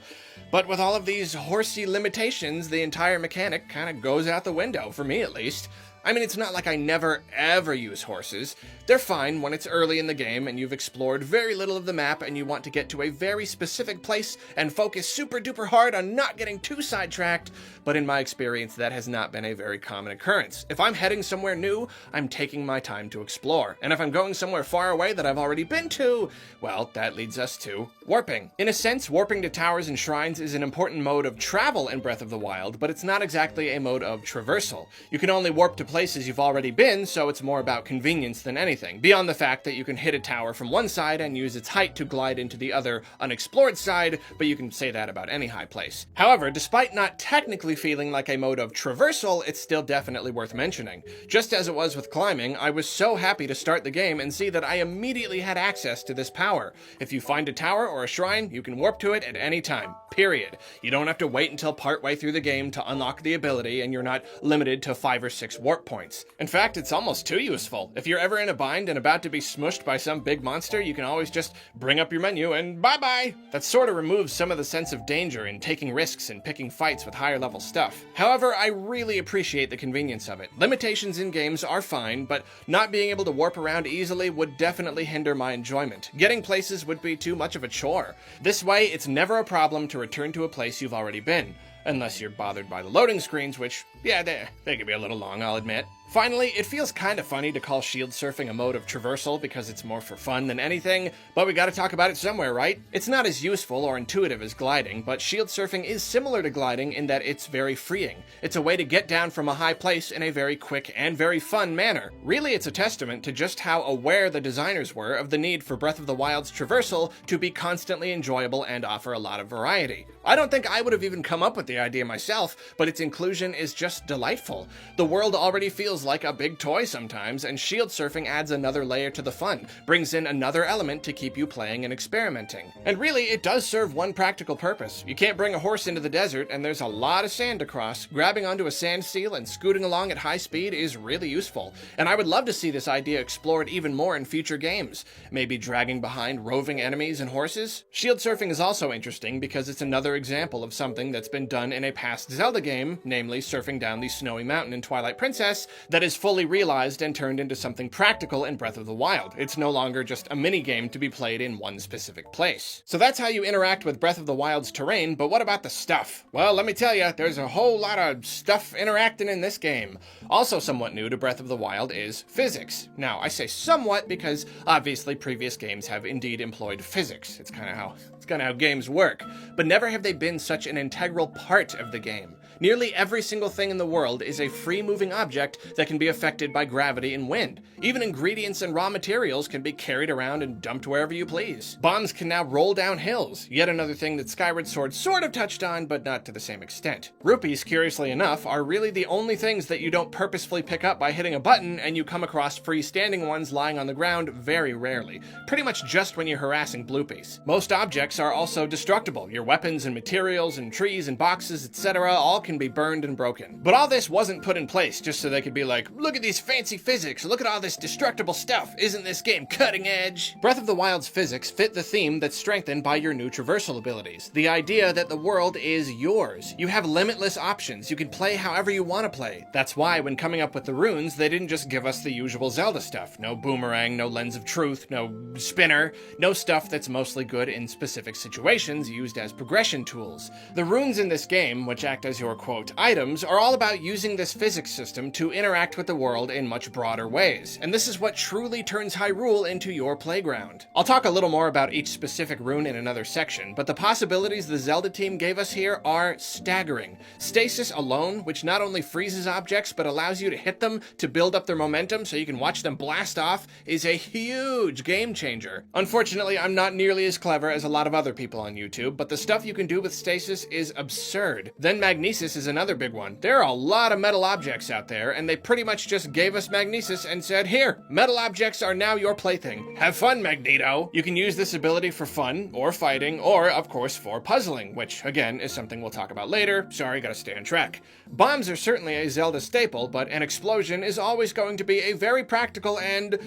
But with all of these horsey limitations, the entire mechanic kind of goes out the window, for me at least. I mean, it's not like I never, ever use horses. They're fine when it's early in the game and you've explored very little of the map and you want to get to a very specific place and focus super duper hard on not getting too sidetracked, but in my experience, that has not been a very common occurrence. If I'm heading somewhere new, I'm taking my time to explore. And if I'm going somewhere far away that I've already been to, well, that leads us to warping. In a sense, warping to towers and shrines is an important mode of travel in Breath of the Wild, but it's not exactly a mode of traversal. You can only warp to places you've already been, so it's more about convenience than anything, beyond the fact that you can hit a tower from one side and use its height to glide into the other unexplored side, but you can say that about any high place. However, despite not technically feeling like a mode of traversal, it's still definitely worth mentioning. Just as it was with climbing, I was so happy to start the game and see that I immediately had access to this power. If you find a tower or a shrine, you can warp to it at any time, period. You don't have to wait until partway through the game to unlock the ability, and you're not limited to 5 or 6 warp points. In fact, it's almost too useful. If you're ever in a bind and about to be smushed by some big monster, you can always just bring up your menu and bye-bye. That sort of removes some of the sense of danger in taking risks and picking fights with higher level stuff. However, I really appreciate the convenience of it. Limitations in games are fine, but not being able to warp around easily would definitely hinder my enjoyment. Getting places would be too much of a chore. This way, it's never a problem to return to a place you've already been. Unless you're bothered by the loading screens, which, yeah, they can be a little long, I'll admit. Finally, it feels kind of funny to call shield surfing a mode of traversal because it's more for fun than anything, but we gotta talk about it somewhere, right? It's not as useful or intuitive as gliding, but shield surfing is similar to gliding in that it's very freeing. It's a way to get down from a high place in a very quick and very fun manner. Really, it's a testament to just how aware the designers were of the need for Breath of the Wild's traversal to be constantly enjoyable and offer a lot of variety. I don't think I would have even come up with the idea myself, but its inclusion is just delightful. The world already feels like a big toy sometimes, and shield surfing adds another layer to the fun, brings in another element to keep you playing and experimenting. And really, it does serve one practical purpose. You can't bring a horse into the desert, and there's a lot of sand to cross. Grabbing onto a sand seal and scooting along at high speed is really useful, and I would love to see this idea explored even more in future games. Maybe dragging behind roving enemies and horses? Shield surfing is also interesting because it's another example of something that's been done in a past Zelda game, namely surfing down the snowy mountain in Twilight Princess, that is fully realized and turned into something practical in Breath of the Wild. It's no longer just a mini-game to be played in one specific place. So that's how you interact with Breath of the Wild's terrain, but what about the stuff? Well, let me tell you, there's a whole lot of stuff interacting in this game. Also somewhat new to Breath of the Wild is physics. Now, I say somewhat because obviously previous games have indeed employed physics. It's kind of how games work, but never have they been such an integral part of the game. Nearly every single thing in the world is a free-moving object that can be affected by gravity and wind. Even ingredients and raw materials can be carried around and dumped wherever you please. Bombs can now roll down hills, yet another thing that Skyward Sword sort of touched on, but not to the same extent. Rupees, curiously enough, are really the only things that you don't purposefully pick up by hitting a button, and you come across freestanding ones lying on the ground very rarely. Pretty much just when you're harassing Bloopies. Most objects are also destructible. Your weapons and materials and trees and boxes, etc. all can be burned and broken. But all this wasn't put in place just so they could be like, look at these fancy physics, look at all this destructible stuff, isn't this game cutting edge? Breath of the Wild's physics fit the theme that's strengthened by your new traversal abilities. The idea that the world is yours. You have limitless options, you can play however you want to play. That's why when coming up with the runes, they didn't just give us the usual Zelda stuff. No boomerang, no lens of truth, no spinner, no stuff that's mostly good in specific situations used as progression tools. The runes in this game, which act as your quote items, are all about using this physics system to interact with the world in much broader ways, and this is what truly turns Hyrule into your playground. I'll talk a little more about each specific rune in another section, but the possibilities the Zelda team gave us here are staggering. Stasis alone, which not only freezes objects but allows you to hit them to build up their momentum so you can watch them blast off, is a huge game changer. Unfortunately, I'm not nearly as clever as a lot of other people on YouTube, but the stuff you can do with stasis is absurd. Then magnesis is another big one. There are a lot of metal objects out there, and they It pretty much just gave us magnesis and said, here, metal objects are now your plaything. Have fun, Magneto. You can use this ability for fun, or fighting, or, of course, for puzzling, which, again, is something we'll talk about later. Sorry, gotta stay on track. Bombs are certainly a Zelda staple, but an explosion is always going to be a very practical and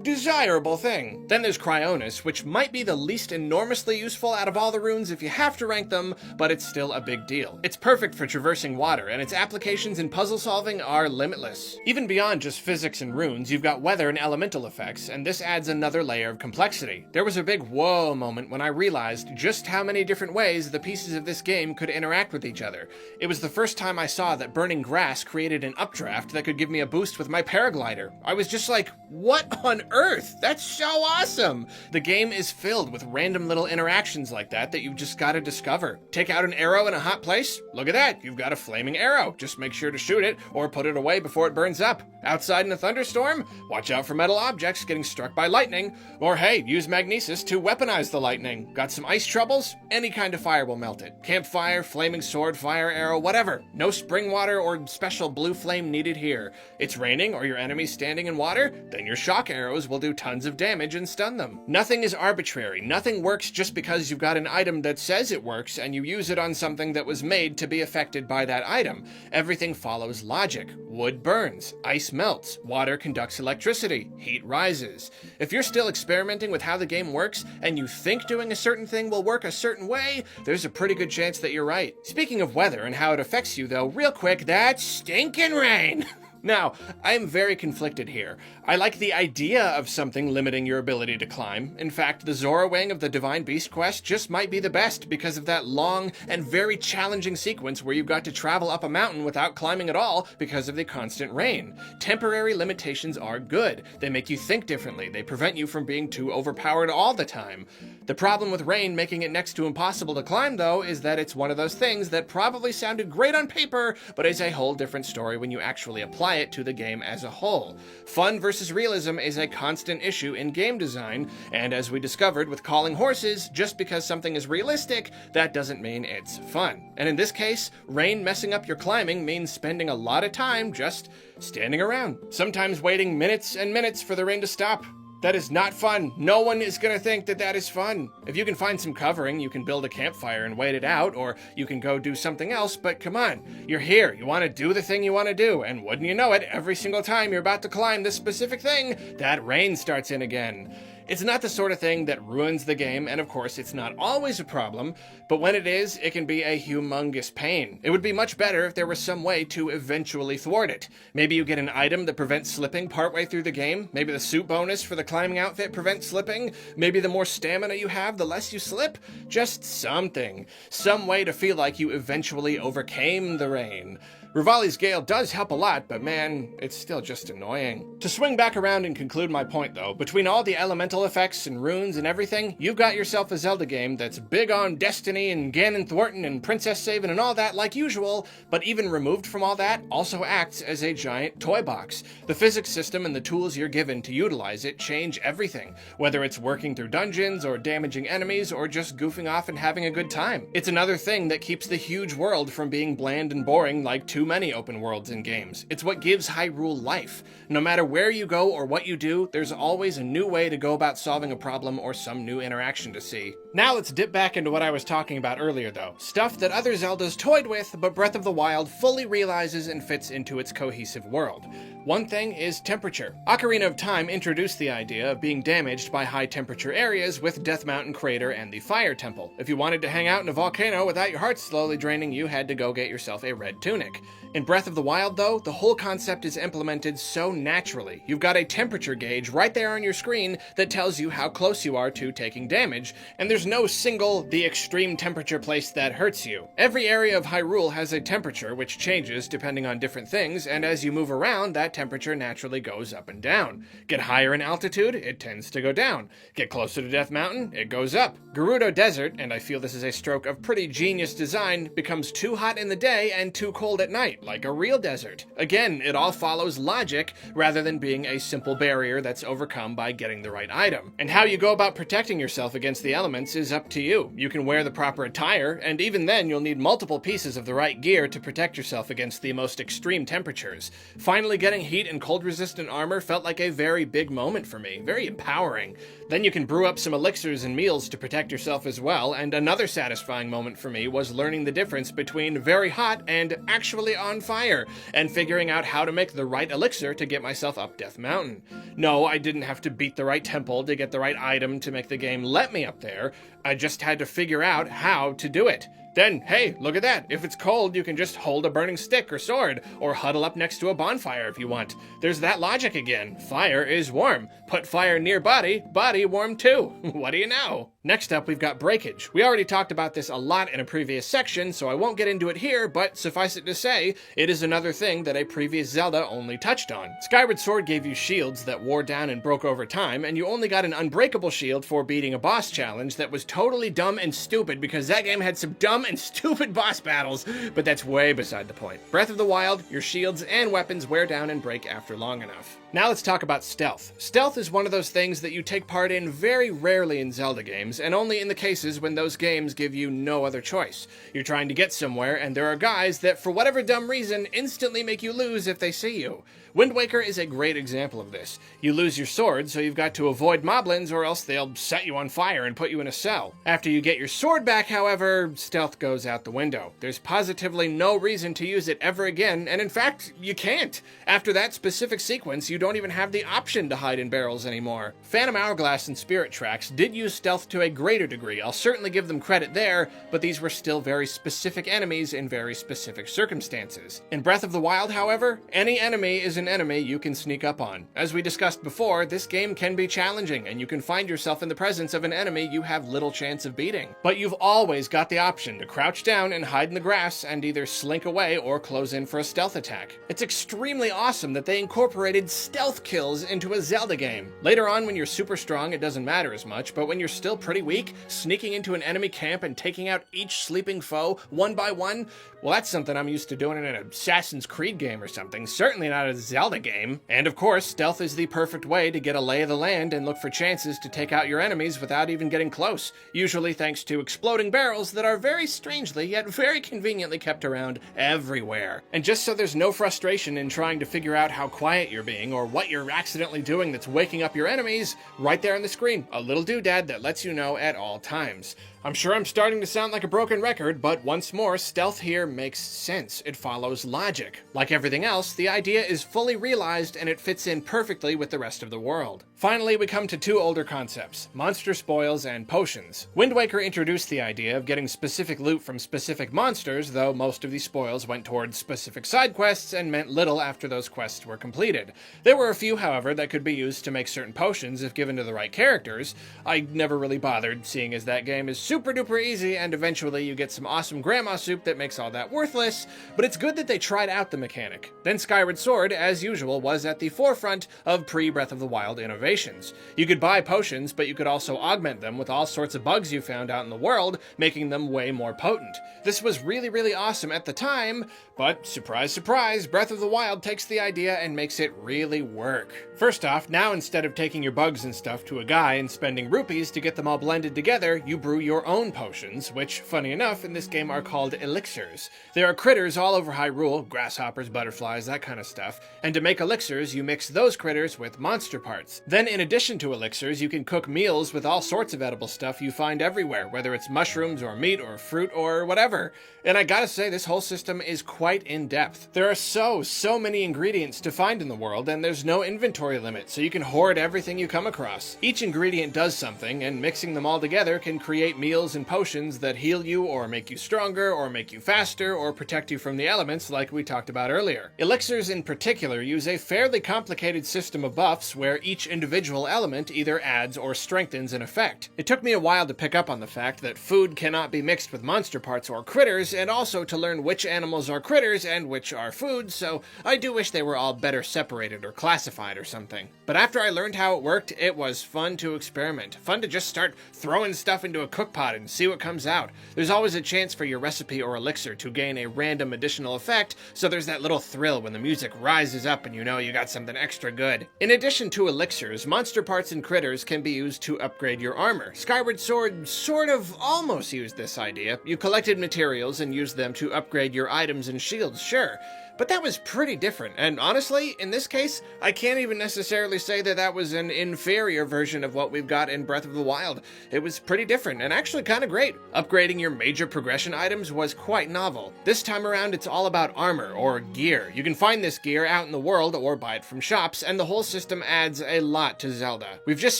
desirable thing. Then there's Cryonis, which might be the least enormously useful out of all the runes if you have to rank them, but it's still a big deal. It's perfect for traversing water, and its applications in puzzle solving are limitless. Even beyond just physics and runes, you've got weather and elemental effects, and this adds another layer of complexity. There was a big whoa moment when I realized just how many different ways the pieces of this game could interact with each other. It was the first time I saw that burning grass created an updraft that could give me a boost with my paraglider. I was just like, what on earth? That's so awesome! The game is filled with random little interactions like that you've just gotta discover. Take out an arrow in a hot place? Look at that, you've got a flaming arrow. Just make sure to shoot it, or put it away before it burns up. Outside in a thunderstorm? Watch out for metal objects getting struck by lightning. Or hey, use magnesis to weaponize the lightning. Got some ice troubles? Any kind of fire will melt it. Campfire, flaming sword, fire arrow, whatever. No spring water or special blue flame needed here. It's raining or your enemy's standing in water? Then your shock arrows will do tons of damage and stun them. Nothing is arbitrary. Nothing works just because you've got an item that says it works and you use it on something that was made to be affected by that item. Everything follows logic. Wood burns, ice melts, water conducts electricity, heat rises. If you're still experimenting with how the game works and you think doing a certain thing will work a certain way, there's a pretty good chance that you're right. Speaking of weather and how it affects you though, real quick, that's stinking rain! Now, I am very conflicted here. I like the idea of something limiting your ability to climb. In fact, the Zora Wing of the Divine Beast quest just might be the best because of that long and very challenging sequence where you've got to travel up a mountain without climbing at all because of the constant rain. Temporary limitations are good. They make you think differently. They prevent you from being too overpowered all the time. The problem with rain making it next to impossible to climb, though, is that it's one of those things that probably sounded great on paper, but is a whole different story when you actually apply it to the game as a whole. Fun versus realism is a constant issue in game design, and as we discovered with calling horses, just because something is realistic, that doesn't mean it's fun. And in this case, rain messing up your climbing means spending a lot of time just standing around, sometimes waiting minutes and minutes for the rain to stop. That is not fun. No one is gonna think that that is fun. If you can find some covering, you can build a campfire and wait it out, or you can go do something else, but come on, you're here, you wanna do the thing you wanna do, and wouldn't you know it, every single time you're about to climb this specific thing, that rain starts in again. It's not the sort of thing that ruins the game, and of course it's not always a problem, but when it is, it can be a humongous pain. It would be much better if there was some way to eventually thwart it. Maybe you get an item that prevents slipping partway through the game, maybe the suit bonus for the climbing outfit prevents slipping, maybe the more stamina you have, the less you slip. Just something. Some way to feel like you eventually overcame the rain. Rivali's Gale does help a lot, but man, it's still just annoying. To swing back around and conclude my point though, between all the elemental effects and runes and everything, you've got yourself a Zelda game that's big on destiny and Ganon thwarting and princess saving and all that like usual, but even removed from all that, also acts as a giant toy box. The physics system and the tools you're given to utilize it change everything, whether it's working through dungeons or damaging enemies or just goofing off and having a good time. It's another thing that keeps the huge world from being bland and boring like too many open worlds in games. It's what gives Hyrule life. No matter where you go or what you do, there's always a new way to go about solving a problem or some new interaction to see. Now let's dip back into what I was talking about earlier though. Stuff that other Zeldas toyed with, but Breath of the Wild fully realizes and fits into its cohesive world. One thing is temperature. Ocarina of Time introduced the idea of being damaged by high temperature areas with Death Mountain Crater and the Fire Temple. If you wanted to hang out in a volcano without your heart slowly draining, you had to go get yourself a red tunic. In Breath of the Wild though, the whole concept is implemented so naturally. You've got a temperature gauge right there on your screen that tells you how close you are to taking damage, and there's no single, the extreme temperature place that hurts you. Every area of Hyrule has a temperature which changes depending on different things, and as you move around, that temperature naturally goes up and down. Get higher in altitude, it tends to go down. Get closer to Death Mountain, it goes up. Gerudo Desert, and I feel this is a stroke of pretty genius design, becomes too hot in the day and too cold at night. fight, like a real desert. Again, it all follows logic rather than being a simple barrier that's overcome by getting the right item. And how you go about protecting yourself against the elements is up to you. You can wear the proper attire, and even then you'll need multiple pieces of the right gear to protect yourself against the most extreme temperatures. Finally getting heat and cold resistant armor felt like a very big moment for me, very empowering. Then you can brew up some elixirs and meals to protect yourself as well, and another satisfying moment for me was learning the difference between very hot and actually on fire, and figuring out how to make the right elixir to get myself up Death Mountain. No, I didn't have to beat the right temple to get the right item to make the game let me up there. I just had to figure out how to do it. Then, hey, look at that. If it's cold, you can just hold a burning stick or sword, or huddle up next to a bonfire if you want. There's that logic again. Fire is warm. Put fire near body, body warm too. What do you know? Next up, we've got breakage. We already talked about this a lot in a previous section, so I won't get into it here, but suffice it to say, it is another thing that a previous Zelda only touched on. Skyward Sword gave you shields that wore down and broke over time, and you only got an unbreakable shield for beating a boss challenge that was totally dumb and stupid because that game had some dumb and stupid boss battles, but that's way beside the point. Breath of the Wild, your shields and weapons wear down and break after long enough. Now let's talk about stealth. Stealth is one of those things that you take part in very rarely in Zelda games, and only in the cases when those games give you no other choice. You're trying to get somewhere, and there are guys that, for whatever dumb reason, instantly make you lose if they see you. Wind Waker is a great example of this. You lose your sword, so you've got to avoid moblins or else they'll set you on fire and put you in a cell. After you get your sword back, however, stealth goes out the window. There's positively no reason to use it ever again, and in fact, you can't. After that specific sequence, you don't even have the option to hide in barrels anymore. Phantom Hourglass and Spirit Tracks did use stealth to a greater degree. I'll certainly give them credit there, but these were still very specific enemies in very specific circumstances. In Breath of the Wild, however, any enemy is an enemy you can sneak up on. As we discussed before, this game can be challenging, and you can find yourself in the presence of an enemy you have little chance of beating. But you've always got the option to crouch down and hide in the grass and either slink away or close in for a stealth attack. It's extremely awesome that they incorporated stealth kills into a Zelda game. Later on, when you're super strong, it doesn't matter as much, but when you're still pretty weak, sneaking into an enemy camp and taking out each sleeping foe one by one, well, that's something I'm used to doing in an Assassin's Creed game or something, certainly not a Zelda game. And of course, stealth is the perfect way to get a lay of the land and look for chances to take out your enemies without even getting close, usually thanks to exploding barrels that are very strangely yet very conveniently kept around everywhere. And just so there's no frustration in trying to figure out how quiet you're being or what you're accidentally doing that's waking up your enemies, right there on the screen, a little doodad that lets you know at all times. I'm sure I'm starting to sound like a broken record, but once more, stealth here makes sense. It follows logic. Like everything else, the idea is fully realized and it fits in perfectly with the rest of the world. Finally, we come to two older concepts, monster spoils and potions. Wind Waker introduced the idea of getting specific loot from specific monsters, though most of these spoils went towards specific side quests and meant little after those quests were completed. There were a few, however, that could be used to make certain potions if given to the right characters. I never really bothered, seeing as that game is super duper easy, and eventually you get some awesome grandma soup that makes all that worthless, but it's good that they tried out the mechanic. Then Skyward Sword, as usual, was at the forefront of pre-Breath of the Wild innovations. You could buy potions, but you could also augment them with all sorts of bugs you found out in the world, making them way more potent. This was really, really awesome at the time, but surprise, surprise, Breath of the Wild takes the idea and makes it really work. First off, now instead of taking your bugs and stuff to a guy and spending rupees to get them all blended together, you brew your own potions, which, funny enough, in this game are called elixirs. There are critters all over Hyrule, grasshoppers, butterflies, that kind of stuff, and to make elixirs, you mix those critters with monster parts. Then, in addition to elixirs, you can cook meals with all sorts of edible stuff you find everywhere, whether it's mushrooms or meat or fruit or whatever. And I gotta say, this whole system is quite in-depth. There are so many ingredients to find in the world, and there's no inventory limit, so you can hoard everything you come across. Each ingredient does something, and mixing them all together can create meals and potions that heal you or make you stronger or make you faster or protect you from the elements like we talked about earlier. Elixirs in particular use a fairly complicated system of buffs where each individual element either adds or strengthens an effect. It took me a while to pick up on the fact that food cannot be mixed with monster parts or critters, and also to learn which animals are critters and which are food, so I do wish they were all better separated or classified or something. But after I learned how it worked, it was fun to experiment. Fun to just start throwing stuff into a cookpot and see what comes out. There's always a chance for your recipe or elixir to gain a random additional effect, so there's that little thrill when the music rises up and you know you got something extra good. In addition to elixirs, monster parts and critters can be used to upgrade your armor. Skyward Sword sort of almost used this idea. You collected materials and used them to upgrade your items and shields, sure. But that was pretty different, and honestly, in this case, I can't even necessarily say that that was an inferior version of what we've got in Breath of the Wild. It was pretty different, and actually kind of great. Upgrading your major progression items was quite novel. This time around, it's all about armor, or gear. You can find this gear out in the world, or buy it from shops, and the whole system adds a lot to Zelda. We've just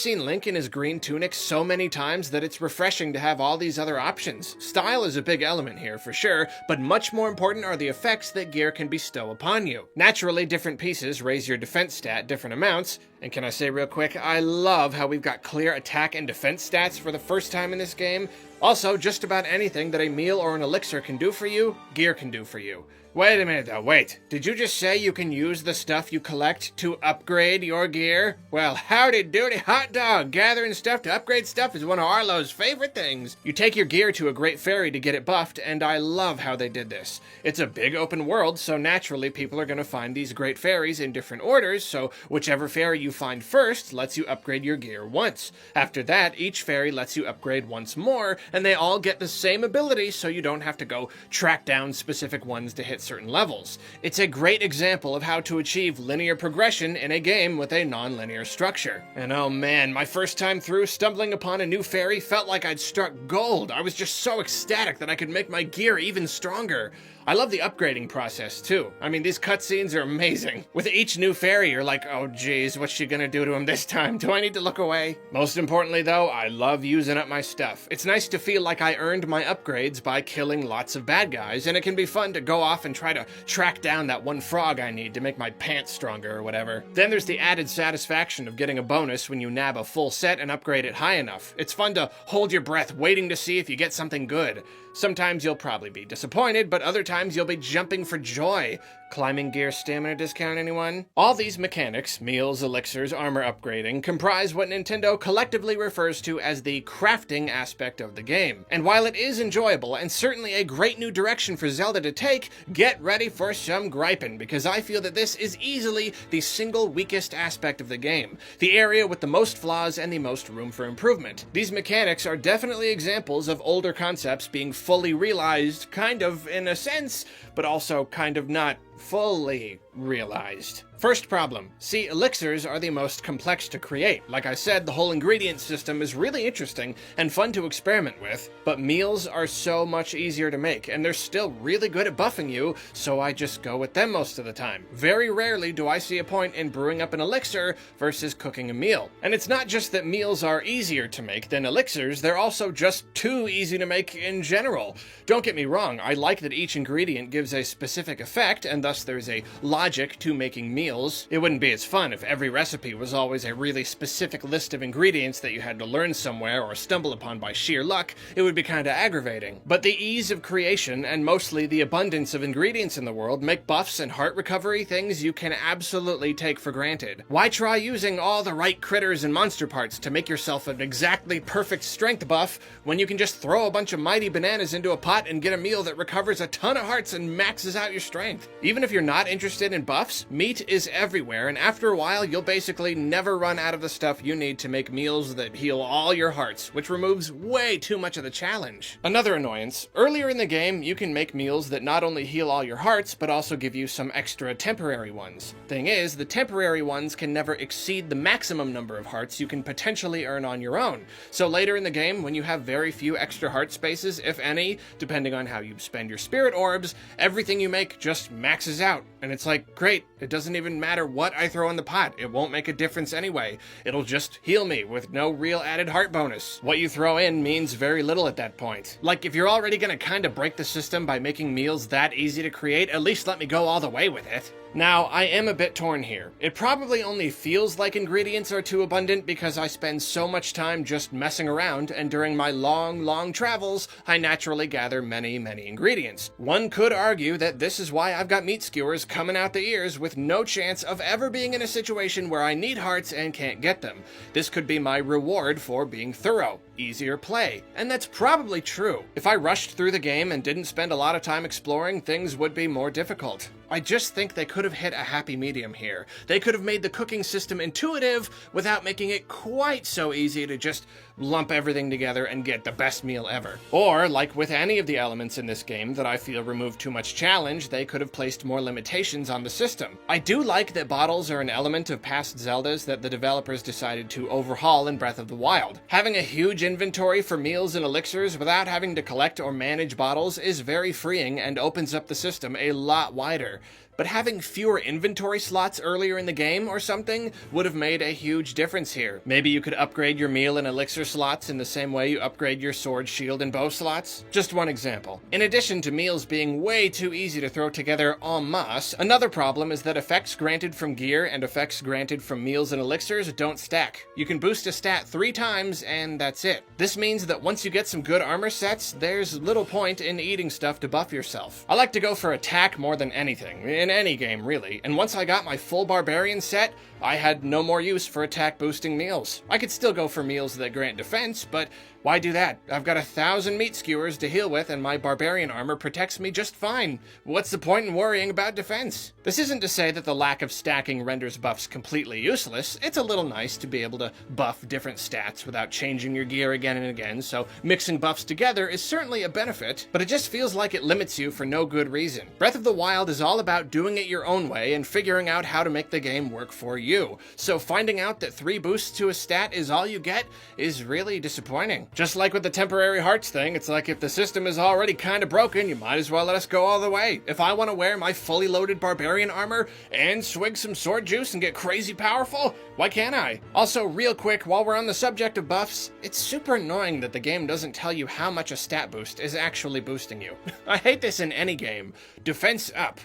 seen Link in his green tunic so many times that it's refreshing to have all these other options. Style is a big element here, for sure, but much more important are the effects that gear can bestow upon you. Naturally, different pieces raise your defense stat different amounts, and can I say real quick, I love how we've got clear attack and defense stats for the first time in this game. Also, just about anything that a meal or an elixir can do for you, gear can do for you. Wait a minute though, wait. Did you just say you can use the stuff you collect to upgrade your gear? Well, howdy doody hot dog! Gathering stuff to upgrade stuff is one of Arlo's favorite things. You take your gear to a great fairy to get it buffed, and I love how they did this. It's a big open world, so naturally people are going to find these great fairies in different orders, so whichever fairy you find first lets you upgrade your gear once. After that, each fairy lets you upgrade once more, and they all get the same ability, so you don't have to go track down specific ones to hit certain levels. It's a great example of how to achieve linear progression in a game with a non-linear structure. And oh man, my first time through, stumbling upon a new fairy felt like I'd struck gold. I was just so ecstatic that I could make my gear even stronger. I love the upgrading process too. I mean, these cutscenes are amazing. With each new fairy, you're like, oh geez, what's she gonna do to him this time? Do I need to look away? Most importantly though, I love using up my stuff. It's nice to feel like I earned my upgrades by killing lots of bad guys, and it can be fun to go off and try to track down that one frog I need to make my pants stronger or whatever. Then there's the added satisfaction of getting a bonus when you nab a full set and upgrade it high enough. It's fun to hold your breath waiting to see if you get something good. Sometimes you'll probably be disappointed, but other times you'll be jumping for joy. Climbing gear stamina discount, anyone? All these mechanics, meals, elixirs, armor upgrading, comprise what Nintendo collectively refers to as the crafting aspect of the game. And while it is enjoyable and certainly a great new direction for Zelda to take, get ready for some griping, because I feel that this is easily the single weakest aspect of the game, the area with the most flaws and the most room for improvement. These mechanics are definitely examples of older concepts being fully realized, kind of in a sense, but also kind of not fully realized. First problem. See, elixirs are the most complex to create. Like I said, the whole ingredient system is really interesting and fun to experiment with, but meals are so much easier to make, and they're still really good at buffing you, so I just go with them most of the time. Very rarely do I see a point in brewing up an elixir versus cooking a meal. And it's not just that meals are easier to make than elixirs, they're also just too easy to make in general. Don't get me wrong, I like that each ingredient gives a specific effect, and thus there's a logic to making meals. It wouldn't be as fun if every recipe was always a really specific list of ingredients that you had to learn somewhere or stumble upon by sheer luck. It would be kinda aggravating. But the ease of creation and mostly the abundance of ingredients in the world make buffs and heart recovery things you can absolutely take for granted. Why try using all the right critters and monster parts to make yourself an exactly perfect strength buff when you can just throw a bunch of mighty bananas into a pot and get a meal that recovers a ton of hearts and maxes out your strength? Even if you're not interested in buffs, meat is everywhere, and after a while you'll basically never run out of the stuff you need to make meals that heal all your hearts, which removes way too much of the challenge. Another annoyance, earlier in the game you can make meals that not only heal all your hearts, but also give you some extra temporary ones. Thing is, the temporary ones can never exceed the maximum number of hearts you can potentially earn on your own. So later in the game, when you have very few extra heart spaces, if any, depending on how you spend your spirit orbs, everything you make just maxes out. And it's like, great, it doesn't even matter what I throw in the pot. It won't make a difference anyway. It'll just heal me with no real added heart bonus. What you throw in means very little at that point. Like, if you're already gonna kinda break the system by making meals that easy to create, at least let me go all the way with it. Now, I am a bit torn here. It probably only feels like ingredients are too abundant because I spend so much time just messing around, and during my long travels, I naturally gather many ingredients. One could argue that this is why I've got meat skewers coming out the ears with no chance of ever being in a situation where I need hearts and can't get them. This could be my reward for being thorough. Easier play. And that's probably true. If I rushed through the game and didn't spend a lot of time exploring, things would be more difficult. I just think they could have hit a happy medium here. They could have made the cooking system intuitive without making it quite so easy to just lump everything together and get the best meal ever. Or, like with any of the elements in this game that I feel remove too much challenge, they could have placed more limitations on the system. I do like that bottles are an element of past Zeldas that the developers decided to overhaul in Breath of the Wild. Having a huge inventory for meals and elixirs without having to collect or manage bottles is very freeing and opens up the system a lot wider. But having fewer inventory slots earlier in the game or something would have made a huge difference here. Maybe you could upgrade your meal and elixir slots in the same way you upgrade your sword, shield, and bow slots. Just one example. In addition to meals being way too easy to throw together en masse, another problem is that effects granted from gear and effects granted from meals and elixirs don't stack. You can boost a stat 3 times and that's it. This means that once you get some good armor sets, there's little point in eating stuff to buff yourself. I like to go for attack more than anything. In any game, really, and once I got my full barbarian set, I had no more use for attack boosting meals. I could still go for meals that grant defense, but why do that? I've got 1,000 meat skewers to heal with, and my barbarian armor protects me just fine. What's the point in worrying about defense? This isn't to say that the lack of stacking renders buffs completely useless. It's a little nice to be able to buff different stats without changing your gear again and again, so mixing buffs together is certainly a benefit, but it just feels like it limits you for no good reason. Breath of the Wild is all about doing it your own way and figuring out how to make the game work for you. So finding out that 3 boosts to a stat is all you get is really disappointing. Just like with the temporary hearts thing, it's like if the system is already kind of broken, you might as well let us go all the way. If I want to wear my fully loaded barbarian armor and swig some sword juice and get crazy powerful, why can't I? Also, real quick, while we're on the subject of buffs, it's super annoying that the game doesn't tell you how much a stat boost is actually boosting you. I hate this in any game. Defense up.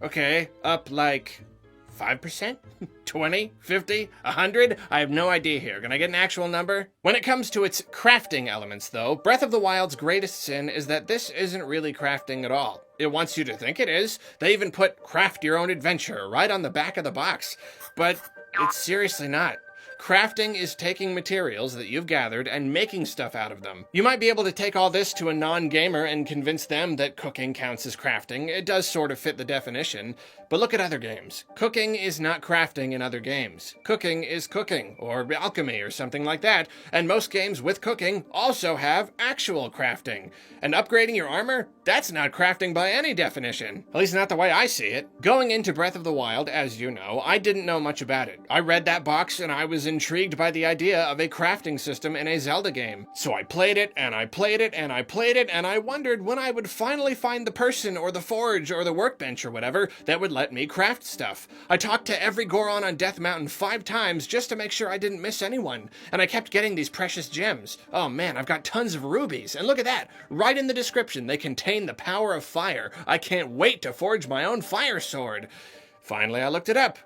Okay, up like 5%? 20? 50? 100? I have no idea here. Can I get an actual number? When it comes to its crafting elements, though, Breath of the Wild's greatest sin is that this isn't really crafting at all. It wants you to think it is. They even put craft your own adventure right on the back of the box. But it's seriously not. Crafting is taking materials that you've gathered and making stuff out of them. You might be able to take all this to a non-gamer and convince them that cooking counts as crafting. It does sort of fit the definition, but look at other games. Cooking is not crafting in other games. Cooking is cooking, or alchemy, or something like that, and most games with cooking also have actual crafting. And upgrading your armor? That's not crafting by any definition. At least not the way I see it. Going into Breath of the Wild, as you know, I didn't know much about it. I read that box and I was intrigued by the idea of a crafting system in a Zelda game. So I played it, and I played it, and I played it, and I wondered when I would finally find the person or the forge or the workbench or whatever that would let me craft stuff. I talked to every Goron on Death Mountain 5 times just to make sure I didn't miss anyone, and I kept getting these precious gems. Oh man, I've got tons of rubies, and look at that! Right in the description, they contain the power of fire. I can't wait to forge my own fire sword. Finally, I looked it up.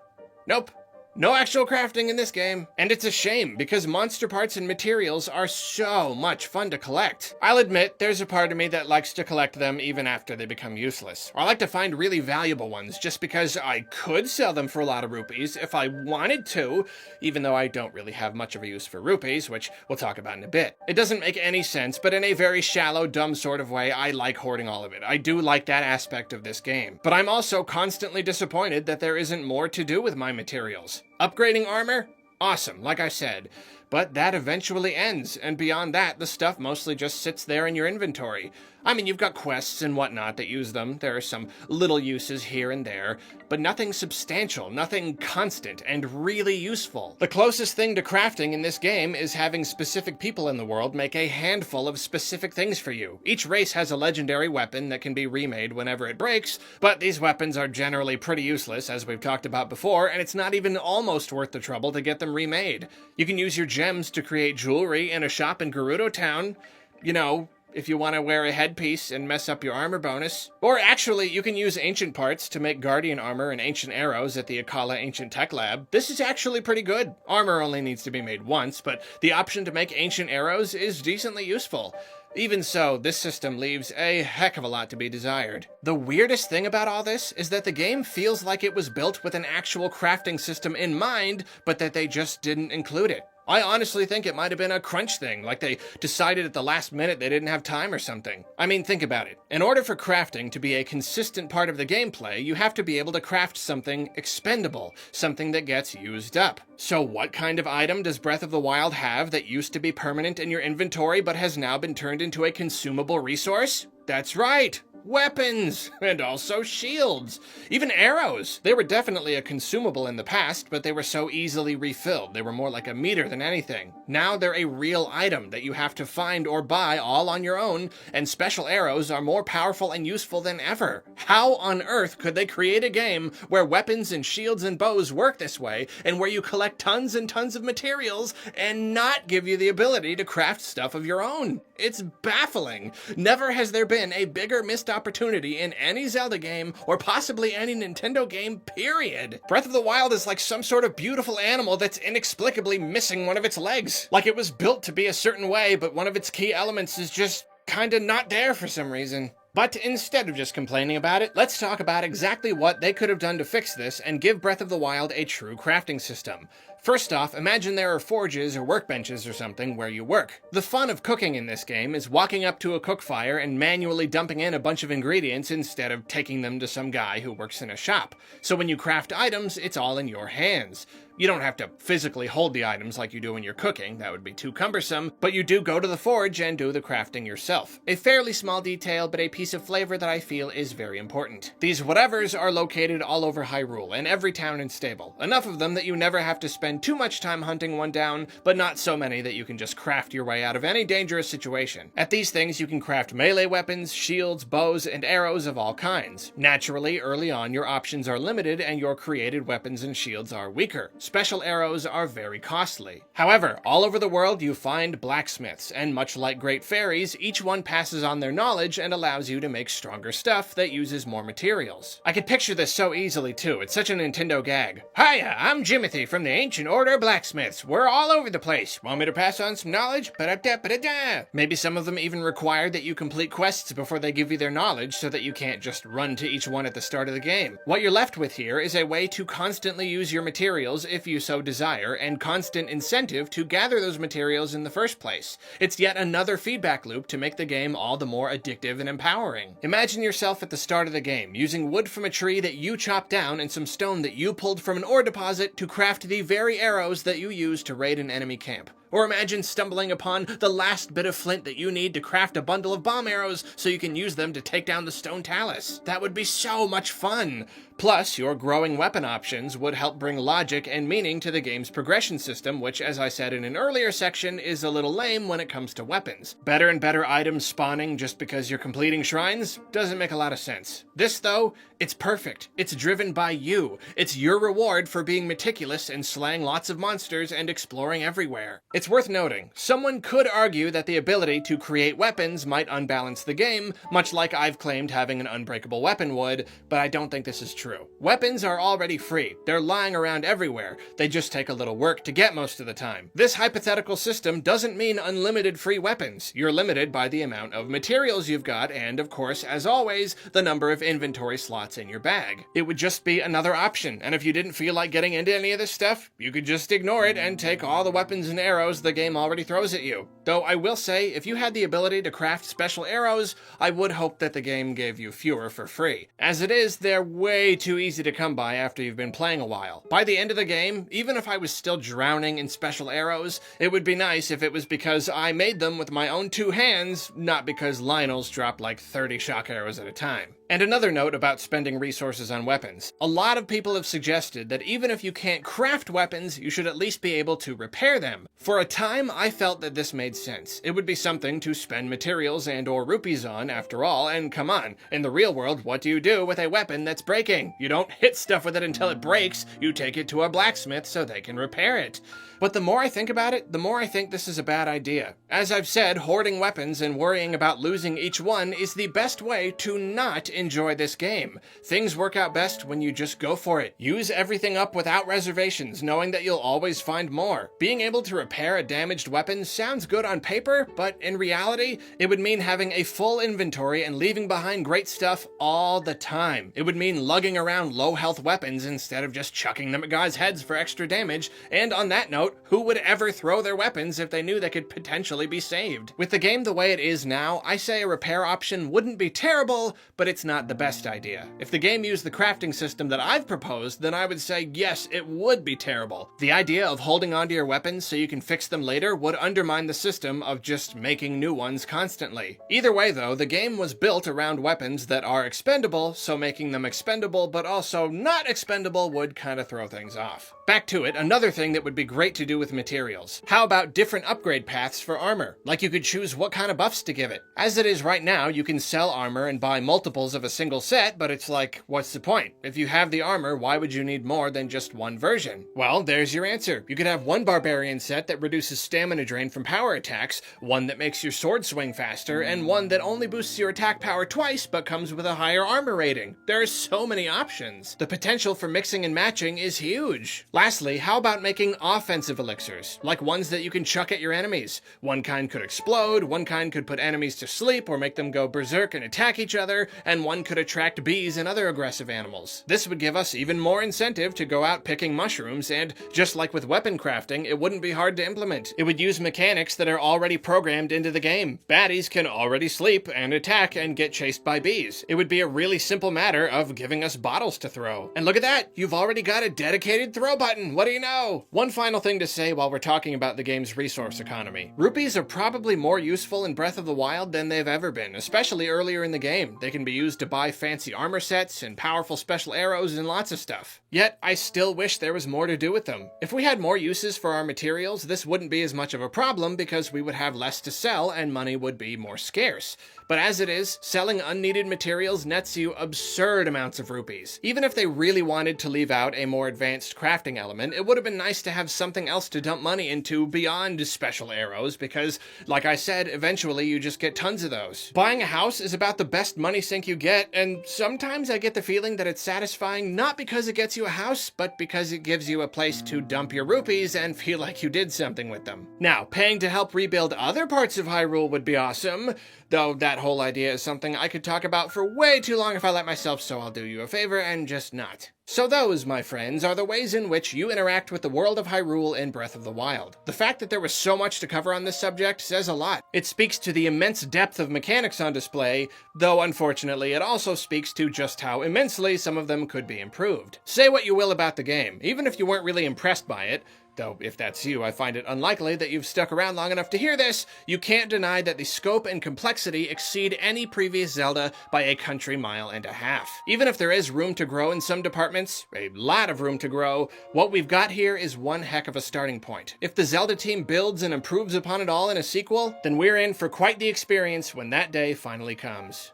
Nope. No actual crafting in this game. And it's a shame, because monster parts and materials are so much fun to collect. I'll admit, there's a part of me that likes to collect them even after they become useless. I like to find really valuable ones, just because I could sell them for a lot of rupees if I wanted to, even though I don't really have much of a use for rupees, which we'll talk about in a bit. It doesn't make any sense, but in a very shallow, dumb sort of way, I like hoarding all of it. I do like that aspect of this game. But I'm also constantly disappointed that there isn't more to do with my materials. Upgrading armor? Awesome, like I said. But that eventually ends, and beyond that, the stuff mostly just sits there in your inventory. I mean, you've got quests and whatnot that use them. There are some little uses here and there, but nothing substantial, nothing constant and really useful. The closest thing to crafting in this game is having specific people in the world make a handful of specific things for you. Each race has a legendary weapon that can be remade whenever it breaks, but these weapons are generally pretty useless, as we've talked about before, and it's not even almost worth the trouble to get them remade. You can use your gems to create jewelry in a shop in Gerudo Town. You know, if you want to wear a headpiece and mess up your armor bonus. Or actually, you can use ancient parts to make guardian armor and ancient arrows at the Akala Ancient Tech Lab. This is actually pretty good. Armor only needs to be made once, but the option to make ancient arrows is decently useful. Even so, this system leaves a heck of a lot to be desired. The weirdest thing about all this is that the game feels like it was built with an actual crafting system in mind, but that they just didn't include it. I honestly think it might have been a crunch thing, like they decided at the last minute they didn't have time or something. I mean, think about it. In order for crafting to be a consistent part of the gameplay, you have to be able to craft something expendable, something that gets used up. So what kind of item does Breath of the Wild have that used to be permanent in your inventory but has now been turned into a consumable resource? That's right! Weapons! And also shields! Even arrows! They were definitely a consumable in the past, but they were so easily refilled. They were more like a meter than anything. Now they're a real item that you have to find or buy all on your own, and special arrows are more powerful and useful than ever. How on earth could they create a game where weapons and shields and bows work this way, and where you collect tons and tons of materials, and not give you the ability to craft stuff of your own? It's baffling. Never has there been a bigger missed opportunity in any Zelda game, or possibly any Nintendo game, period. Breath of the Wild is like some sort of beautiful animal that's inexplicably missing one of its legs. Like it was built to be a certain way, but one of its key elements is just kinda not there for some reason. But instead of just complaining about it, let's talk about exactly what they could have done to fix this and give Breath of the Wild a true crafting system. First off, imagine there are forges or workbenches or something where you work. The fun of cooking in this game is walking up to a cook fire and manually dumping in a bunch of ingredients instead of taking them to some guy who works in a shop. So when you craft items, it's all in your hands. You don't have to physically hold the items like you do when you're cooking, that would be too cumbersome, but you do go to the forge and do the crafting yourself. A fairly small detail, but a piece of flavor that I feel is very important. These whatevers are located all over Hyrule, in every town and stable. Enough of them that you never have to spend too much time hunting one down, but not so many that you can just craft your way out of any dangerous situation. At these things, you can craft melee weapons, shields, bows, and arrows of all kinds. Naturally, early on, your options are limited and your created weapons and shields are weaker. Special arrows are very costly. However, all over the world you find blacksmiths, and much like great fairies, each one passes on their knowledge and allows you to make stronger stuff that uses more materials. I could picture this so easily too, it's such a Nintendo gag. Hiya, I'm Jimothy from the Ancient Order of Blacksmiths. We're all over the place. Want me to pass on some knowledge? Ba-da-da-ba-da-da. Maybe some of them even require that you complete quests before they give you their knowledge so that you can't just run to each one at the start of the game. What you're left with here is a way to constantly use your materials if you so desire, and constant incentive to gather those materials in the first place. It's yet another feedback loop to make the game all the more addictive and empowering. Imagine yourself at the start of the game, using wood from a tree that you chopped down and some stone that you pulled from an ore deposit to craft the very arrows that you use to raid an enemy camp. Or imagine stumbling upon the last bit of flint that you need to craft a bundle of bomb arrows so you can use them to take down the stone talus. That would be so much fun! Plus, your growing weapon options would help bring logic and meaning to the game's progression system, which, as I said in an earlier section, is a little lame when it comes to weapons. Better and better items spawning just because you're completing shrines doesn't make a lot of sense. This, though, it's perfect. It's driven by you. It's your reward for being meticulous and slaying lots of monsters and exploring everywhere. It's worth noting, someone could argue that the ability to create weapons might unbalance the game, much like I've claimed having an unbreakable weapon would, but I don't think this is true. Weapons are already free. They're lying around everywhere. They just take a little work to get most of the time. This hypothetical system doesn't mean unlimited free weapons. You're limited by the amount of materials you've got and, of course, as always, the number of inventory slots in your bag. It would just be another option, and if you didn't feel like getting into any of this stuff, you could just ignore it and take all the weapons and arrows the game already throws at you. Though I will say, if you had the ability to craft special arrows, I would hope that the game gave you fewer for free. As it is, they're way too easy to come by after you've been playing a while. By the end of the game, even if I was still drowning in special arrows, it would be nice if it was because I made them with my own two hands, not because Lionel's dropped like 30 shock arrows at a time. And another note about spending resources on weapons. A lot of people have suggested that even if you can't craft weapons, you should at least be able to repair them. For a time, I felt that this made sense. It would be something to spend materials and or rupees on, after all, and come on, in the real world, what do you do with a weapon that's breaking? You don't hit stuff with it until it breaks, you take it to a blacksmith so they can repair it. But the more I think about it, the more I think this is a bad idea. As I've said, hoarding weapons and worrying about losing each one is the best way to not enjoy this game. Things work out best when you just go for it. Use everything up without reservations, knowing that you'll always find more. Being able to repair a damaged weapon sounds good on paper, but in reality, it would mean having a full inventory and leaving behind great stuff all the time. It would mean lugging around low-health weapons instead of just chucking them at guys' heads for extra damage, and on that note, who would ever throw their weapons if they knew they could potentially be saved? With the game the way it is now, I say a repair option wouldn't be terrible, but it's not the best idea. If the game used the crafting system that I've proposed, then I would say yes, it would be terrible. The idea of holding onto your weapons so you can fix them later would undermine the system of just making new ones constantly. Either way though, the game was built around weapons that are expendable, so making them expendable but also not expendable would kind of throw things off. Back to it, another thing that would be great to do with materials. How about different upgrade paths for armor? Like you could choose what kind of buffs to give it. As it is right now, you can sell armor and buy multiples of a single set, but it's like, what's the point? If you have the armor, why would you need more than just one version? Well, there's your answer. You could have one barbarian set that reduces stamina drain from power attacks, one that makes your sword swing faster, and one that only boosts your attack power twice but comes with a higher armor rating. There are so many options. The potential for mixing and matching is huge. Lastly, how about making offensive elixirs, like ones that you can chuck at your enemies? One kind could explode, one kind could put enemies to sleep or make them go berserk and attack each other, and one could attract bees and other aggressive animals. This would give us even more incentive to go out picking mushrooms, and just like with weapon crafting, it wouldn't be hard to implement. It would use mechanics that are already programmed into the game. Baddies can already sleep and attack and get chased by bees. It would be a really simple matter of giving us bottles to throw. And look at that, you've already got a dedicated throw button. What do you know? One final thing to say while we're talking about the game's resource economy. Rupees are probably more useful in Breath of the Wild than they've ever been, especially earlier in the game. They can be used to buy fancy armor sets and powerful special arrows and lots of stuff. Yet, I still wish there was more to do with them. If we had more uses for our materials, this wouldn't be as much of a problem because we would have less to sell and money would be more scarce. But as it is, selling unneeded materials nets you absurd amounts of rupees. Even if they really wanted to leave out a more advanced crafting element, it would have been nice to have something else to dump money into beyond special arrows because, like I said, eventually you just get tons of those. Buying a house is about the best money sink you get, and sometimes I get the feeling that it's satisfying not because it gets you a house, but because it gives you a place to dump your rupees and feel like you did something with them. Now, paying to help rebuild other parts of Hyrule would be awesome, though that whole idea is something I could talk about for way too long if I let myself, so I'll do you a favor and just not. So those, my friends, are the ways in which you interact with the world of Hyrule in Breath of the Wild. The fact that there was so much to cover on this subject says a lot. It speaks to the immense depth of mechanics on display, though unfortunately it also speaks to just how immensely some of them could be improved. Say what you will about the game, even if you weren't really impressed by it, though if that's you, I find it unlikely that you've stuck around long enough to hear this, you can't deny that the scope and complexity exceed any previous Zelda by a country mile and a half. Even if there is room to grow in some departments, a lot of room to grow, what we've got here is one heck of a starting point. If the Zelda team builds and improves upon it all in a sequel, then we're in for quite the experience when that day finally comes.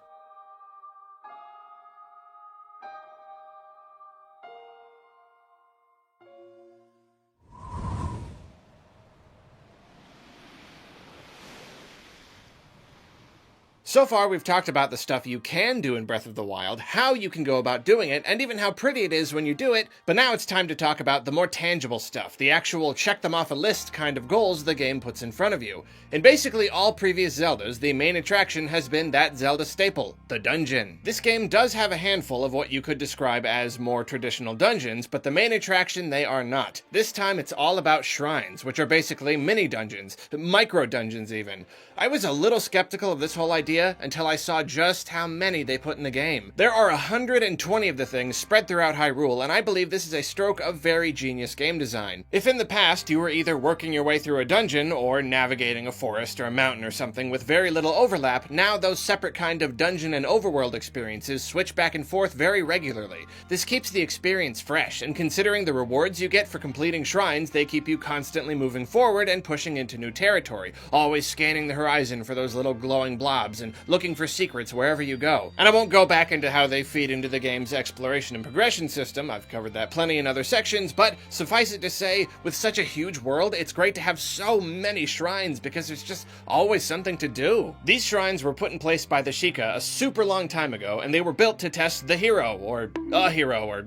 So far, we've talked about the stuff you can do in Breath of the Wild, how you can go about doing it, and even how pretty it is when you do it, but now it's time to talk about the more tangible stuff, the actual check them off a list kind of goals the game puts in front of you. In basically all previous Zeldas, the main attraction has been that Zelda staple, the dungeon. This game does have a handful of what you could describe as more traditional dungeons, but the main attraction they are not. This time it's all about shrines, which are basically mini dungeons, micro dungeons even. I was a little skeptical of this whole idea idea until I saw just how many they put in the game. There are 120 of the things spread throughout Hyrule, and I believe this is a stroke of very genius game design. If in the past you were either working your way through a dungeon or navigating a forest or a mountain or something with very little overlap, now those separate kind of dungeon and overworld experiences switch back and forth very regularly. This keeps the experience fresh, and considering the rewards you get for completing shrines, they keep you constantly moving forward and pushing into new territory, always scanning the horizon for those little glowing blobs and looking for secrets wherever you go. And I won't go back into how they feed into the game's exploration and progression system, I've covered that plenty in other sections, but suffice it to say, with such a huge world, it's great to have so many shrines because there's just always something to do. These shrines were put in place by the Sheikah a super long time ago, and they were built to test the hero, or a hero, or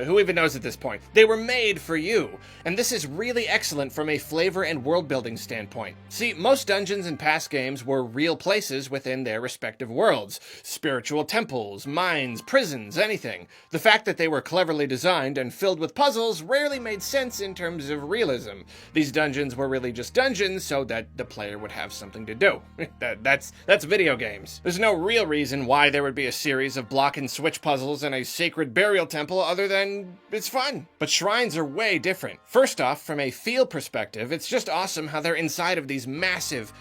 who even knows at this point. They were made for you, and this is really excellent from a flavor and world building standpoint. See, most dungeons in past games were real places within their respective worlds. Spiritual temples, mines, prisons, anything. The fact that they were cleverly designed and filled with puzzles rarely made sense in terms of realism. These dungeons were really just dungeons so that the player would have something to do. That's video games. There's no real reason why there would be a series of block and switch puzzles in a sacred burial temple other than it's fun. But shrines are way different. First off, from a feel perspective, it's just awesome how they're inside of these massive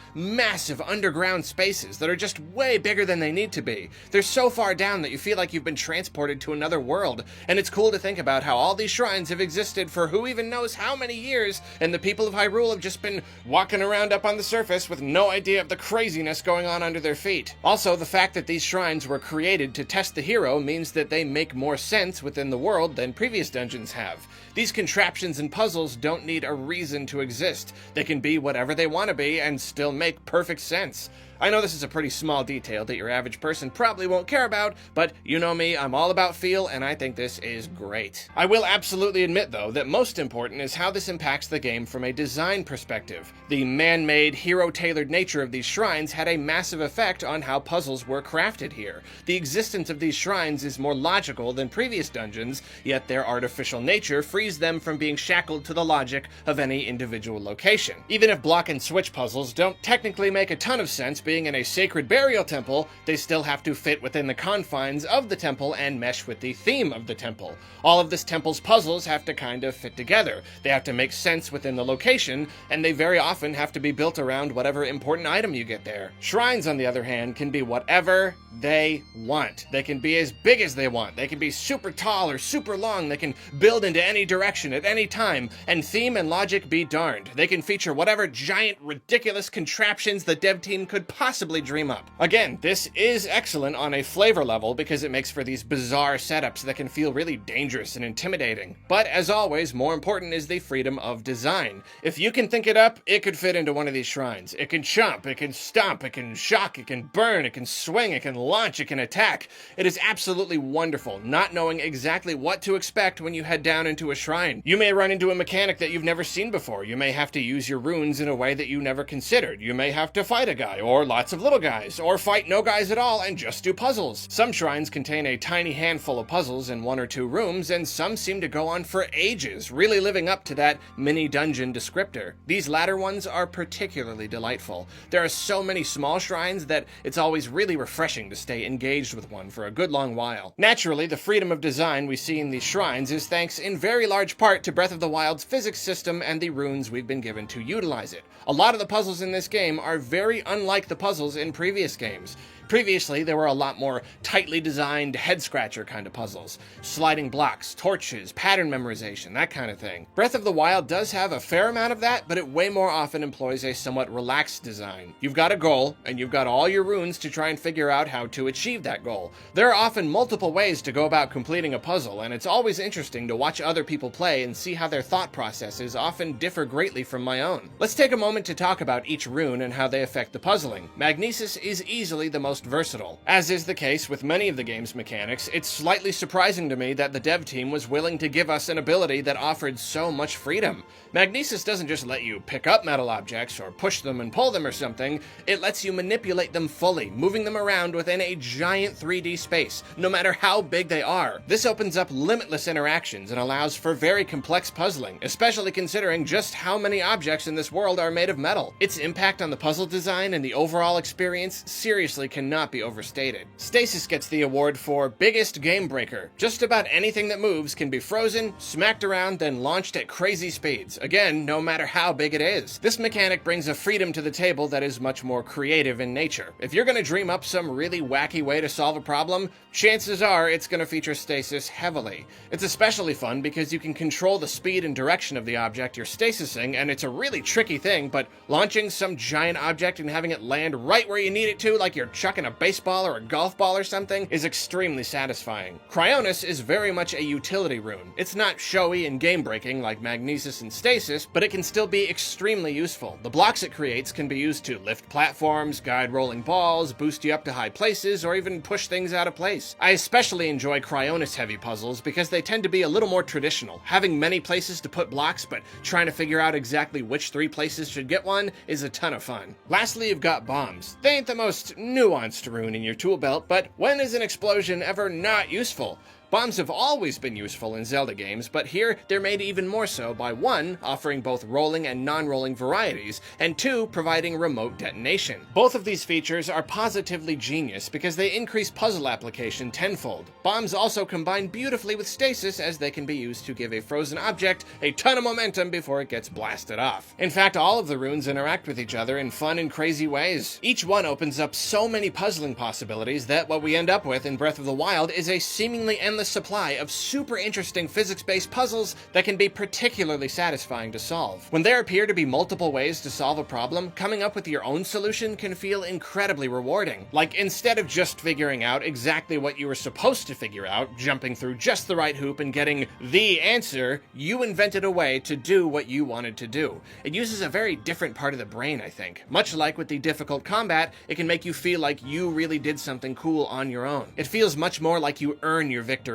underground spaces that are just way bigger than they need to be. They're so far down that you feel like you've been transported to another world, and it's cool to think about how all these shrines have existed for who even knows how many years, and the people of Hyrule have just been walking around up on the surface with no idea of the craziness going on under their feet. Also, the fact that these shrines were created to test the hero means that they make more sense within the world than previous dungeons have. These contraptions and puzzles don't need a reason to exist. They can be whatever they want to be and still make perfect sense. I know this is a pretty small detail that your average person probably won't care about, but you know me, I'm all about feel, and I think this is great. I will absolutely admit, though, that most important is how this impacts the game from a design perspective. The man-made, hero-tailored nature of these shrines had a massive effect on how puzzles were crafted here. The existence of these shrines is more logical than previous dungeons, yet their artificial nature frees them from being shackled to the logic of any individual location. Even if block and switch puzzles don't technically make a ton of sense being in a sacred burial temple, they still have to fit within the confines of the temple and mesh with the theme of the temple. All of this temple's puzzles have to kind of fit together. They have to make sense within the location, and they very often have to be built around whatever important item you get there. Shrines, on the other hand, can be whatever they want. They can be as big as they want. They can be super tall or super long. They can build into any direction at any time, and theme and logic be darned. They can feature whatever giant, ridiculous contraptions the dev team could possibly dream up. Again, this is excellent on a flavor level because it makes for these bizarre setups that can feel really dangerous and intimidating. But as always, more important is the freedom of design. If you can think it up, it could fit into one of these shrines. It can chomp, it can stomp, it can shock, it can burn, it can swing, it can launch, it can attack. It is absolutely wonderful, not knowing exactly what to expect when you head down into a shrine. You may run into a mechanic that you've never seen before. You may have to use your runes in a way that you never considered. You may have to fight a guy, or lots of little guys, or fight no guys at all and just do puzzles. Some shrines contain a tiny handful of puzzles in 1 or 2 rooms, and some seem to go on for ages, really living up to that mini dungeon descriptor. These latter ones are particularly delightful. There are so many small shrines that it's always really refreshing to stay engaged with one for a good long while. Naturally, the freedom of design we see in these shrines is thanks in very large part to Breath of the Wild's physics system and the runes we've been given to utilize it. A lot of the puzzles in this game are very unlike the puzzles in previous games. Previously, there were a lot more tightly designed head-scratcher kind of puzzles. Sliding blocks, torches, pattern memorization, that kind of thing. Breath of the Wild does have a fair amount of that, but it way more often employs a somewhat relaxed design. You've got a goal, and you've got all your runes to try and figure out how to achieve that goal. There are often multiple ways to go about completing a puzzle, and it's always interesting to watch other people play and see how their thought processes often differ greatly from my own. Let's take a moment to talk about each rune and how they affect the puzzling. Magnesis is easily the most most versatile. As is the case with many of the game's mechanics, it's slightly surprising to me that the dev team was willing to give us an ability that offered so much freedom. Magnesis doesn't just let you pick up metal objects or push them and pull them or something, it lets you manipulate them fully, moving them around within a giant 3D space, no matter how big they are. This opens up limitless interactions and allows for very complex puzzling, especially considering just how many objects in this world are made of metal. Its impact on the puzzle design and the overall experience seriously cannot be overstated. Stasis gets the award for Biggest Game Breaker. Just about anything that moves can be frozen, smacked around, then launched at crazy speeds. Again, no matter how big it is. This mechanic brings a freedom to the table that is much more creative in nature. If you're going to dream up some really wacky way to solve a problem, chances are it's going to feature stasis heavily. It's especially fun because you can control the speed and direction of the object you're stasising, and it's a really tricky thing, but launching some giant object and having it land right where you need it to, like you're chucking a baseball or a golf ball or something, is extremely satisfying. Cryonis is very much a utility rune. It's not showy and game-breaking like Magnesis and Stasis, but it can still be extremely useful. The blocks it creates can be used to lift platforms, guide rolling balls, boost you up to high places, or even push things out of place. I especially enjoy Cryonis-heavy puzzles because they tend to be a little more traditional. Having many places to put blocks, but trying to figure out exactly which 3 places should get one is a ton of fun. Lastly, you've got bombs. They ain't the most nuanced rune in your tool belt, but when is an explosion ever not useful? Bombs have always been useful in Zelda games, but here they're made even more so by 1, offering both rolling and non-rolling varieties, and 2, providing remote detonation. Both of these features are positively genius because they increase puzzle application tenfold. Bombs also combine beautifully with stasis as they can be used to give a frozen object a ton of momentum before it gets blasted off. In fact, all of the runes interact with each other in fun and crazy ways. Each one opens up so many puzzling possibilities that what we end up with in Breath of the Wild is a seemingly endless supply of super interesting physics-based puzzles that can be particularly satisfying to solve. When there appear to be multiple ways to solve a problem, coming up with your own solution can feel incredibly rewarding. Like, instead of just figuring out exactly what you were supposed to figure out, jumping through just the right hoop and getting the answer, you invented a way to do what you wanted to do. It uses a very different part of the brain, I think. Much like with the difficult combat, it can make you feel like you really did something cool on your own. It feels much more like you earn your victory.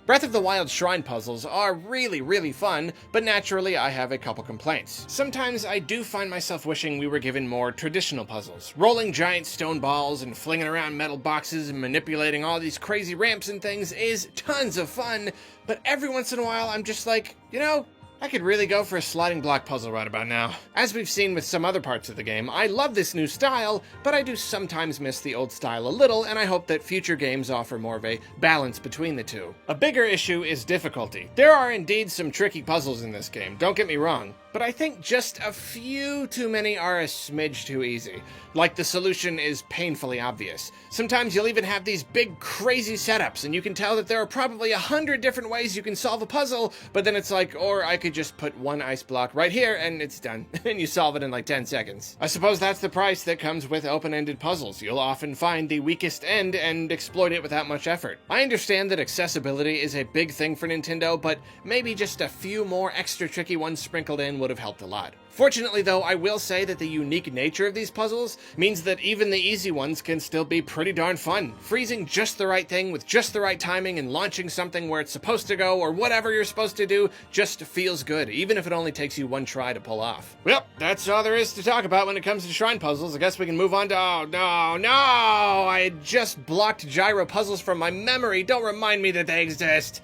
Breath of the Wild shrine puzzles are really fun, but naturally I have a couple complaints. Sometimes I do find myself wishing we were given more traditional puzzles. Rolling giant stone balls and flinging around metal boxes and manipulating all these crazy ramps and things is tons of fun, but every once in a while I'm just like, you know, I could really go for a sliding block puzzle right about now. As we've seen with some other parts of the game, I love this new style, but I do sometimes miss the old style a little, and I hope that future games offer more of a balance between the two. A bigger issue is difficulty. There are indeed some tricky puzzles in this game, don't get me wrong, but I think just a few too many are a smidge too easy. Like the solution is painfully obvious. Sometimes you'll even have these big crazy setups and you can tell that there are probably 100 different ways you can solve a puzzle, but then it's like, or I could just put one ice block right here and it's done. And you solve it in like 10 seconds. I suppose that's the price that comes with open-ended puzzles. You'll often find the weakest end and exploit it without much effort. I understand that accessibility is a big thing for Nintendo, but maybe just a few more extra tricky ones sprinkled in would have helped a lot. Fortunately, though, I will say that the unique nature of these puzzles means that even the easy ones can still be pretty darn fun. Freezing just the right thing with just the right timing and launching something where it's supposed to go or whatever you're supposed to do just feels good, even if it only takes you one try to pull off. Well, that's all there is to talk about when it comes to shrine puzzles. I guess we can move on to... Oh, no! I had just blocked gyro puzzles from my memory. Don't remind me that they exist.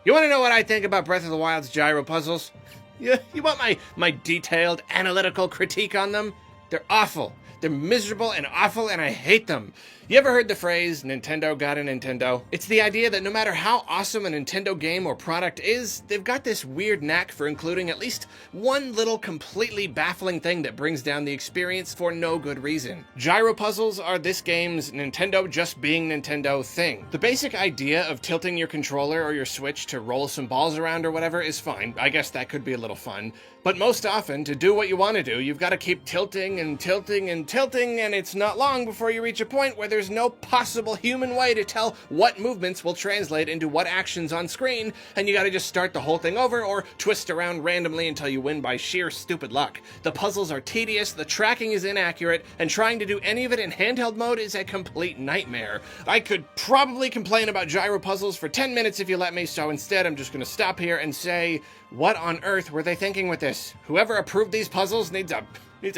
You want to know what I think about Breath of the Wild's gyro puzzles? You want my detailed, analytical critique on them? They're awful. They're miserable and awful, and I hate them. You ever heard the phrase, Nintendo got a Nintendo? It's the idea that no matter how awesome a Nintendo game or product is, they've got this weird knack for including at least one little completely baffling thing that brings down the experience for no good reason. Gyro puzzles are this game's Nintendo just being Nintendo thing. The basic idea of tilting your controller or your Switch to roll some balls around or whatever is fine. I guess that could be a little fun. But most often, to do what you want to do, you've got to keep tilting and tilting and tilting, and it's not long before you reach a point where there's no possible human way to tell what movements will translate into what actions on screen, and you gotta just start the whole thing over or twist around randomly until you win by sheer stupid luck. The puzzles are tedious, the tracking is inaccurate, and trying to do any of it in handheld mode is a complete nightmare. I could probably complain about gyro puzzles for 10 minutes if you let me, so instead I'm just gonna stop here and say, what on earth were they thinking with this? Whoever approved these puzzles needs a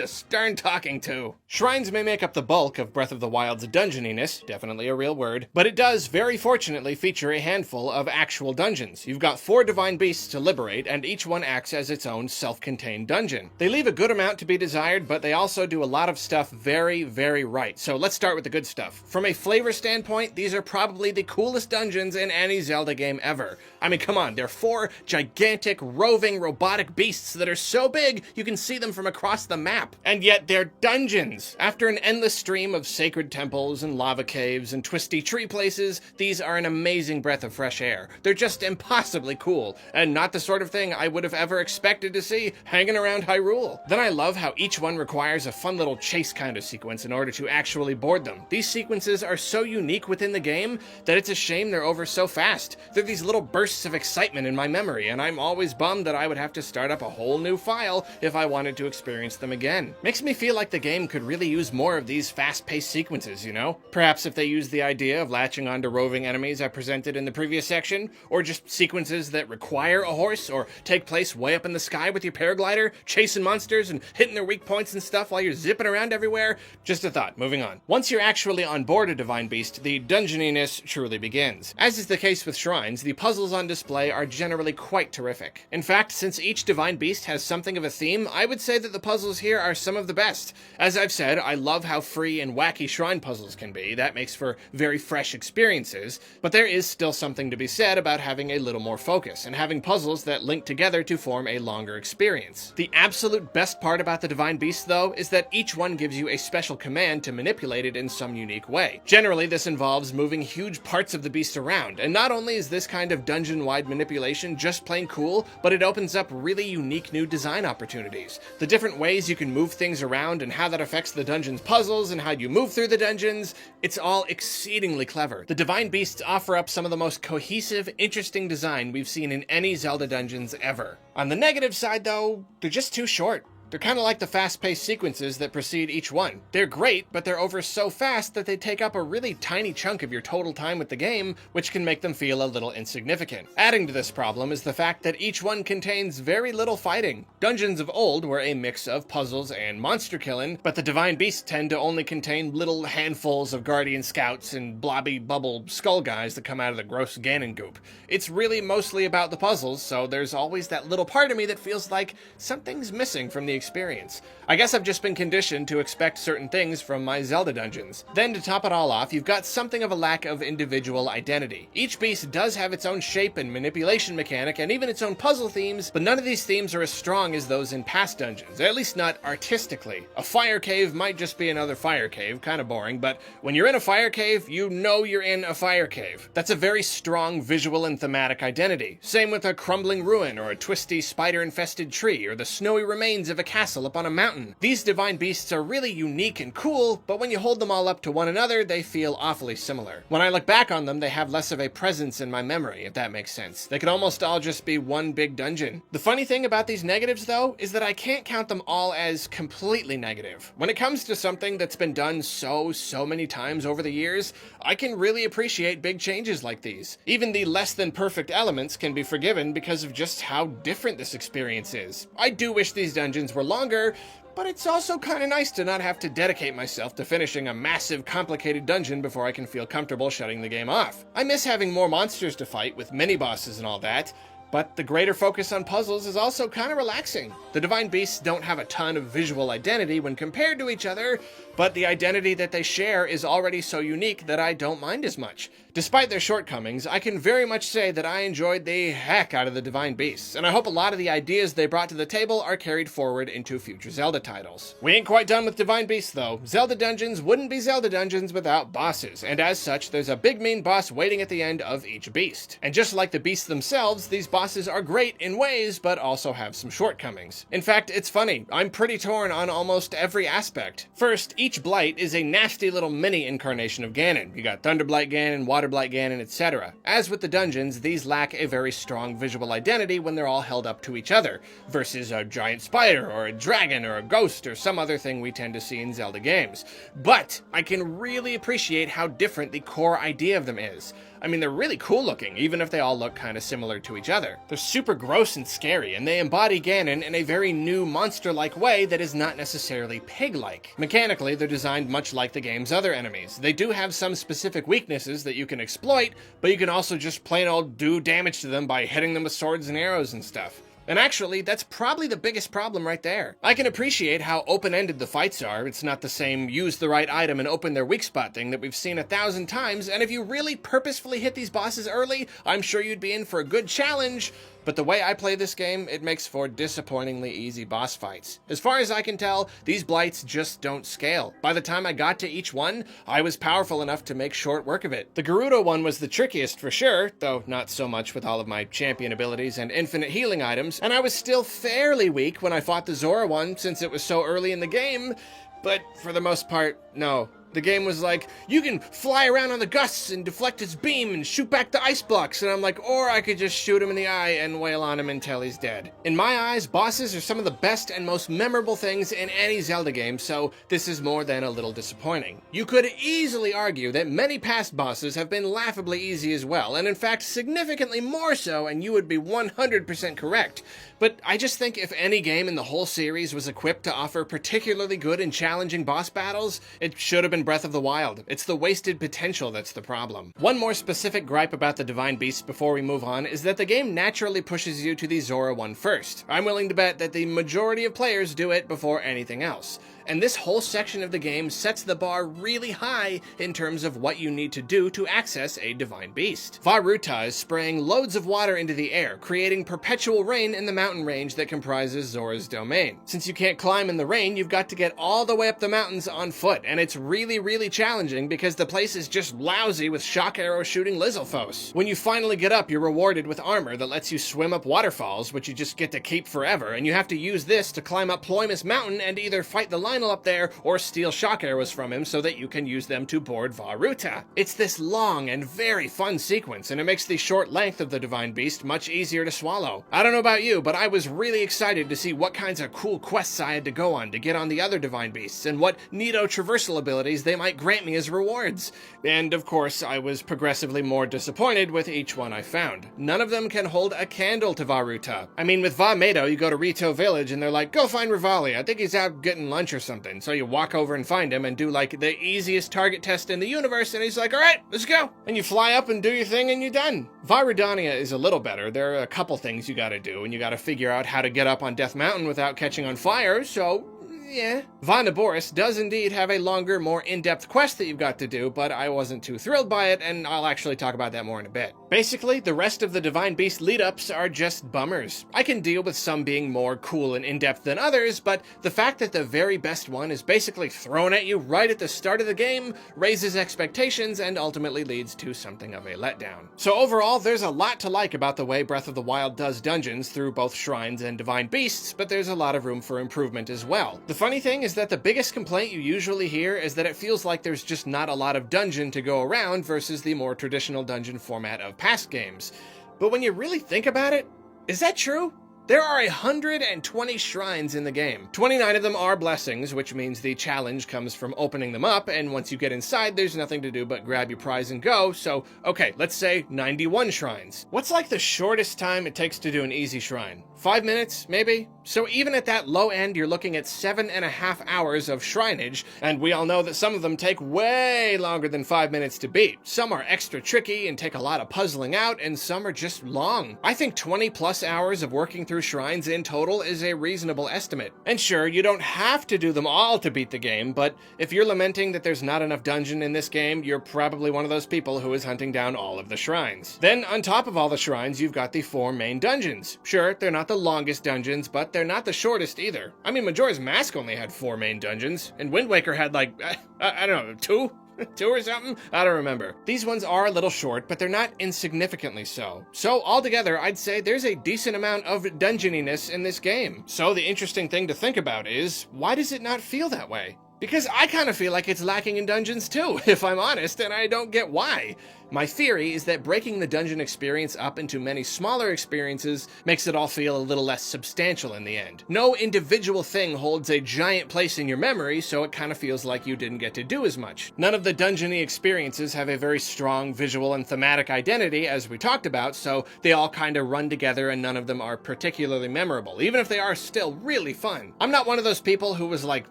stern talking to. Shrines may make up the bulk of Breath of the Wild's dungeoniness, definitely a real word, but it does very fortunately feature a handful of actual dungeons. You've got 4 divine beasts to liberate, and each one acts as its own self-contained dungeon. They leave a good amount to be desired, but they also do a lot of stuff very, very right. So let's start with the good stuff. From a flavor standpoint, these are probably the coolest dungeons in any Zelda game ever. I mean, come on, they're 4 gigantic, roving, robotic beasts that are so big you can see them from across the map. And yet they're dungeons. After an endless stream of sacred temples and lava caves and twisty tree places, these are an amazing breath of fresh air. They're just impossibly cool, and not the sort of thing I would have ever expected to see hanging around Hyrule. Then I love how each one requires a fun little chase kind of sequence in order to actually board them. These sequences are so unique within the game that it's a shame they're over so fast. They're these little bursts of excitement in my memory, and I'm always bummed that I would have to start up a whole new file if I wanted to experience them again. Makes me feel like the game could really use more of these fast-paced sequences, you know? Perhaps if they use the idea of latching onto roving enemies I presented in the previous section, or just sequences that require a horse, or take place way up in the sky with your paraglider, chasing monsters and hitting their weak points and stuff while you're zipping around everywhere. Just a thought, moving on. Once you're actually on board a divine beast, the dungeoniness truly begins. As is the case with shrines, the puzzles on display are generally quite terrific. In fact, since each divine beast has something of a theme, I would say that the puzzles here are some of the best. As I've said, I love how free and wacky shrine puzzles can be. That makes for very fresh experiences, but there is still something to be said about having a little more focus, and having puzzles that link together to form a longer experience. The absolute best part about the Divine Beast, though, is that each one gives you a special command to manipulate it in some unique way. Generally, this involves moving huge parts of the beast around, and not only is this kind of dungeon-wide manipulation just plain cool, but it opens up really unique new design opportunities. The different ways you can move things around and how that affects the dungeon's puzzles and how you move through the dungeons, it's all exceedingly clever. The Divine Beasts offer up some of the most cohesive, interesting design we've seen in any Zelda dungeons ever. On the negative side, though, they're just too short. They're kind of like the fast-paced sequences that precede each one. They're great, but they're over so fast that they take up a really tiny chunk of your total time with the game, which can make them feel a little insignificant. Adding to this problem is the fact that each one contains very little fighting. Dungeons of old were a mix of puzzles and monster killing, but the Divine Beasts tend to only contain little handfuls of Guardian Scouts and blobby bubble skull guys that come out of the gross Ganon goop. It's really mostly about the puzzles, so there's always that little part of me that feels like something's missing from the experience. I guess I've just been conditioned to expect certain things from my Zelda dungeons. Then to top it all off, you've got something of a lack of individual identity. Each beast does have its own shape and manipulation mechanic and even its own puzzle themes, but none of these themes are as strong as those in past dungeons, at least not artistically. A fire cave might just be another fire cave, kind of boring, but when you're in a fire cave, you know you're in a fire cave. That's a very strong visual and thematic identity. Same with a crumbling ruin or a twisty spider-infested tree or the snowy remains of a castle up on a mountain. These divine beasts are really unique and cool, but when you hold them all up to one another, they feel awfully similar. When I look back on them, they have less of a presence in my memory, if that makes sense. They could almost all just be one big dungeon. The funny thing about these negatives, though, is that I can't count them all as completely negative. When it comes to something that's been done so many times over the years, I can really appreciate big changes like these. Even the less than perfect elements can be forgiven because of just how different this experience is. I do wish these dungeons were longer, but it's also kind of nice to not have to dedicate myself to finishing a massive, complicated dungeon before I can feel comfortable shutting the game off. I miss having more monsters to fight with mini-bosses and all that, but the greater focus on puzzles is also kind of relaxing. The Divine Beasts don't have a ton of visual identity when compared to each other, but the identity that they share is already so unique that I don't mind as much. Despite their shortcomings, I can very much say that I enjoyed the heck out of the Divine Beasts, and I hope a lot of the ideas they brought to the table are carried forward into future Zelda titles. We ain't quite done with Divine Beasts though. Zelda dungeons wouldn't be Zelda dungeons without bosses, and as such, there's a big mean boss waiting at the end of each beast. And just like the beasts themselves, these bosses bosses are great in ways, but also have some shortcomings. In fact, it's funny, I'm pretty torn on almost every aspect. First, each blight is a nasty little mini incarnation of Ganon. You got Thunderblight Ganon, Waterblight Ganon, etc. As with the dungeons, these lack a very strong visual identity when they're all held up to each other, versus a giant spider, or a dragon, or a ghost, or some other thing we tend to see in Zelda games. But I can really appreciate how different the core idea of them is. I mean, they're really cool looking, even if they all look kind of similar to each other. They're super gross and scary, and they embody Ganon in a very new monster-like way that is not necessarily pig-like. Mechanically, they're designed much like the game's other enemies. They do have some specific weaknesses that you can exploit, but you can also just plain old do damage to them by hitting them with swords and arrows and stuff. And actually, that's probably the biggest problem right there. I can appreciate how open-ended the fights are. It's not the same use the right item and open their weak spot thing that we've seen 1,000 times, and if you really purposefully hit these bosses early, I'm sure you'd be in for a good challenge. But the way I play this game, it makes for disappointingly easy boss fights. As far as I can tell, these blights just don't scale. By the time I got to each one, I was powerful enough to make short work of it. The Gerudo one was the trickiest for sure, though not so much with all of my champion abilities and infinite healing items, and I was still fairly weak when I fought the Zora one since it was so early in the game, but for the most part, no. The game was like, you can fly around on the gusts and deflect its beam and shoot back the ice blocks, and I'm like, or I could just shoot him in the eye and wail on him until he's dead. In my eyes, bosses are some of the best and most memorable things in any Zelda game, so this is more than a little disappointing. You could easily argue that many past bosses have been laughably easy as well, and in fact significantly more so, and you would be 100% correct. But I just think if any game in the whole series was equipped to offer particularly good and challenging boss battles, it should have been Breath of the Wild. It's the wasted potential that's the problem. One more specific gripe about the Divine Beasts before we move on is that the game naturally pushes you to the Zora one first. I'm willing to bet that the majority of players do it before anything else. And this whole section of the game sets the bar really high in terms of what you need to do to access a Divine Beast. Vah Ruta is spraying loads of water into the air, creating perpetual rain in the mountain range that comprises Zora's domain. Since you can't climb in the rain, you've got to get all the way up the mountains on foot, and it's really challenging because the place is just lousy with shock arrow shooting Lizalfos. When you finally get up, you're rewarded with armor that lets you swim up waterfalls, which you just get to keep forever, and you have to use this to climb up Ploymus Mountain and either fight the Lionel up there or steal shock arrows from him so that you can use them to board Vah Ruta. It's this long and very fun sequence, and it makes the short length of the Divine Beast much easier to swallow. I don't know about you, but I was really excited to see what kinds of cool quests I had to go on to get on the other Divine Beasts, and what neato traversal abilities they might grant me as rewards. And of course, I was progressively more disappointed with each one I found. None of them can hold a candle to Vah Ruta. I mean, with Vah Medo, you go to Rito Village and they're like, go find Rivali, I think he's out getting lunch or something. So you walk over and find him and do like the easiest target test in the universe, and he's like, alright, let's go. And you fly up and do your thing and you're done. Vah Rudania is a little better. There are a couple things you gotta do, and you gotta figure out how to get up on Death Mountain without catching on fire, so yeah. Vah Naboris does indeed have a longer, more in-depth quest that you've got to do, but I wasn't too thrilled by it, and I'll actually talk about that more in a bit. Basically, the rest of the Divine Beast lead-ups are just bummers. I can deal with some being more cool and in-depth than others, but the fact that the very best one is basically thrown at you right at the start of the game raises expectations and ultimately leads to something of a letdown. So overall, there's a lot to like about the way Breath of the Wild does dungeons through both shrines and Divine Beasts, but there's a lot of room for improvement as well. The funny thing is that the biggest complaint you usually hear is that it feels like there's just not a lot of dungeon to go around versus the more traditional dungeon format of past games. But when you really think about it, is that true? There are 120 shrines in the game. 29 of them are blessings, which means the challenge comes from opening them up, and once you get inside, there's nothing to do but grab your prize and go, so okay, let's say 91 shrines. What's like the shortest time it takes to do an easy shrine? 5 minutes, maybe? So even at that low end, you're looking at 7.5 hours of shrineage, and we all know that some of them take way longer than 5 minutes to beat. Some are extra tricky and take a lot of puzzling out, and some are just long. I think 20 plus hours of working through shrines in total is a reasonable estimate. And sure, you don't have to do them all to beat the game, but if you're lamenting that there's not enough dungeon in this game, you're probably one of those people who is hunting down all of the shrines. Then, on top of all the shrines, you've got the 4 main dungeons. Sure, they're not the longest dungeons, but they're not the shortest either. I mean, Majora's Mask only had 4 main dungeons, and Wind Waker had like, I don't know, 2? 2 or something? I don't remember. These ones are a little short, but they're not insignificantly so. So altogether, I'd say there's a decent amount of dungeoniness in this game. So the interesting thing to think about is, why does it not feel that way? Because I kind of feel like it's lacking in dungeons too, if I'm honest, and I don't get why. My theory is that breaking the dungeon experience up into many smaller experiences makes it all feel a little less substantial in the end. No individual thing holds a giant place in your memory, so it kind of feels like you didn't get to do as much. None of the dungeon-y experiences have a very strong visual and thematic identity, as we talked about, so they all kind of run together and none of them are particularly memorable, even if they are still really fun. I'm not one of those people who was like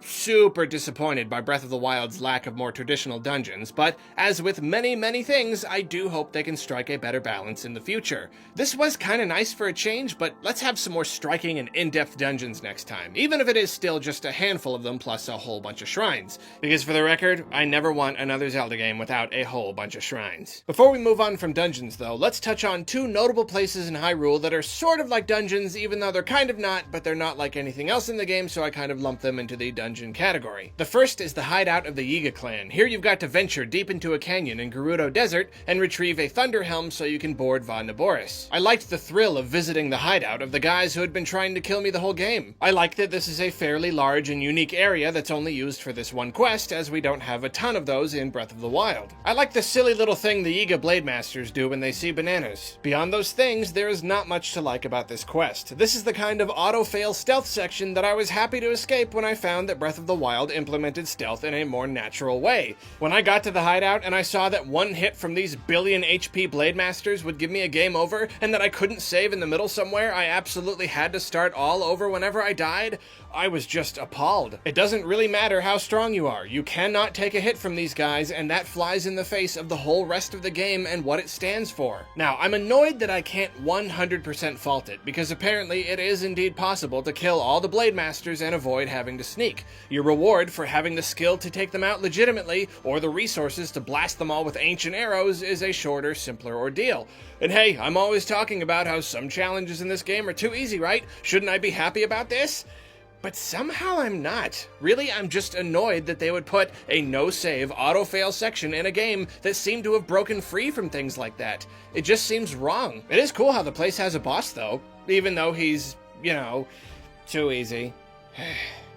super disappointed by Breath of the Wild's lack of more traditional dungeons, but as with many things, I do hope they can strike a better balance in the future. This was kind of nice for a change, but let's have some more striking and in-depth dungeons next time, even if it is still just a handful of them plus a whole bunch of shrines. Because for the record, I never want another Zelda game without a whole bunch of shrines. Before we move on from dungeons though, let's touch on 2 notable places in Hyrule that are sort of like dungeons, even though they're kind of not, but they're not like anything else in the game, so I kind of lump them into the dungeon category. The first is the hideout of the Yiga clan. Here you've got to venture deep into a canyon in Gerudo Desert and retrieve a Thunder Helm so you can board Va Naboris. I liked the thrill of visiting the hideout of the guys who had been trying to kill me the whole game. I like that this is a fairly large and unique area that's only used for this one quest, as we don't have a ton of those in Breath of the Wild. I like the silly little thing the Yiga Blade Masters do when they see bananas. Beyond those things, there is not much to like about this quest. This is the kind of auto-fail stealth section that I was happy to escape when I found that Breath of the Wild implemented stealth in a more natural way. When I got to the hideout and I saw that one hit from these billion HP Blade Masters would give me a game over, and that I couldn't save in the middle somewhere, I absolutely had to start all over whenever I died, I was just appalled. It doesn't really matter how strong you are. You cannot take a hit from these guys, and that flies in the face of the whole rest of the game and what it stands for. Now, I'm annoyed that I can't 100% fault it, because apparently it is indeed possible to kill all the Blade Masters and avoid having to sneak. Your reward for having the skill to take them out legitimately, or the resources to blast them all with ancient arrows, is a shorter, simpler ordeal. And hey, I'm always talking about how some challenges in this game are too easy, right? Shouldn't I be happy about this? But somehow I'm not. Really, I'm just annoyed that they would put a no-save, auto-fail section in a game that seemed to have broken free from things like that. It just seems wrong. It is cool how the place has a boss, though, even though he's, you know, too easy.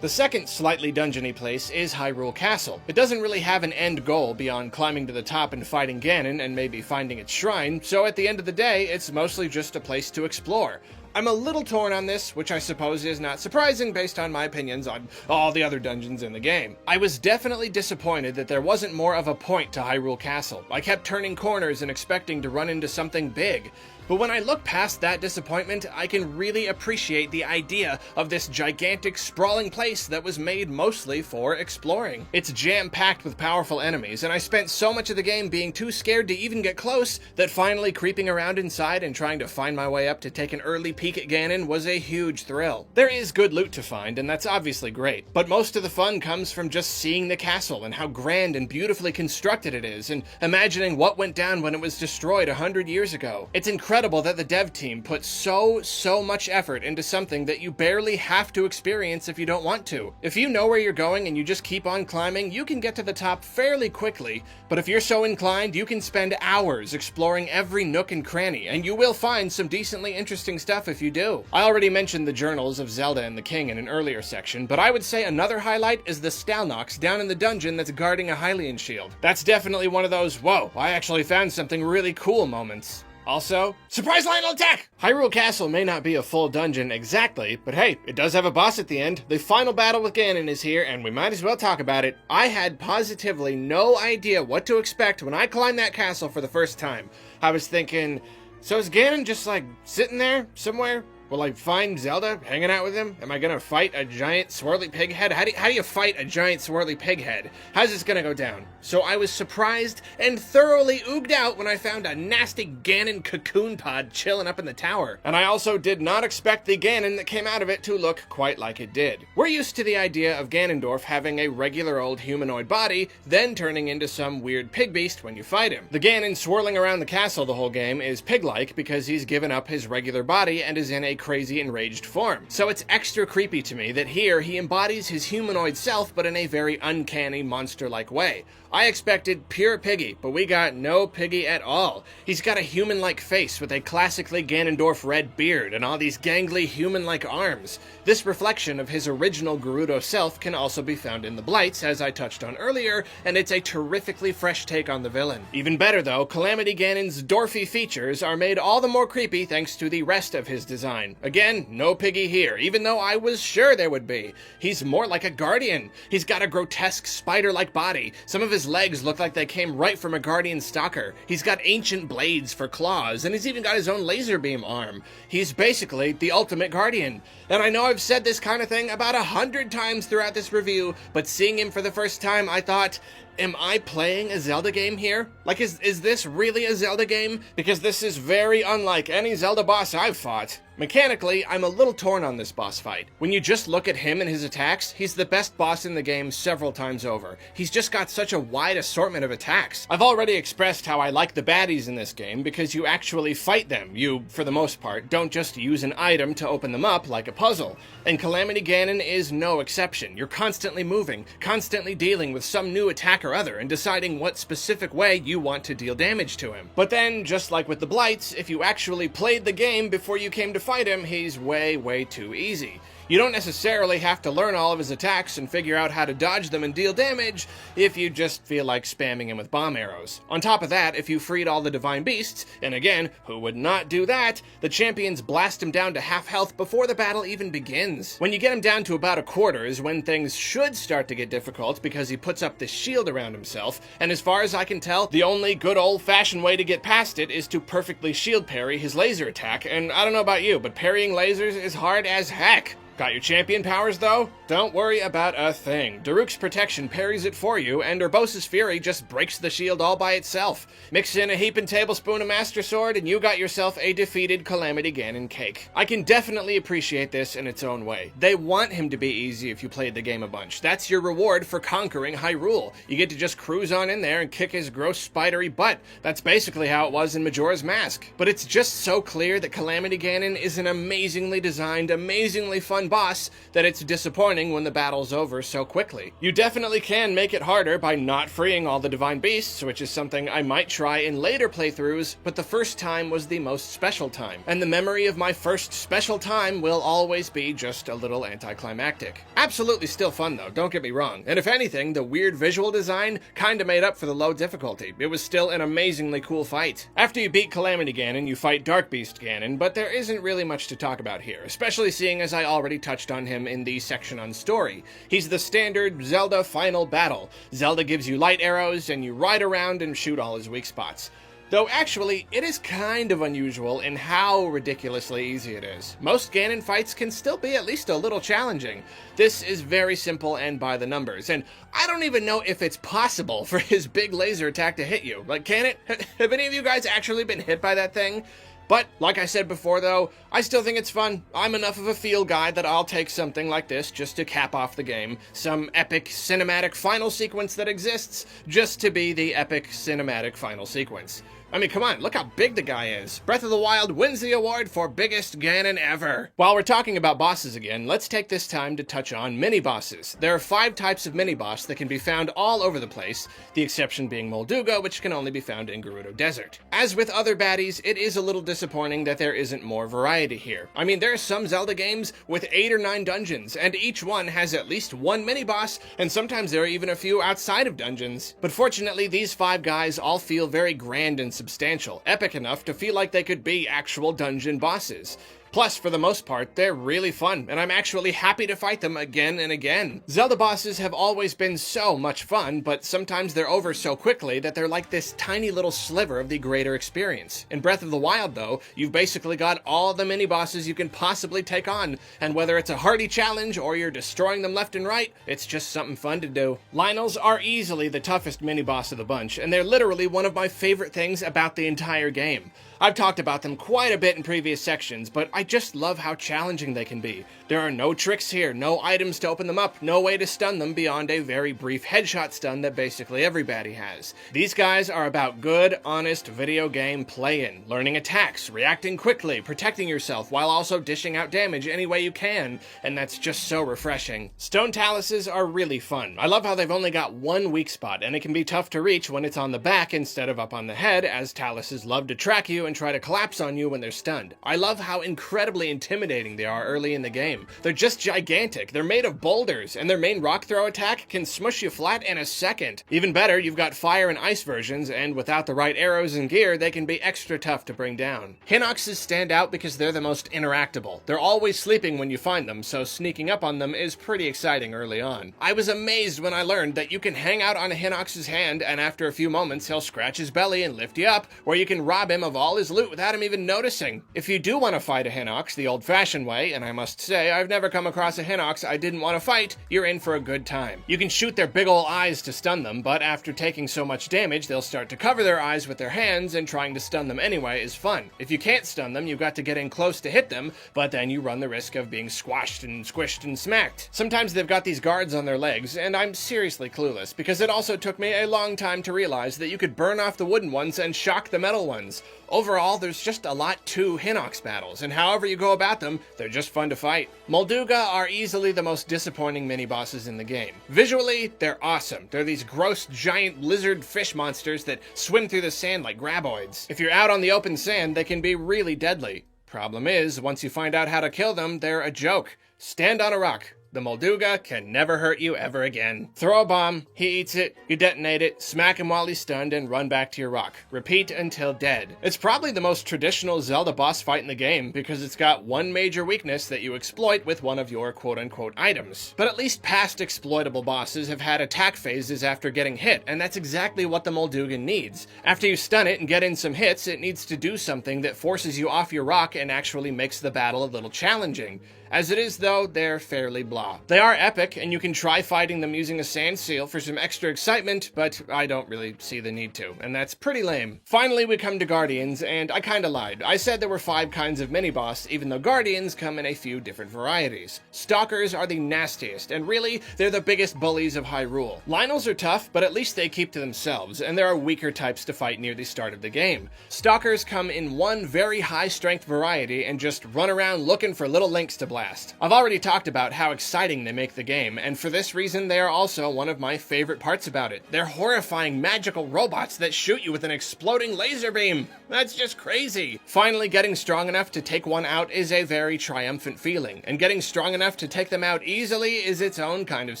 The second slightly dungeony place is Hyrule Castle. It doesn't really have an end goal beyond climbing to the top and fighting Ganon and maybe finding its shrine, so at the end of the day, it's mostly just a place to explore. I'm a little torn on this, which I suppose is not surprising based on my opinions on all the other dungeons in the game. I was definitely disappointed that there wasn't more of a point to Hyrule Castle. I kept turning corners and expecting to run into something big. But when I look past that disappointment, I can really appreciate the idea of this gigantic, sprawling place that was made mostly for exploring. It's jam-packed with powerful enemies, and I spent so much of the game being too scared to even get close that finally creeping around inside and trying to find my way up to take an early peek at Ganon was a huge thrill. There is good loot to find, and that's obviously great, but most of the fun comes from just seeing the castle and how grand and beautifully constructed it is, and imagining what went down when it was destroyed 100 years ago. It's incredible that the dev team put so much effort into something that you barely have to experience if you don't want to. If you know where you're going and you just keep on climbing, you can get to the top fairly quickly, but if you're so inclined, you can spend hours exploring every nook and cranny, and you will find some decently interesting stuff if you do. I already mentioned the journals of Zelda and the King in an earlier section, but I would say another highlight is the Stalnox down in the dungeon that's guarding a Hylian shield. That's definitely one of those, whoa, I actually found something really cool moments. Also, surprise Lionel attack! Hyrule Castle may not be a full dungeon exactly, but hey, it does have a boss at the end. The final battle with Ganon is here, and we might as well talk about it. I had positively no idea what to expect when I climbed that castle for the first time. I was thinking, so is Ganon just like sitting there somewhere? Will I find Zelda hanging out with him? Am I gonna fight a giant swirly pig head? How do you fight a giant swirly pig head? How's this gonna go down? So I was surprised and thoroughly ooged out when I found a nasty Ganon cocoon pod chilling up in the tower. And I also did not expect the Ganon that came out of it to look quite like it did. We're used to the idea of Ganondorf having a regular old humanoid body, then turning into some weird pig beast when you fight him. The Ganon swirling around the castle the whole game is pig-like because he's given up his regular body and is in a crazy enraged form. So it's extra creepy to me that here he embodies his humanoid self, but in a very uncanny, monster-like way. I expected pure Piggy, but we got no Piggy at all. He's got a human-like face with a classically Ganondorf red beard and all these gangly human-like arms. This reflection of his original Gerudo self can also be found in the Blights, as I touched on earlier, and it's a terrifically fresh take on the villain. Even better though, Calamity Ganon's dwarfy features are made all the more creepy thanks to the rest of his design. Again, no Piggy here, even though I was sure there would be. He's more like a guardian. He's got a grotesque spider-like body. Some of his legs look like they came right from a guardian stalker. He's got ancient blades for claws, and he's even got his own laser beam arm. He's basically the ultimate guardian. And I know I've said this kind of thing about 100 times throughout this review, but seeing him for the first time, I thought, am I playing a Zelda game here? Like, is this really a Zelda game? Because this is very unlike any Zelda boss I've fought. Mechanically, I'm a little torn on this boss fight. When you just look at him and his attacks, he's the best boss in the game several times over. He's just got such a wide assortment of attacks. I've already expressed how I like the baddies in this game because you actually fight them. You, for the most part, don't just use an item to open them up like a puzzle. And Calamity Ganon is no exception. You're constantly moving, constantly dealing with some new attack or other, and deciding what specific way you want to deal damage to him. But then, just like with the Blights, if you actually played the game before you came to fight him, he's way too easy. You don't necessarily have to learn all of his attacks and figure out how to dodge them and deal damage if you just feel like spamming him with bomb arrows. On top of that, if you freed all the divine beasts, and again, who would not do that, the champions blast him down to half health before the battle even begins. When you get him down to about a quarter is when things should start to get difficult because he puts up this shield around himself, and as far as I can tell, the only good old-fashioned way to get past it is to perfectly shield parry his laser attack, and I don't know about you, but parrying lasers is hard as heck. Got your champion powers, though? Don't worry about a thing. Daruk's protection parries it for you, and Urbosa's fury just breaks the shield all by itself. Mix in a heaping tablespoon of Master Sword, and you got yourself a defeated Calamity Ganon cake. I can definitely appreciate this in its own way. They want him to be easy if you played the game a bunch. That's your reward for conquering Hyrule. You get to just cruise on in there and kick his gross spidery butt. That's basically how it was in Majora's Mask. But it's just so clear that Calamity Ganon is an amazingly designed, amazingly fun boss that it's disappointing when the battle's over so quickly. You definitely can make it harder by not freeing all the divine beasts, which is something I might try in later playthroughs, but the first time was the most special time, and the memory of my first special time will always be just a little anticlimactic. Absolutely still fun though, don't get me wrong, and if anything, the weird visual design kinda made up for the low difficulty. It was still an amazingly cool fight. After you beat Calamity Ganon, you fight Dark Beast Ganon, but there isn't really much to talk about here, especially seeing as I already touched on him in the section on story. He's the standard Zelda final battle. Zelda gives you light arrows, and you ride around and shoot all his weak spots. Though actually, it is kind of unusual in how ridiculously easy it is. Most Ganon fights can still be at least a little challenging. This is very simple and by the numbers, and I don't even know if it's possible for his big laser attack to hit you. Like, can it? Have any of you guys actually been hit by that thing? But, like I said before though, I still think it's fun. I'm enough of a feel guy that I'll take something like this just to cap off the game. Some epic cinematic final sequence that exists just to be the epic cinematic final sequence. I mean, come on, look how big the guy is. Breath of the Wild wins the award for biggest Ganon ever. While we're talking about bosses again, let's take this time to touch on mini-bosses. There are 5 types of mini-boss that can be found all over the place, the exception being Molduga, which can only be found in Gerudo Desert. As with other baddies, it is a little disappointing that there isn't more variety here. I mean, there are some Zelda games with 8 or 9 dungeons, and each one has at least one mini-boss, and sometimes there are even a few outside of dungeons. But fortunately, these 5 guys all feel very grand and substantial, epic enough to feel like they could be actual dungeon bosses. Plus, for the most part, they're really fun, and I'm actually happy to fight them again and again. Zelda bosses have always been so much fun, but sometimes they're over so quickly that they're like this tiny little sliver of the greater experience. In Breath of the Wild, though, you've basically got all the mini-bosses you can possibly take on, and whether it's a hardy challenge or you're destroying them left and right, it's just something fun to do. Lynels are easily the toughest mini-boss of the bunch, and they're literally one of my favorite things about the entire game. I've talked about them quite a bit in previous sections, but I just love how challenging they can be. There are no tricks here, no items to open them up, no way to stun them beyond a very brief headshot stun that basically every baddie has. These guys are about good, honest video game play-in, learning attacks, reacting quickly, protecting yourself while also dishing out damage any way you can, and that's just so refreshing. Stone taluses are really fun. I love how they've only got one weak spot, and it can be tough to reach when it's on the back instead of up on the head, as taluses love to track you and try to collapse on you when they're stunned. I love how incredibly intimidating they are early in the game. They're just gigantic, they're made of boulders, and their main rock throw attack can smush you flat in a second. Even better, you've got fire and ice versions, and without the right arrows and gear, they can be extra tough to bring down. Hinoxes stand out because they're the most interactable. They're always sleeping when you find them, so sneaking up on them is pretty exciting early on. I was amazed when I learned that you can hang out on a Hinox's hand, and after a few moments he'll scratch his belly and lift you up, or you can rob him of all his loot without him even noticing. If you do want to fight a Hinox the old-fashioned way, and I must say I've never come across a Hinox I didn't want to fight, you're in for a good time. You can shoot their big ol' eyes to stun them, but after taking so much damage they'll start to cover their eyes with their hands, and trying to stun them anyway is fun. If you can't stun them, you've got to get in close to hit them, but then you run the risk of being squashed and squished and smacked. Sometimes they've got these guards on their legs, and I'm seriously clueless, because it also took me a long time to realize that you could burn off the wooden ones and shock the metal ones. Overall, there's just a lot to Hinox battles, and however you go about them, they're just fun to fight. Molduga are easily the most disappointing mini-bosses in the game. Visually, they're awesome. They're these gross, giant lizard fish monsters that swim through the sand like graboids. If you're out on the open sand, they can be really deadly. Problem is, once you find out how to kill them, they're a joke. Stand on a rock. The Molduga can never hurt you ever again. Throw a bomb, he eats it, you detonate it, smack him while he's stunned, and run back to your rock. Repeat until dead. It's probably the most traditional Zelda boss fight in the game, because it's got one major weakness that you exploit with one of your quote-unquote items. But at least past exploitable bosses have had attack phases after getting hit, and that's exactly what the Molduga needs. After you stun it and get in some hits, it needs to do something that forces you off your rock and actually makes the battle a little challenging. As it is, though, they're fairly blah. They are epic, and you can try fighting them using a sand seal for some extra excitement, but I don't really see the need to, and that's pretty lame. Finally, we come to Guardians, and I kinda lied. I said there were 5 kinds of mini-boss, even though Guardians come in a few different varieties. Stalkers are the nastiest, and really, they're the biggest bullies of Hyrule. Lynels are tough, but at least they keep to themselves, and there are weaker types to fight near the start of the game. Stalkers come in one very high-strength variety and just run around looking for little links to blast. I've already talked about how exciting they make the game, and for this reason they are also one of my favorite parts about it. They're horrifying magical robots that shoot you with an exploding laser beam. That's just crazy. Finally, getting strong enough to take one out is a very triumphant feeling, and getting strong enough to take them out easily is its own kind of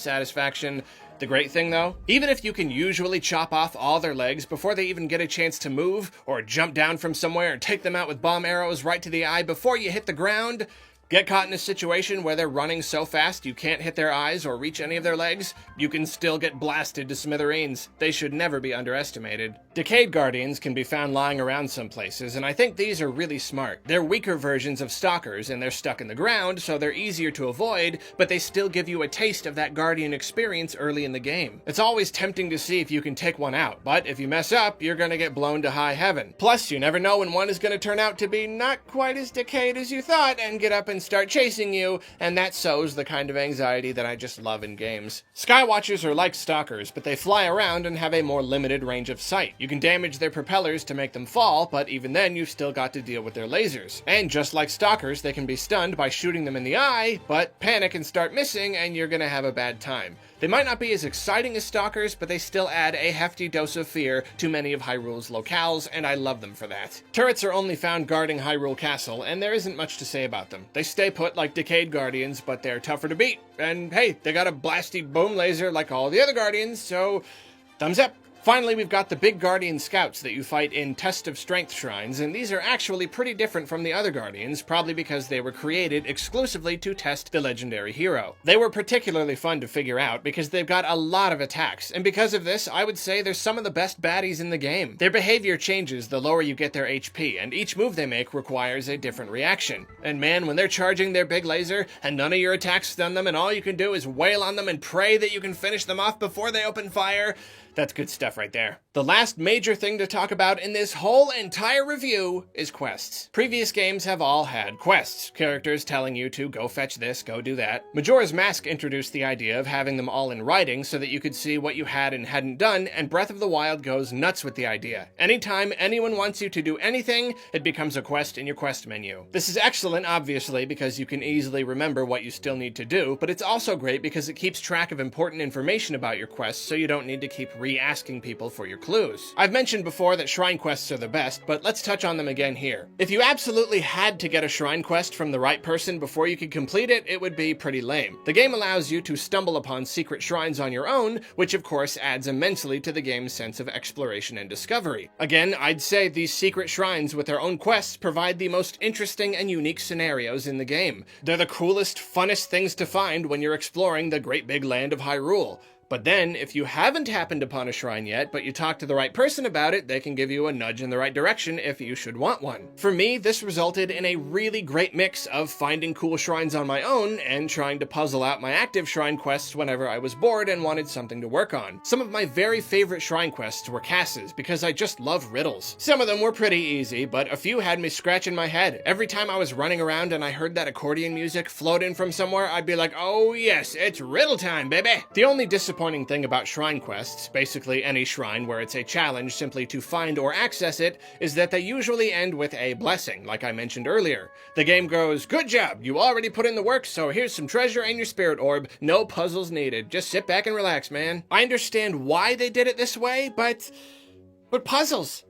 satisfaction. The great thing, though, even if you can usually chop off all their legs before they even get a chance to move, or jump down from somewhere and take them out with bomb arrows right to the eye before you hit the ground, get caught in a situation where they're running so fast you can't hit their eyes or reach any of their legs, you can still get blasted to smithereens. They should never be underestimated. Decayed Guardians can be found lying around some places, and I think these are really smart. They're weaker versions of Stalkers, and they're stuck in the ground, so they're easier to avoid, but they still give you a taste of that Guardian experience early in the game. It's always tempting to see if you can take one out, but if you mess up, you're gonna get blown to high heaven. Plus, you never know when one is gonna turn out to be not quite as decayed as you thought and get up and start chasing you, and that sows the kind of anxiety that I just love in games. Skywatchers are like Stalkers, but they fly around and have a more limited range of sight. You can damage their propellers to make them fall, but even then you've still got to deal with their lasers. And just like Stalkers, they can be stunned by shooting them in the eye, but panic and start missing and you're gonna have a bad time. They might not be as exciting as Stalkers, but they still add a hefty dose of fear to many of Hyrule's locales, and I love them for that. Turrets are only found guarding Hyrule Castle, and there isn't much to say about them. They stay put like Decayed Guardians, but they're tougher to beat. And hey, they got a blasty boom laser like all the other Guardians, so thumbs up. Finally, we've got the big Guardian Scouts that you fight in Test of Strength shrines, and these are actually pretty different from the other Guardians, probably because they were created exclusively to test the legendary hero. They were particularly fun to figure out because they've got a lot of attacks, and because of this, I would say they're some of the best baddies in the game. Their behavior changes the lower you get their HP, and each move they make requires a different reaction. And man, when they're charging their big laser, and none of your attacks stun them, and all you can do is wail on them and pray that you can finish them off before they open fire, That's good stuff right there. The last major thing to talk about in this whole entire review is quests. Previous games have all had quests, characters telling you to go fetch this, go do that. Majora's Mask introduced the idea of having them all in writing so that you could see what you had and hadn't done, and Breath of the Wild goes nuts with the idea. Anytime anyone wants you to do anything, it becomes a quest in your quest menu. This is excellent, obviously, because you can easily remember what you still need to do, but it's also great because it keeps track of important information about your quests so you don't need to keep re-asking people for your clues. I've mentioned before that shrine quests are the best, but let's touch on them again here. If you absolutely had to get a shrine quest from the right person before you could complete it, it would be pretty lame. The game allows you to stumble upon secret shrines on your own, which of course adds immensely to the game's sense of exploration and discovery. Again, I'd say these secret shrines with their own quests provide the most interesting and unique scenarios in the game. They're the coolest, funnest things to find when you're exploring the great big land of Hyrule. But then, if you haven't happened upon a shrine yet, but you talk to the right person about it, they can give you a nudge in the right direction if you should want one. For me, this resulted in a really great mix of finding cool shrines on my own and trying to puzzle out my active shrine quests whenever I was bored and wanted something to work on. Some of my very favorite shrine quests were Casses, because I just love riddles. Some of them were pretty easy, but a few had me scratching my head. Every time I was running around and I heard that accordion music float in from somewhere, I'd be like, oh yes, it's riddle time, baby! The only disappointing thing about shrine quests, basically any shrine where it's a challenge simply to find or access it, is that they usually end with a blessing, like I mentioned earlier. The game goes, good job, you already put in the work, so here's some treasure and your spirit orb. No puzzles needed. Just sit back and relax, man. I understand why they did it this way, but puzzles.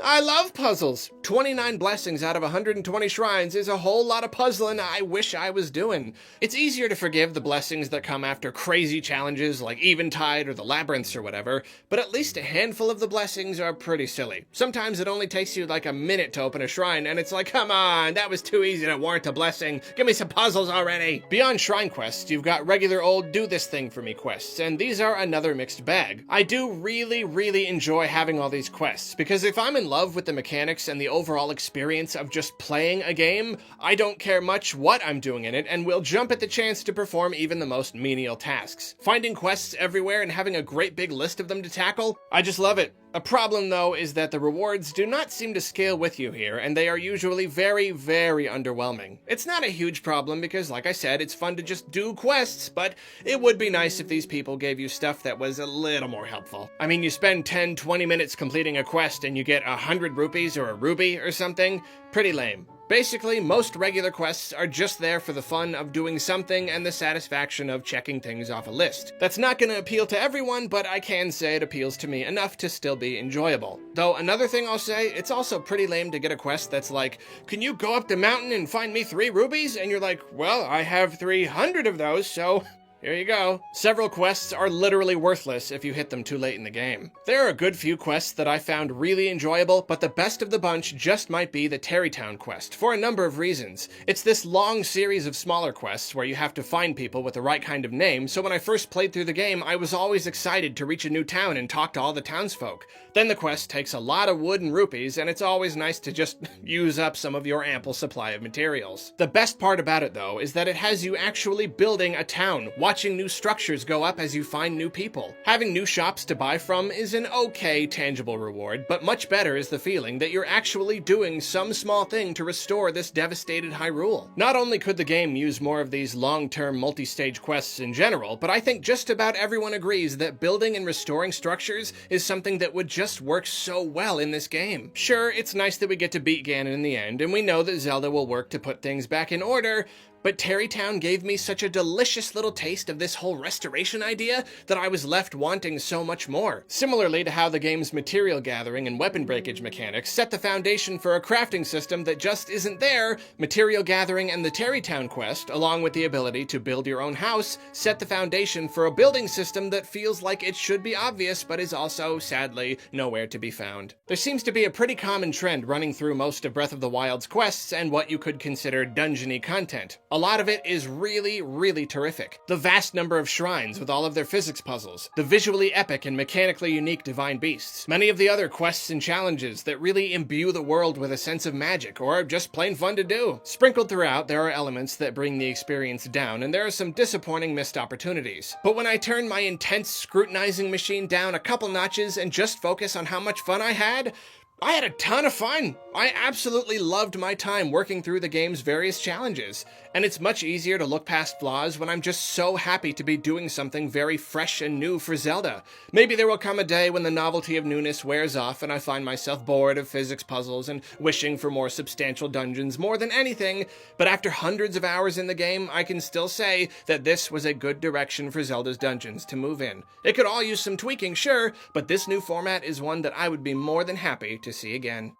I love puzzles. 29 blessings out of 120 shrines is a whole lot of puzzling I wish I was doing. It's easier to forgive the blessings that come after crazy challenges like Eventide or the Labyrinths or whatever, but at least a handful of the blessings are pretty silly. Sometimes it only takes you like a minute to open a shrine, and it's like, come on, that was too easy to warrant a blessing. Give me some puzzles already. Beyond shrine quests, you've got regular old do this thing for me quests, and these are another mixed bag. I do really enjoy having all these quests, because if I'm in love with the mechanics and the overall experience of just playing a game, I don't care much what I'm doing in it and will jump at the chance to perform even the most menial tasks. Finding quests everywhere and having a great big list of them to tackle, I just love it. A problem, though, is that the rewards do not seem to scale with you here, and they are usually very underwhelming. It's not a huge problem because, like I said, it's fun to just do quests, but it would be nice if these people gave you stuff that was a little more helpful. I mean, you spend 10-20 minutes completing a quest and you get 100 rupees or a ruby or something? Pretty lame. Basically, most regular quests are just there for the fun of doing something and the satisfaction of checking things off a list. That's not going to appeal to everyone, but I can say it appeals to me enough to still be enjoyable. Though another thing I'll say, it's also pretty lame to get a quest that's like, can you go up the mountain and find me 3 rubies? And you're like, well, I have 300 of those, so here you go. Several quests are literally worthless if you hit them too late in the game. There are a good few quests that I found really enjoyable, but the best of the bunch just might be the Tarrytown quest, for a number of reasons. It's this long series of smaller quests where you have to find people with the right kind of name, so when I first played through the game, I was always excited to reach a new town and talk to all the townsfolk. Then the quest takes a lot of wood and rupees, and it's always nice to just use up some of your ample supply of materials. The best part about it, though, is that it has you actually building a town, watching new structures go up as you find new people. Having new shops to buy from is an okay, tangible reward, but much better is the feeling that you're actually doing some small thing to restore this devastated Hyrule. Not only could the game use more of these long-term multi-stage quests in general, but I think just about everyone agrees that building and restoring structures is something that would just work so well in this game. Sure, it's nice that we get to beat Ganon in the end, and we know that Zelda will work to put things back in order, but Tarrytown gave me such a delicious little taste of this whole restoration idea that I was left wanting so much more. Similarly to how the game's material gathering and weapon breakage mechanics set the foundation for a crafting system that just isn't there, material gathering and the Tarrytown quest, along with the ability to build your own house, set the foundation for a building system that feels like it should be obvious but is also, sadly, nowhere to be found. There seems to be a pretty common trend running through most of Breath of the Wild's quests and what you could consider dungeony content. A lot of it is really, really terrific. The vast number of shrines with all of their physics puzzles, the visually epic and mechanically unique divine beasts, many of the other quests and challenges that really imbue the world with a sense of magic or are just plain fun to do. Sprinkled throughout, there are elements that bring the experience down, and there are some disappointing missed opportunities. But when I turn my intense scrutinizing machine down a couple notches and just focus on how much fun I had a ton of fun. I absolutely loved my time working through the game's various challenges, and it's much easier to look past flaws when I'm just so happy to be doing something very fresh and new for Zelda. Maybe there will come a day when the novelty of newness wears off and I find myself bored of physics puzzles and wishing for more substantial dungeons more than anything, but after hundreds of hours in the game, I can still say that this was a good direction for Zelda's dungeons to move in. It could all use some tweaking, sure, but this new format is one that I would be more than happy to see again.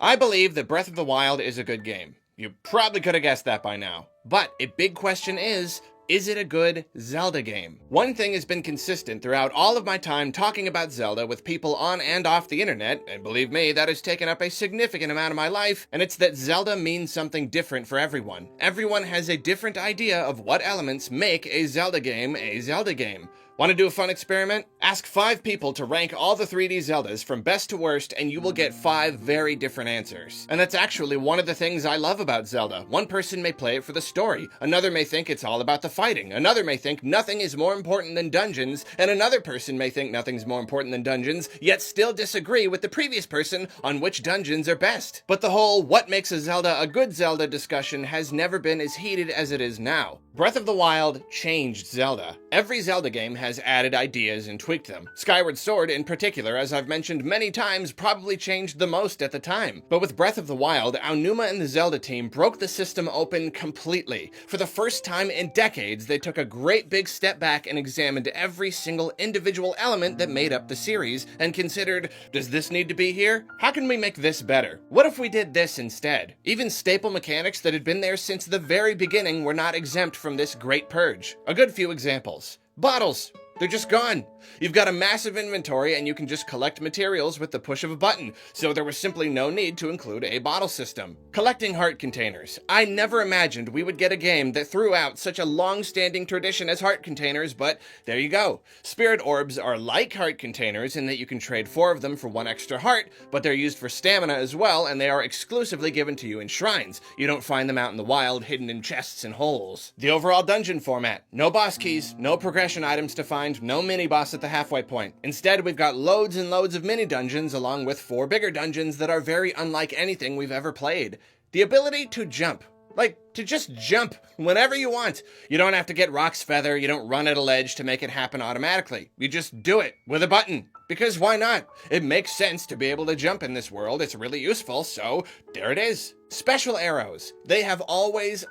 I believe that Breath of the Wild is a good game. You probably could have guessed that by now. But a big question is it a good Zelda game? One thing has been consistent throughout all of my time talking about Zelda with people on and off the internet, and believe me, that has taken up a significant amount of my life, and it's that Zelda means something different for everyone. Everyone has a different idea of what elements make a Zelda game a Zelda game. Want to do a fun experiment? Ask 5 people to rank all the 3D Zeldas from best to worst, and you will get 5 very different answers. And that's actually one of the things I love about Zelda. One person may play it for the story, another may think it's all about the fighting, another may think nothing is more important than dungeons, and another person may think nothing's more important than dungeons, yet still disagree with the previous person on which dungeons are best. But the whole what makes a Zelda a good Zelda discussion has never been as heated as it is now. Breath of the Wild changed Zelda. Every Zelda game has added ideas and tweaked them. Skyward Sword, in particular, as I've mentioned many times, probably changed the most at the time. But with Breath of the Wild, Aonuma and the Zelda team broke the system open completely. For the first time in decades, they took a great big step back and examined every single individual element that made up the series and considered, does this need to be here? How can we make this better? What if we did this instead? Even staple mechanics that had been there since the very beginning were not exempt from this great purge. A good few examples. Bottles. They're just gone. You've got a massive inventory and you can just collect materials with the push of a button, so there was simply no need to include a bottle system. Collecting heart containers. I never imagined we would get a game that threw out such a long-standing tradition as heart containers, but there you go. Spirit orbs are like heart containers in that you can trade 4 of them for 1 extra heart, but they're used for stamina as well, and they are exclusively given to you in shrines. You don't find them out in the wild, hidden in chests and holes. The overall dungeon format. No boss keys, no progression items to find, no mini-boss at the halfway point. Instead, we've got loads and loads of mini-dungeons along with 4 bigger dungeons that are very unlike anything we've ever played. The ability to jump. Like, to just jump whenever you want. You don't have to get Rock's Feather, you don't run at a ledge to make it happen automatically. You just do it with a button. Because why not? It makes sense to be able to jump in this world, it's really useful, so there it is. Special arrows. They have always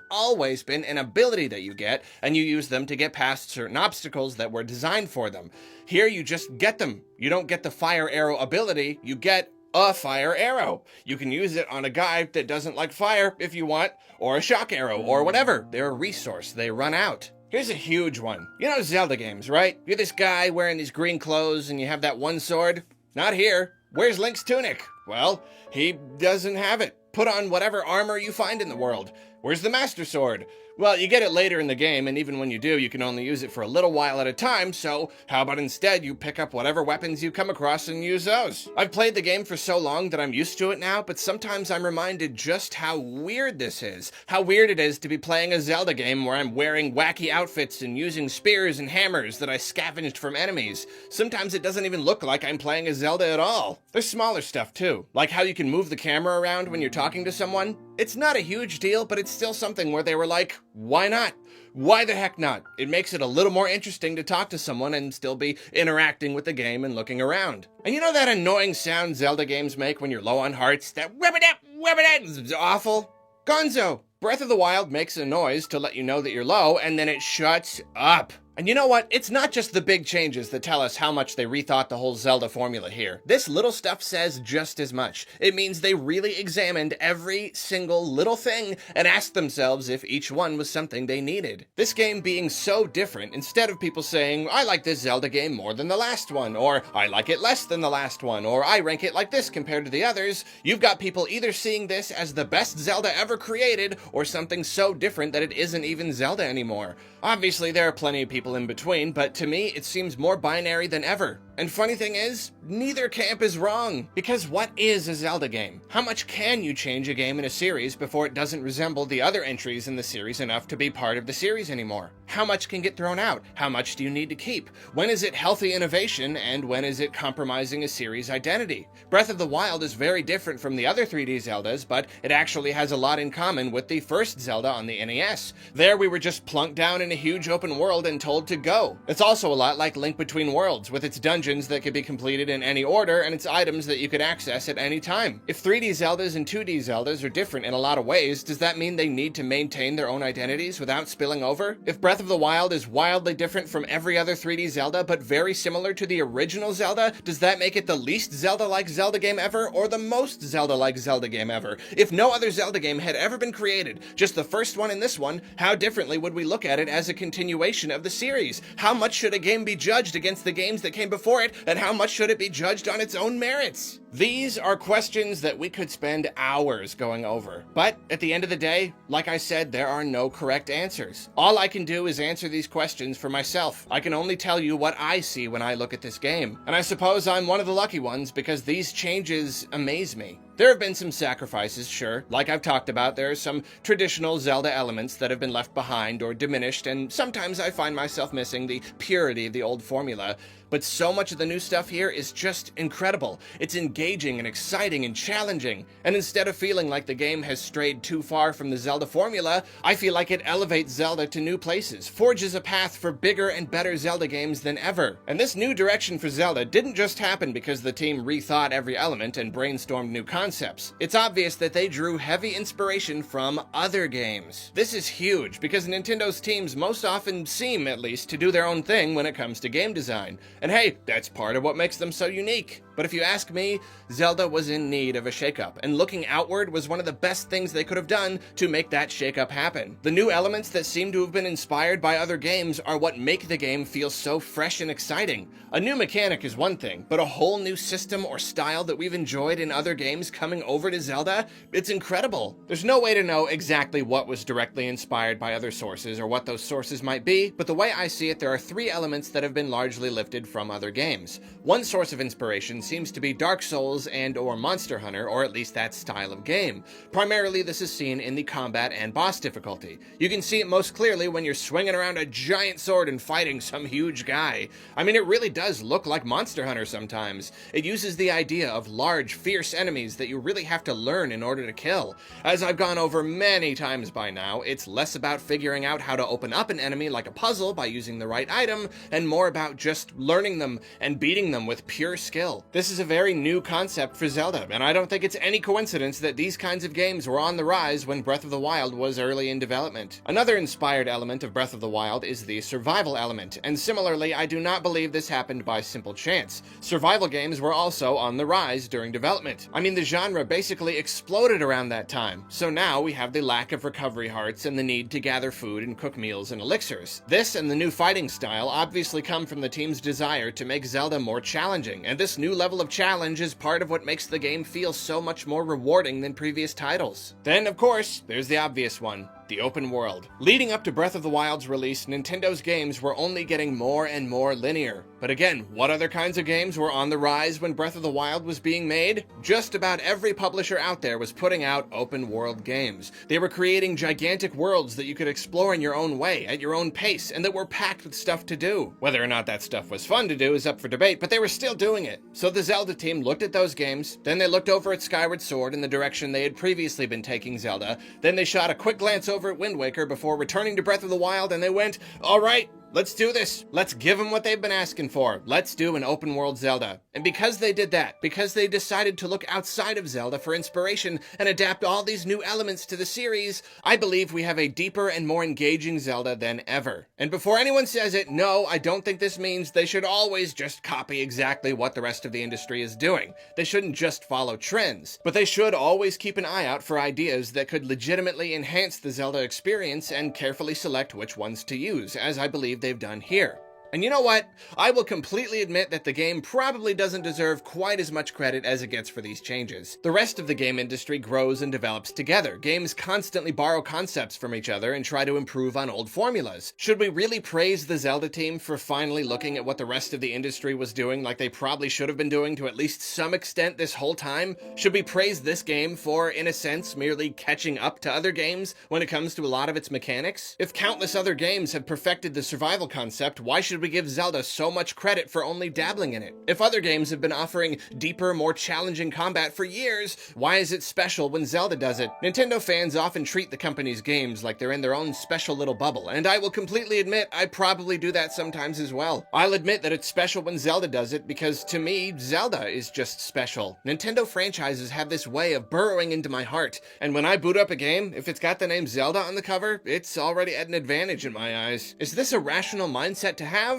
been an ability that you get, and you use them to get past certain obstacles that were designed for them. Here you just get them. You don't get the fire arrow ability, you get a fire arrow. You can use it on a guy that doesn't like fire if you want, or a shock arrow, or whatever. They're a resource. They run out. Here's a huge one. You know Zelda games, right? You're this guy wearing these green clothes and you have that one sword. Not here. Where's Link's tunic? Well, he doesn't have it. Put on whatever armor you find in the world. Where's the Master Sword? Well, you get it later in the game, and even when you do, you can only use it for a little while at a time, so how about instead you pick up whatever weapons you come across and use those? I've played the game for so long that I'm used to it now, but sometimes I'm reminded just how weird this is. How weird it is to be playing a Zelda game where I'm wearing wacky outfits and using spears and hammers that I scavenged from enemies. Sometimes it doesn't even look like I'm playing a Zelda at all. There's smaller stuff too, like how you can move the camera around when you're talking to someone. It's not a huge deal, but it's still something where they were like, why not? Why the heck not? It makes it a little more interesting to talk to someone and still be interacting with the game and looking around. And you know that annoying sound Zelda games make when you're low on hearts? That whip-it-up, it's awful. Gonzo! Breath of the Wild makes a noise to let you know that you're low, and then it shuts up. And you know what? It's not just the big changes that tell us how much they rethought the whole Zelda formula here. This little stuff says just as much. It means they really examined every single little thing and asked themselves if each one was something they needed. This game being so different, instead of people saying, I like this Zelda game more than the last one, or I like it less than the last one, or I rank it like this compared to the others, you've got people either seeing this as the best Zelda ever created, or something so different that it isn't even Zelda anymore. Obviously, there are plenty of people in between, but to me, it seems more binary than ever. And funny thing is, neither camp is wrong. Because what is a Zelda game? How much can you change a game in a series before it doesn't resemble the other entries in the series enough to be part of the series anymore? How much can get thrown out? How much do you need to keep? When is it healthy innovation, and when is it compromising a series identity? Breath of the Wild is very different from the other 3D Zeldas, but it actually has a lot in common with the first Zelda on the NES. There we were just plunked down in a huge open world and told to go. It's also a lot like Link Between Worlds, with its dungeons that could be completed in any order and its items that you could access at any time. If 3D Zeldas and 2D Zeldas are different in a lot of ways, does that mean they need to maintain their own identities without spilling over? If Breath of the Wild is wildly different from every other 3D Zelda but very similar to the original Zelda, does that make it the least Zelda-like Zelda game ever or the most Zelda-like Zelda game ever? If no other Zelda game had ever been created, just the first one and this one, how differently would we look at it as a continuation of the series? How much should a game be judged against the games that came before it, and how much should it be judged on its own merits? These are questions that we could spend hours going over. But at the end of the day, like I said, there are no correct answers. All I can do is answer these questions for myself. I can only tell you what I see when I look at this game. And I suppose I'm one of the lucky ones because these changes amaze me. There have been some sacrifices, sure. Like I've talked about, there are some traditional Zelda elements that have been left behind or diminished, and sometimes I find myself missing the purity of the old formula. But so much of the new stuff here is just incredible. It's engaging and exciting and challenging. And instead of feeling like the game has strayed too far from the Zelda formula, I feel like it elevates Zelda to new places, forges a path for bigger and better Zelda games than ever. And this new direction for Zelda didn't just happen because the team rethought every element and brainstormed new concepts. It's obvious that they drew heavy inspiration from other games. This is huge because Nintendo's teams most often seem, at least, to do their own thing when it comes to game design. And hey, that's part of what makes them so unique. But if you ask me, Zelda was in need of a shakeup, and looking outward was one of the best things they could have done to make that shakeup happen. The new elements that seem to have been inspired by other games are what make the game feel so fresh and exciting. A new mechanic is one thing, but a whole new system or style that we've enjoyed in other games coming over to Zelda, it's incredible. There's no way to know exactly what was directly inspired by other sources or what those sources might be, but the way I see it, there are three elements that have been largely lifted from other games. One source of inspiration seems to be Dark Souls and or Monster Hunter, or at least that style of game. Primarily, this is seen in the combat and boss difficulty. You can see it most clearly when you're swinging around a giant sword and fighting some huge guy. I mean, it really does look like Monster Hunter sometimes. It uses the idea of large, fierce enemies that you really have to learn in order to kill. As I've gone over many times by now, it's less about figuring out how to open up an enemy like a puzzle by using the right item, and more about just learning them and beating them with pure skill. This is a very new concept for Zelda, and I don't think it's any coincidence that these kinds of games were on the rise when Breath of the Wild was early in development. Another inspired element of Breath of the Wild is the survival element, and similarly, I do not believe this happened by simple chance. Survival games were also on the rise during development. I mean, the genre basically exploded around that time, so now we have the lack of recovery hearts and the need to gather food and cook meals and elixirs. This and the new fighting style obviously come from the team's desire to make Zelda more challenging, and this new level of challenge is part of what makes the game feel so much more rewarding than previous titles. Then, of course, there's the obvious one. The open world. Leading up to Breath of the Wild's release, Nintendo's games were only getting more and more linear. But again, what other kinds of games were on the rise when Breath of the Wild was being made? Just about every publisher out there was putting out open world games. They were creating gigantic worlds that you could explore in your own way, at your own pace, and that were packed with stuff to do. Whether or not that stuff was fun to do is up for debate, but they were still doing it. So the Zelda team looked at those games, then they looked over at Skyward Sword in the direction they had previously been taking Zelda, then they shot a quick glance over at Wind Waker before returning to Breath of the Wild, and they went, all right, let's do this. Let's give them what they've been asking for. Let's do an open world Zelda. And because they did that, because they decided to look outside of Zelda for inspiration and adapt all these new elements to the series, I believe we have a deeper and more engaging Zelda than ever. And before anyone says it, no, I don't think this means they should always just copy exactly what the rest of the industry is doing. They shouldn't just follow trends, but they should always keep an eye out for ideas that could legitimately enhance the Zelda experience and carefully select which ones to use, as I believe they've done here. And you know what? I will completely admit that the game probably doesn't deserve quite as much credit as it gets for these changes. The rest of the game industry grows and develops together. Games constantly borrow concepts from each other and try to improve on old formulas. Should we really praise the Zelda team for finally looking at what the rest of the industry was doing like they probably should have been doing to at least some extent this whole time? Should we praise this game for, in a sense, merely catching up to other games when it comes to a lot of its mechanics? If countless other games have perfected the survival concept, why should we give Zelda so much credit for only dabbling in it? If other games have been offering deeper, more challenging combat for years, why is it special when Zelda does it? Nintendo fans often treat the company's games like they're in their own special little bubble, and I will completely admit I probably do that sometimes as well. I'll admit that it's special when Zelda does it because, to me, Zelda is just special. Nintendo franchises have this way of burrowing into my heart, and when I boot up a game, if it's got the name Zelda on the cover, it's already at an advantage in my eyes. Is this a rational mindset to have?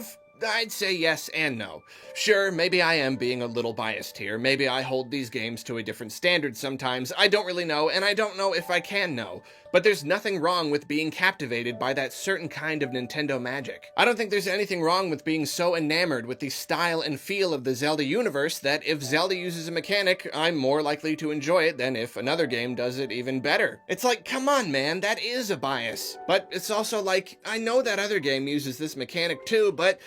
I'd say yes and no. Sure, maybe I am being a little biased here. Maybe I hold these games to a different standard sometimes. I don't really know, and I don't know if I can know. But there's nothing wrong with being captivated by that certain kind of Nintendo magic. I don't think there's anything wrong with being so enamored with the style and feel of the Zelda universe that if Zelda uses a mechanic, I'm more likely to enjoy it than if another game does it even better. It's like, come on, man, that is a bias. But it's also like, I know that other game uses this mechanic too, but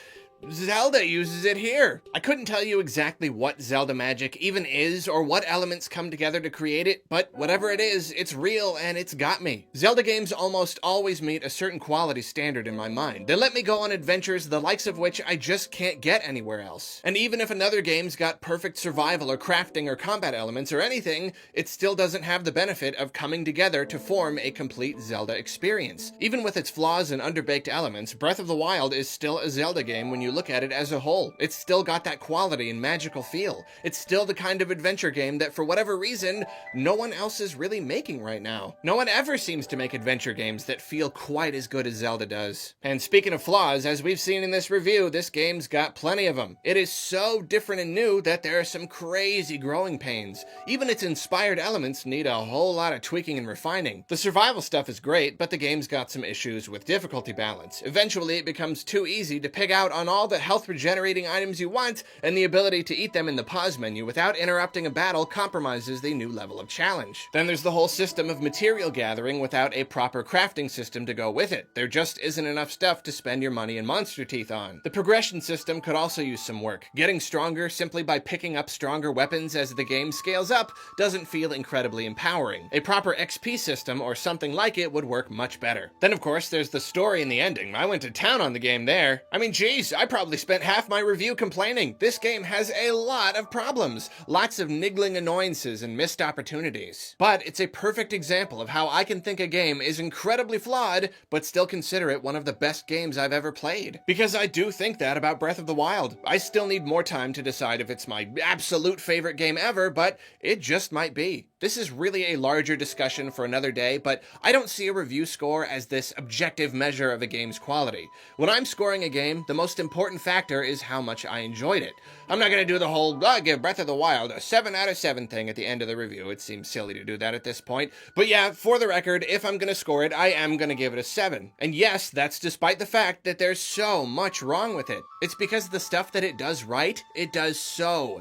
Zelda uses it here. I couldn't tell you exactly what Zelda magic even is or what elements come together to create it, but whatever it is, it's real and it's got me. Zelda games almost always meet a certain quality standard in my mind. They let me go on adventures the likes of which I just can't get anywhere else. And even if another game's got perfect survival or crafting or combat elements or anything, it still doesn't have the benefit of coming together to form a complete Zelda experience. Even with its flaws and underbaked elements, Breath of the Wild is still a Zelda game when you look at it as a whole. It's still got that quality and magical feel. It's still the kind of adventure game that, for whatever reason, no one else is really making right now. No one ever seems to make adventure games that feel quite as good as Zelda does. And speaking of flaws, as we've seen in this review, this game's got plenty of them. It is so different and new that there are some crazy growing pains. Even its inspired elements need a whole lot of tweaking and refining. The survival stuff is great, but the game's got some issues with difficulty balance. Eventually, it becomes too easy to pick out on all the health regenerating items you want, and the ability to eat them in the pause menu without interrupting a battle compromises the new level of challenge. Then there's the whole system of material gathering without a proper crafting system to go with it. There just isn't enough stuff to spend your money and monster teeth on. The progression system could also use some work. Getting stronger simply by picking up stronger weapons as the game scales up doesn't feel incredibly empowering. A proper XP system or something like it would work much better. Then of course there's the story and the ending. I went to town on the game there. I mean, geez, I probably spent half my review complaining. This game has a lot of problems, lots of niggling annoyances and missed opportunities. But it's a perfect example of how I can think a game is incredibly flawed, but still consider it one of the best games I've ever played. Because I do think that about Breath of the Wild. I still need more time to decide if it's my absolute favorite game ever, but it just might be. This is really a larger discussion for another day, but I don't see a review score as this objective measure of a game's quality. When I'm scoring a game, the most important factor is how much I enjoyed it. I'm not going to do the whole, give Breath of the Wild a 7 out of 7 thing at the end of the review. It seems silly to do that at this point. But yeah, for the record, if I'm going to score it, I am going to give it a 7. And yes, that's despite the fact that there's so much wrong with it. It's because the stuff that it does right, it does so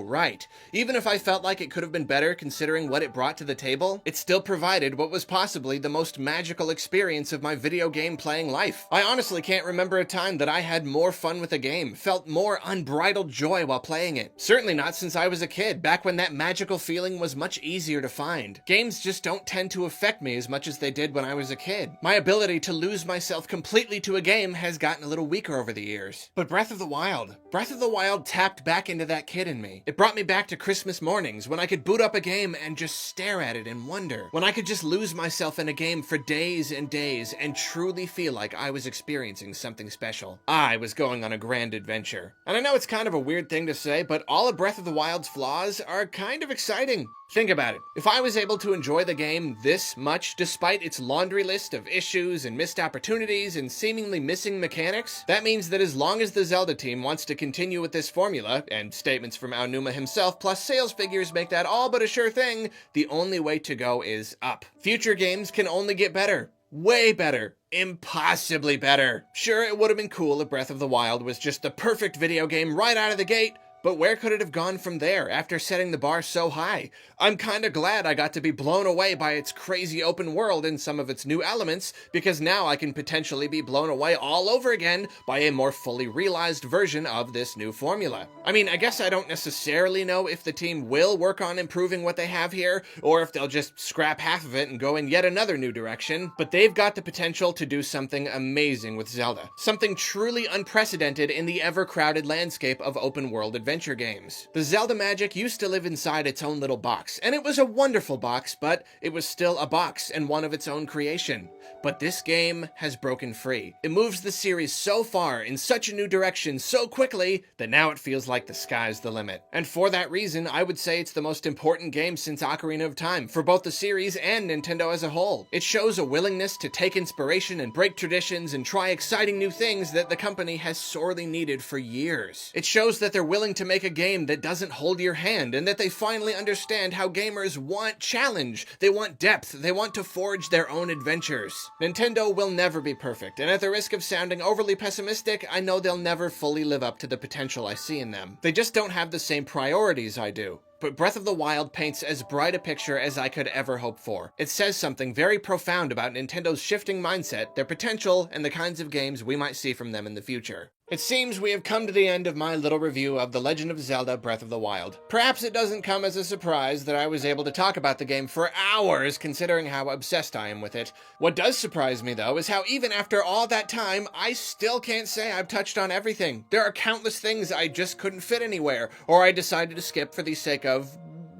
right. Even if I felt like it could have been better considering what it brought to the table, it still provided what was possibly the most magical experience of my video game playing life. I honestly can't remember a time that I had more more fun with a game, felt more unbridled joy while playing it. Certainly not since I was a kid, back when that magical feeling was much easier to find. Games just don't tend to affect me as much as they did when I was a kid. My ability to lose myself completely to a game has gotten a little weaker over the years. But Breath of the Wild tapped back into that kid in me. It brought me back to Christmas mornings when I could boot up a game and just stare at it in wonder. When I could just lose myself in a game for days and days and truly feel like I was experiencing something special. I was going on a grand adventure. And I know it's kind of a weird thing to say, but all of Breath of the Wild's flaws are kind of exciting. Think about it. If I was able to enjoy the game this much, despite its laundry list of issues and missed opportunities and seemingly missing mechanics, that means that as long as the Zelda team wants to continue with this formula, and statements from Aonuma himself plus sales figures make that all but a sure thing, the only way to go is up. Future games can only get better. Way better. Impossibly better. Sure, it would have been cool if Breath of the Wild was just the perfect video game right out of the gate, but where could it have gone from there after setting the bar so high? I'm kinda glad I got to be blown away by its crazy open world and some of its new elements, because now I can potentially be blown away all over again by a more fully realized version of this new formula. I mean, I guess I don't necessarily know if the team will work on improving what they have here, or if they'll just scrap half of it and go in yet another new direction, but they've got the potential to do something amazing with Zelda. Something truly unprecedented in the ever-crowded landscape of open-world adventure games. The Zelda magic used to live inside its own little box, and it was a wonderful box, but it was still a box and one of its own creation. But this game has broken free. It moves the series so far in such a new direction so quickly that now it feels like the sky's the limit. And for that reason, I would say it's the most important game since Ocarina of Time, for both the series and Nintendo as a whole. It shows a willingness to take inspiration and break traditions and try exciting new things that the company has sorely needed for years. It shows that they're willing to make a game that doesn't hold your hand, and that they finally understand how gamers want challenge, they want depth, they want to forge their own adventures. Nintendo will never be perfect, and at the risk of sounding overly pessimistic, I know they'll never fully live up to the potential I see in them. They just don't have the same priorities I do. But Breath of the Wild paints as bright a picture as I could ever hope for. It says something very profound about Nintendo's shifting mindset, their potential, and the kinds of games we might see from them in the future. It seems we have come to the end of my little review of The Legend of Zelda Breath of the Wild. Perhaps it doesn't come as a surprise that I was able to talk about the game for hours, considering how obsessed I am with it. What does surprise me, though, is how even after all that time, I still can't say I've touched on everything. There are countless things I just couldn't fit anywhere, or I decided to skip for the sake of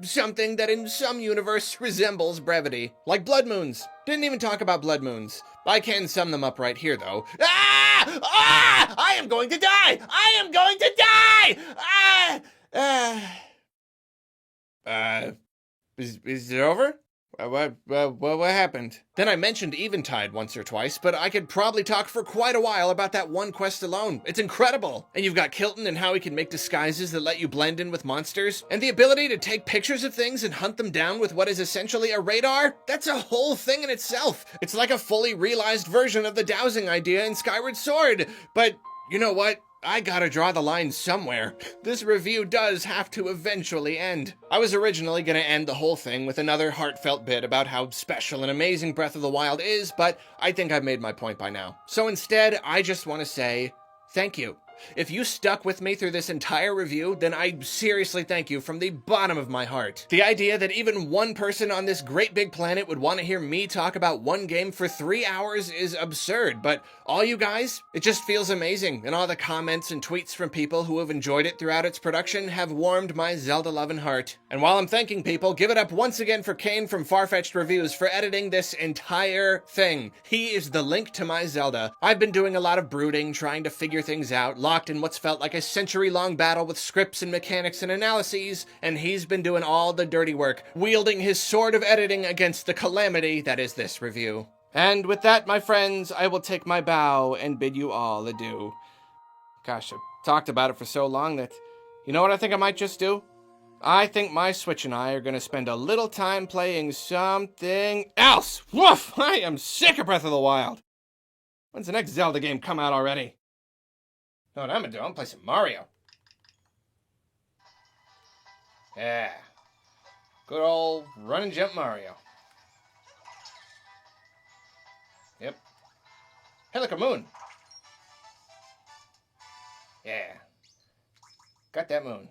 something that in some universe resembles brevity. Like blood moons. Didn't even talk about blood moons. I can sum them up right here, though. Ah! Ah! I am going to die! I am going to die! Is it over? What happened? Then I mentioned Eventide once or twice, but I could probably talk for quite a while about that one quest alone. It's incredible! And you've got Kilton and how he can make disguises that let you blend in with monsters, and the ability to take pictures of things and hunt them down with what is essentially a radar? That's a whole thing in itself! It's like a fully realized version of the dowsing idea in Skyward Sword, but you know what? I gotta draw the line somewhere. This review does have to eventually end. I was originally gonna end the whole thing with another heartfelt bit about how special and amazing Breath of the Wild is, but I think I've made my point by now. So instead, I just want to say thank you. If you stuck with me through this entire review, then I seriously thank you from the bottom of my heart. The idea that even one person on this great big planet would want to hear me talk about one game for 3 hours is absurd, but all you guys, it just feels amazing, and all the comments and tweets from people who have enjoyed it throughout its production have warmed my Zelda-loving heart. And while I'm thanking people, give it up once again for Kane from Farfetched Reviews for editing this entire thing. He is the link to my Zelda. I've been doing a lot of brooding, trying to figure things out, locked in what's felt like a century-long battle with scripts and mechanics and analyses, and he's been doing all the dirty work, wielding his sword of editing against the calamity that is this review. And with that, my friends, I will take my bow and bid you all adieu. Gosh, I've talked about it for so long that, you know what I think I might just do? I think my Switch and I are going to spend a little time playing something else. Woof! I am sick of Breath of the Wild. When's the next Zelda game come out already? You know what I'm gonna do? I'm gonna play some Mario. Yeah. Good old run and jump Mario. Yep. Hey, look, a moon. Yeah. Got that moon.